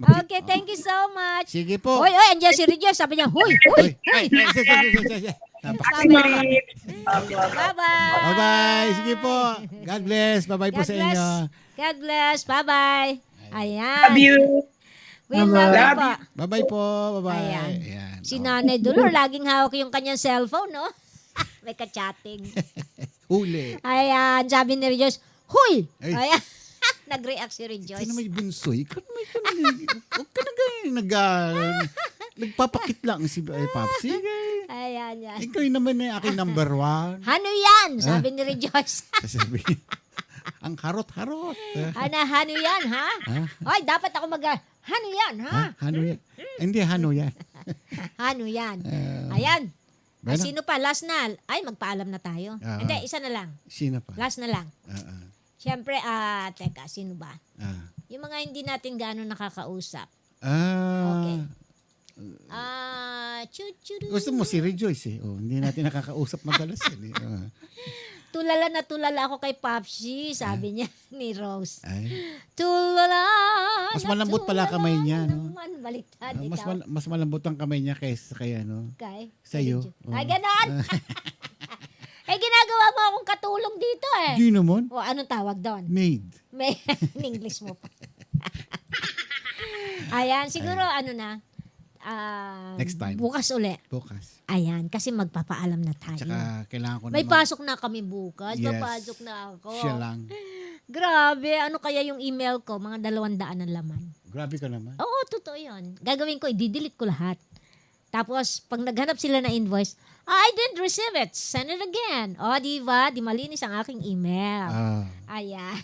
Okay, thank you so much. Sige po. Hoy, andiyan si Regis. Sabi niya, hoy. Bye-bye. Bye-bye. Sige po. God bless. Bye-bye po sa inyo. God bless. Bye-bye. Ayan. Love you. We love you po. Bye-bye po. Bye-bye. Ayan. Si Nanay Dolor, laging hawak yung kanyang cellphone, no? May ka-chatting. Huli. Ayan, sabi ni Regis, huy! Ay. Ayan. Nag-react si Rejoice. Sino may bunsoy? Huwag ka na ganyan. Nagpapakit lang si Papsi. Ayan, yan. Ikaw naman na aking number one. Ano yan? Sabi ni Rejoice. Sabi, ang harot-harot. Hano yan, ha? Ay, dapat ako hano yan, ha? Hano yan. Hindi, hano yan. Ano yan? Ayan. Bueno. Sino pa? Last na. Ay, magpaalam na tayo. Hindi, isa na lang. Sino pa? Last na lang. Siyempre, teka, sino ba? Ah. Yung mga hindi natin gaano nakakausap. Okay. Gusto mo si Rejoice eh. Hindi natin nakakausap madalas eh. Tulala na tulala ako kay Popsi, sabi niya ni Rose. Ay. Tulala. Mas malambot pala kamay niya, no? Naman, baliktad Mas malambot ang kamay niya kaysa kay ano? Sa'yo. Ay, ganon. Ginagawa mo akong katulong dito eh. Di naman. Anong tawag doon? Maid. In English mo pa. Ayan, siguro next time. Bukas uli. Bukas. Ayan, kasi magpapaalam na tayo. Tsaka kailangan ko May pasok na kami bukas. Yes. Papasok na ako. Siya lang. Grabe, ano kaya yung email ko? Mga 200 ang laman. Grabe ka naman. Oo, totoo yun. Gagawin ko, i-delete ko lahat. Tapos, pag naghanap sila na invoice, I didn't receive it. Send it again. O, diba? Di malinis ang aking email. Ayan.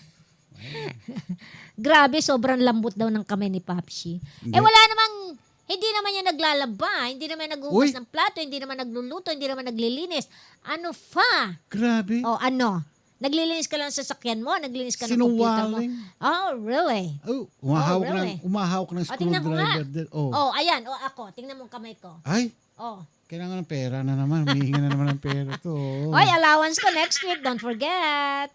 Grabe, sobrang lambot daw ng kamay ni Popsi. Wala namang, hindi naman yan naglalaba, hindi naman naghugas ng plato, hindi naman nagluluto, hindi naman naglilinis. Ano fa? Grabe. Ano? Naglilinis ka lang sa sasakyan mo, naglinis ka ng computer mo. Oh, really? Umahawak ng screwdriver. Ayan. Ako. Tingnan mo ang kamay ko. Ay. Kailangan ng pera na naman. Humihinga na naman ng pera to. Allowance ko next week. Don't forget.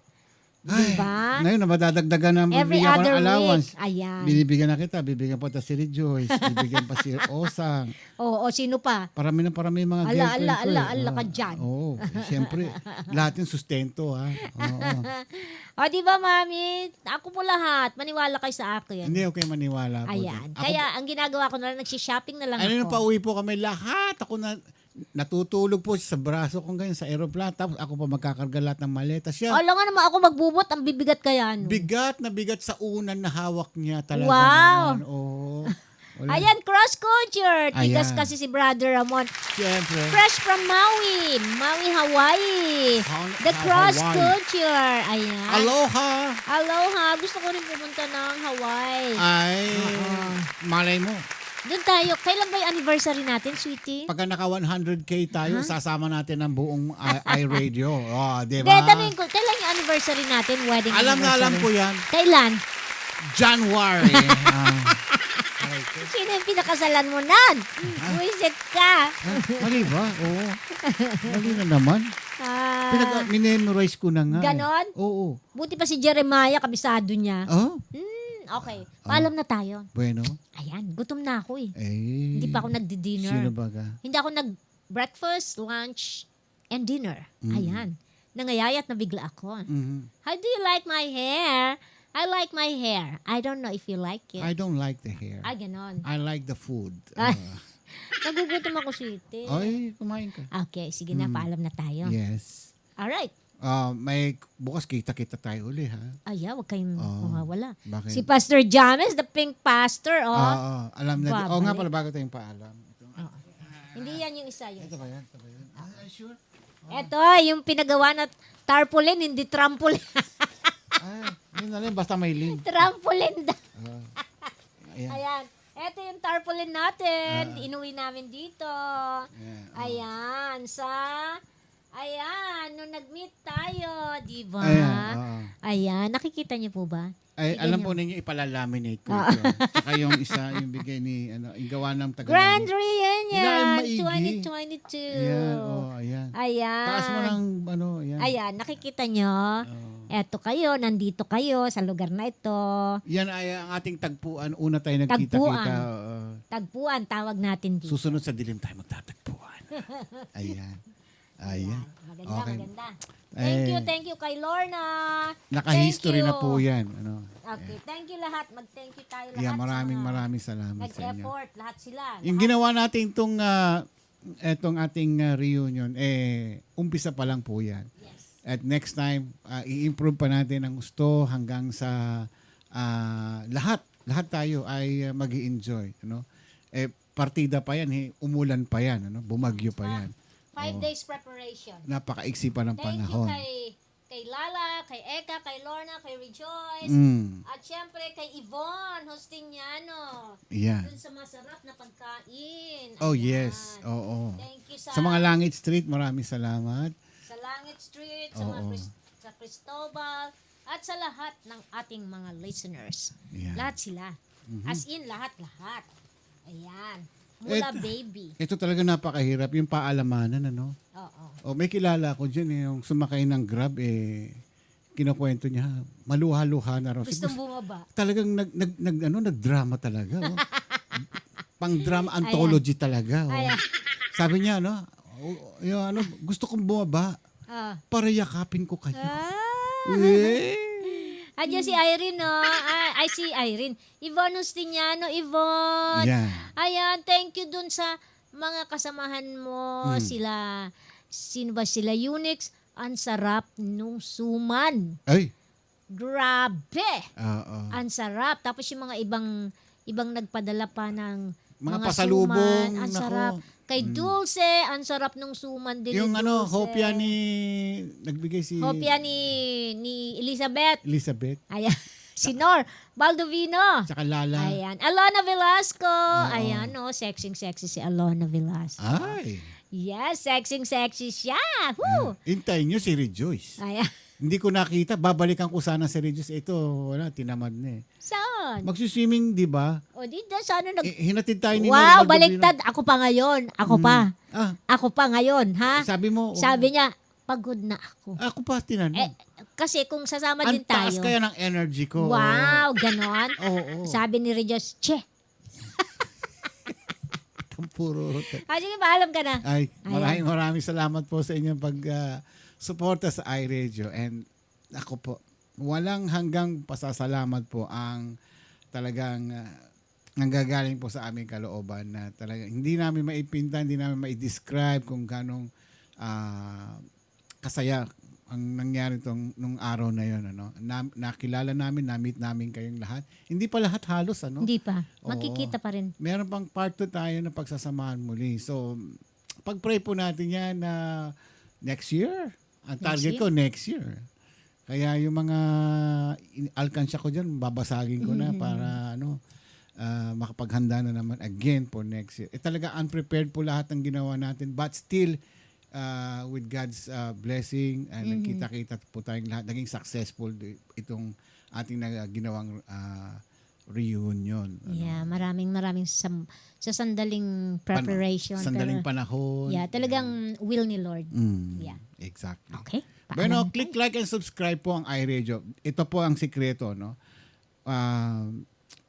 Diba? Ngayon, madadagdagan na Every bibigyan ko other ng allowance. week. Ayan. Binibigyan na kita. Bibigyan pa si Rejoice. Bibigyan pa si Osang. Sino pa? Parami mga girlfriend ko. Ala ka dyan. Siyempre. Lahat yung sustento, ha? Diba, Mami? Ako po lahat. Maniwala kayo sa akin. Hindi okay maniwala po. Ayan. Kaya, ang ginagawa ko na lang, nagsishopping na lang ako. Nung pauwi po kami, lahat. Ako natutulog po sa braso ko ganyan sa aeroplano. Tapos ako pa magkakarga lahat ng maleta. Siya. Alam nga naman ako magbubot. Ang bibigat kaya. No? Bigat na bigat sa unan na hawak niya talaga. Wow. Naman. Ayan, cross culture. Tigas kasi si Brother Ramon. Siyempre. Fresh from Maui, Hawaii. The cross culture. Ayan. Aloha. Gusto ko rin pumunta ng Hawaii. Ay, malay mo. Doon tayo. Kailan ba yung anniversary natin, sweetie? Pagka naka 100K tayo, sasama natin ang buong iRadio. Diba? Tanungin ko, kailan yung anniversary natin? Wedding anniversary? Alam po yan. Kailan? January. Sino yung pinakasalan mo nan? Buisit ka. Mali ba? Oo. Mali na naman. Minemorize ko na nga. Ganon? Oo. Buti pa si Jeremiah, kabisado niya. Okay. Paalam na tayo. Bueno. Ayan, gutom na ako eh. Hindi pa ako nagdi-dinner. Sino ba ka? Hindi ako nag-breakfast, lunch, and dinner. Ayan. Nangayayat na bigla ako. How do you like my hair? I like my hair. I don't know if you like it. I don't like the hair. Ganon. I like the food. Nagugutom ako, sweetie. Ay, kumain ka. Okay, sige na, paalam na tayo. Yes. Alright. May bukas kita tayo uli, ha? Huwag kayong mawawala. Bakit? Si Pastor James, the pink pastor, alam na. Nga pala, bago tayong paalam. Hindi yan yung isa. Ito ba yan? Sure? Ito, yung pinagawa na tarpaulin, hindi trampoline. Yun na lang, basta may link. Trampoline daw. Ayan. Ayan. Ito yung tarpaulin natin. Inuwi namin dito. Ayan. Ayan, nung nag-meet tayo, di ba? Ayan, nakikita niyo po ba? Alam po ninyo, ipalalaminate ko ito. Saka yung isa, yung bigay ni, yung gawa ng taga. Grand Reunion 2022. Ayan. Ayan. Taas mo ng, ayan. Ayan, nakikita nyo. Eto kayo, nandito kayo sa lugar na ito. Yan ay ang ating tagpuan. Una tayo nagkita-kita. Tagpuan, tawag natin dito. Susunod sa dilim tayo magtatagpuan. Ayan. Maganda. Thank you kay Lorna. Naka-history na po yan. Okay, thank you lahat. Mag-thank you tayo lahat. Maraming salamat sa inyo. Nag-effort, lahat sila. Yung ginawa natin etong ating reunion, umpisa pa lang po yan. Yes. At next time, i-improve pa natin ang gusto hanggang sa lahat tayo ay mag-i-enjoy. Partida pa yan, umulan pa yan, bumagyo pa yan. 5 days preparation. Napakaiksi pa ng panahon. Thank you kay kay Lala, kay Eka, kay Lorna, kay Rejoice, at syempre kay Yvonne Justiniano. Yeah. Dun sa masarap na pagkain. Oh, Ayan. yes. Oo. Thank you Sa mga Langit Street, maraming salamat. sa Langit Street, sa mga sa Cristobal, at sa lahat ng ating mga listeners. Yeah. Lahat sila. As in, lahat-lahat. Ayan. Mula baby. Ito talaga napakahirap, yung paalamanan, ano? Oo. May kilala ko dyan, yung sumakay ng Grab, kinukwento niya, maluha-luha na raw. Gustong bumaba. Talagang nagdrama talaga. Oh. Pang-drama anthology talaga. Oh. Sabi niya, gusto kong bumaba para yakapin ko kayo. Andiyan si Irene, no? Ay, si Irene. Yvonne Justiniano, Yvonne. Yeah. Ayan, thank you dun sa mga kasamahan mo. Sino ba sila? Unix. Ang sarap nung suman. Ay. Grabe. Ang sarap. Tapos yung mga ibang nagpadala pa ng mga pasalubong. Suman. Ang sarap. Kay Dulce, ang sarap nung suman din yung ni Dulce. hopya nagbigay si... Hopya ni Elizabeth. Ayan. Si Nor Baldovino. Tsaka Lala. Ayan. Alona Velasco. Ayan, sexy si Alona Velasco. Ay. Yes, sexy siya. Woo! Hintayin nyo si Rejoice. Ayan. Hindi ko nakita. Babalikan ko sana si Rejoice. Ito, tinamad na eh. Saan? Magsuswimming, di ba? O, di na sana hinatid tayo ni Wow, Nor Baldovino. baliktad. Ako pa ngayon. Ako pa ngayon, ha? Sabi mo. Sabi niya, pagod na ako. Ako pa, tinanong. Kasi kung sasama din tayo. Ang taas kaya ng energy ko. Wow, ganon. Oo. Sabi ni Rejoice, che. Puro. Sige, paalam ka na. Ay, maraming salamat po sa inyong pag-suporta sa iRadio. And ako po, walang hanggang pasasalamat po ang talagang nanggagaling po sa aming kalooban na talagang hindi namin maipinta, hindi namin mai-describe kung ganong kasaya ang nangyari nung araw na yon, ano. Nakilala namin, na-meet namin kayong lahat. Hindi pa lahat halos, ano. Hindi pa. Makikita pa rin. Meron pang part 2 tayo na pagsasamahan muli. So, pag-pray po natin yan na next year. Ang target ko next year. Kaya yung mga alkansya ko dyan, babasagin ko na para makapaghanda na naman again for next year. Talaga unprepared po lahat ng ginawa natin, but still with God's blessing, nagkita-kita po tayong lahat. Naging successful itong ating ginawang reunion. Yeah, maraming sa sandaling preparation. Sandaling panahon. Yeah, talagang will ni Lord. Yeah. Exactly. Okay. Bueno, click like and subscribe po ang iRadio. Ito po ang sikreto, no?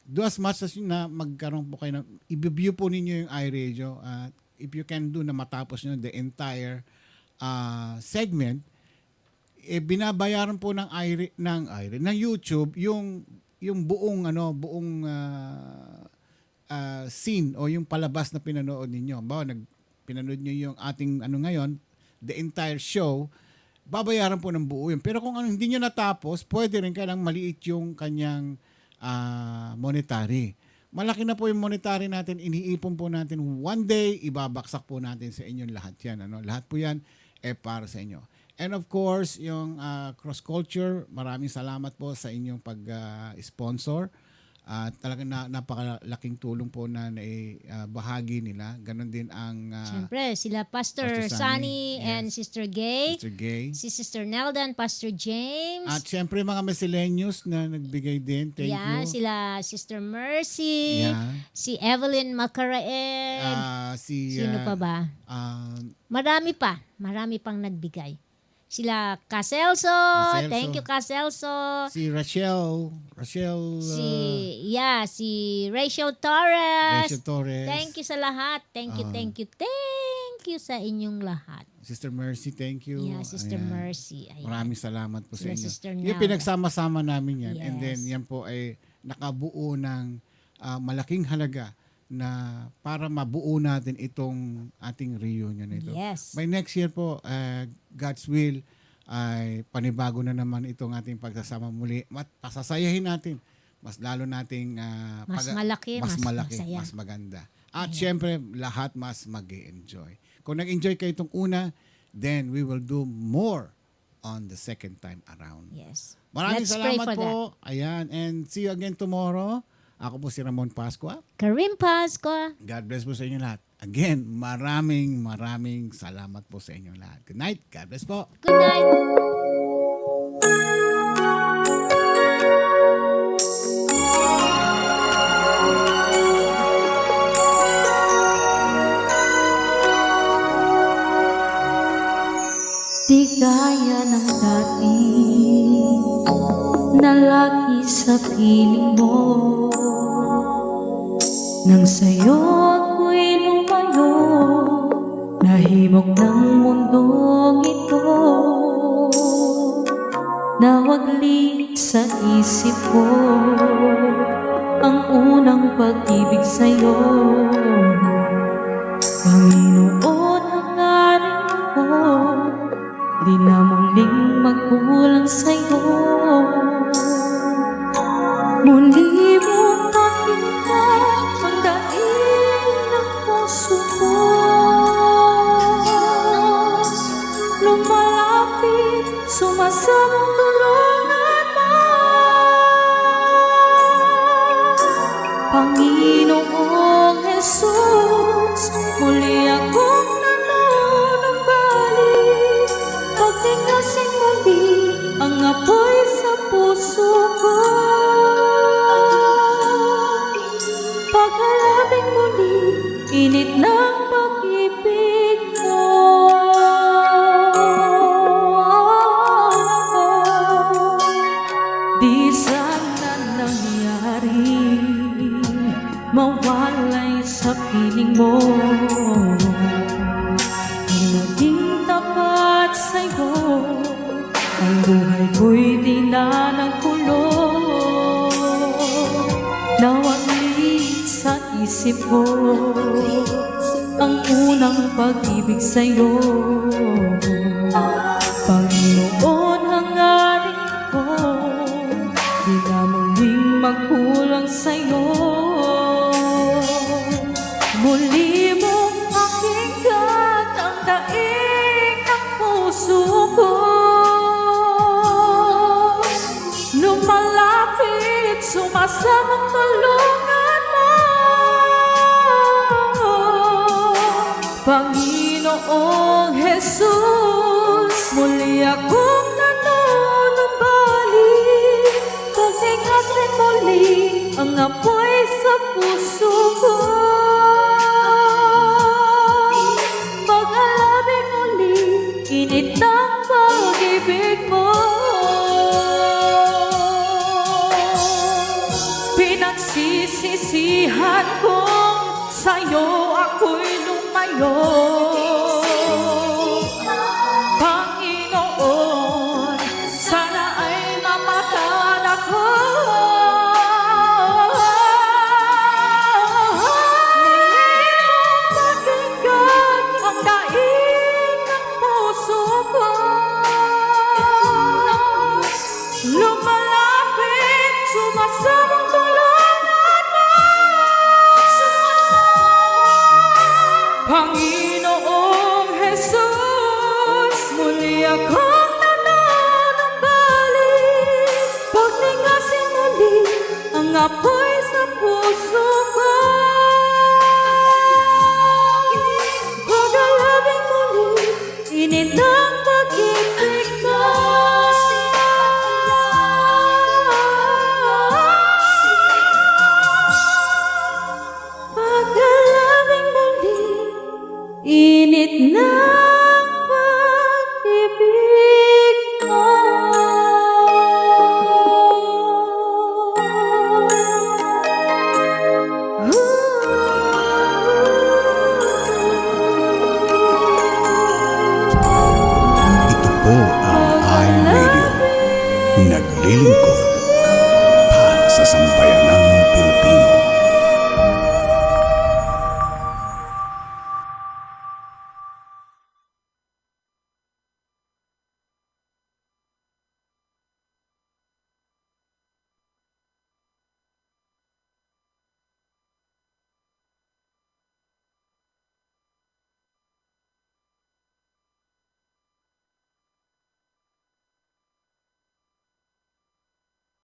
Do as much as na magkaroon po kayo i-view po ninyo yung iRadio. If you can do na matapos nyo the entire segment, binabayaran po ng YouTube yung buong scene o yung palabas na pinanood ninyo. Pinanood nyo yung ating ngayon, the entire show, babayaran po ng buo yun. Pero kung hindi nyo natapos, pwede rin kailang maliit yung kanyang monetary. Malaki na po yung monetary natin, iniipon po natin one day, ibabaksak po natin sa inyong lahat yan. Lahat po yan para sa inyo. And of course, yung Cross Culture, maraming salamat po sa inyong pag-sponsor. Talagang napakalaking tulong po na bahagi nila. Ganon din ang... Siyempre, sila Pastor Sunny and Sister Gay. Si Sister Nelda and Pastor James. At siyempre mga miscellaneous na nagbigay din. Thank you. Sila Sister Mercy. Si Evelyn Macaraeg. Sino pa ba? Marami pang nagbigay. Sila Caselso. Thank you, Caselso. Si Rachel. Si Rachel Torres. Thank you sa lahat. Thank you sa inyong lahat. Sister Mercy, thank you. Yeah, Sister Mercy. Ayan. Maraming salamat po sa inyo. Sister yung pinagsama-sama namin yan. Yes. And then yan po ay nakabuo ng malaking halaga na para mabuo natin itong ating reunion ito. Yes. By next year po, God's will, ay panibago na naman itong ating pagsasama muli. Pasasayahin natin. Mas lalo nating mas malaki, mas maganda. At syempre, lahat mas mag-e-enjoy. Kung nag-enjoy kayo itong una, then we will do more on the second time around. Yes. Maraming Let's pray salamat for po. Ayan. And see you again tomorrow. Ako po si Ramon Pascua. Karim Pascua. God bless po sa inyo lahat. Again, maraming salamat po sa inyo lahat. Good night. God bless po. Good night. Di gaya ng dati na lagi sa piling mo, nang sa'yo ako'y lumayo, nahimok ng mundong ito, nawaglit sa isip ko ang unang pag-ibig sa'yo. Panginoon, hangarin ko, di na muling magkulang sa'yo. Muli mong pakinggan ang daing ng puso ko, lumalapit, sumasabong tulungan mo. Panginoong Jesus, muli akong nanunambalik, pagtingasin muli ang apoy sa puso ko, paghalabing muli init ng pag-ibig mo. Di sana nangyari mawalay sa piling mo, kung naging tapat sa'yo, ang buhay ko'y di na nagkulong. Nawaglit sa isip ko ang unang pag-ibig sa'yo. Panginoon, hangarin ko, di na muling magkulang sa'yo. Muli mong pakinggan ang daig ng puso ko, lumalapit, sumasabong tulungan mo. Panginoong Jesus, muli akong nanunambalik, pagtingasin muli ang apoy sa puso ko, paghalabing muli init ng pag-ibig mo. Pinagsisisihan kong sa'yo ako'y lumayo, Panginoon, sana ay mamatad ako. Muli mong pakinggan ang daing ng puso ko, lumalapit, sumasabong tulungan mo. Panginoong Jesus, muli akong nanunambalik, pagtingasin muli ang apoy sa puso ko, paghalabing muli init na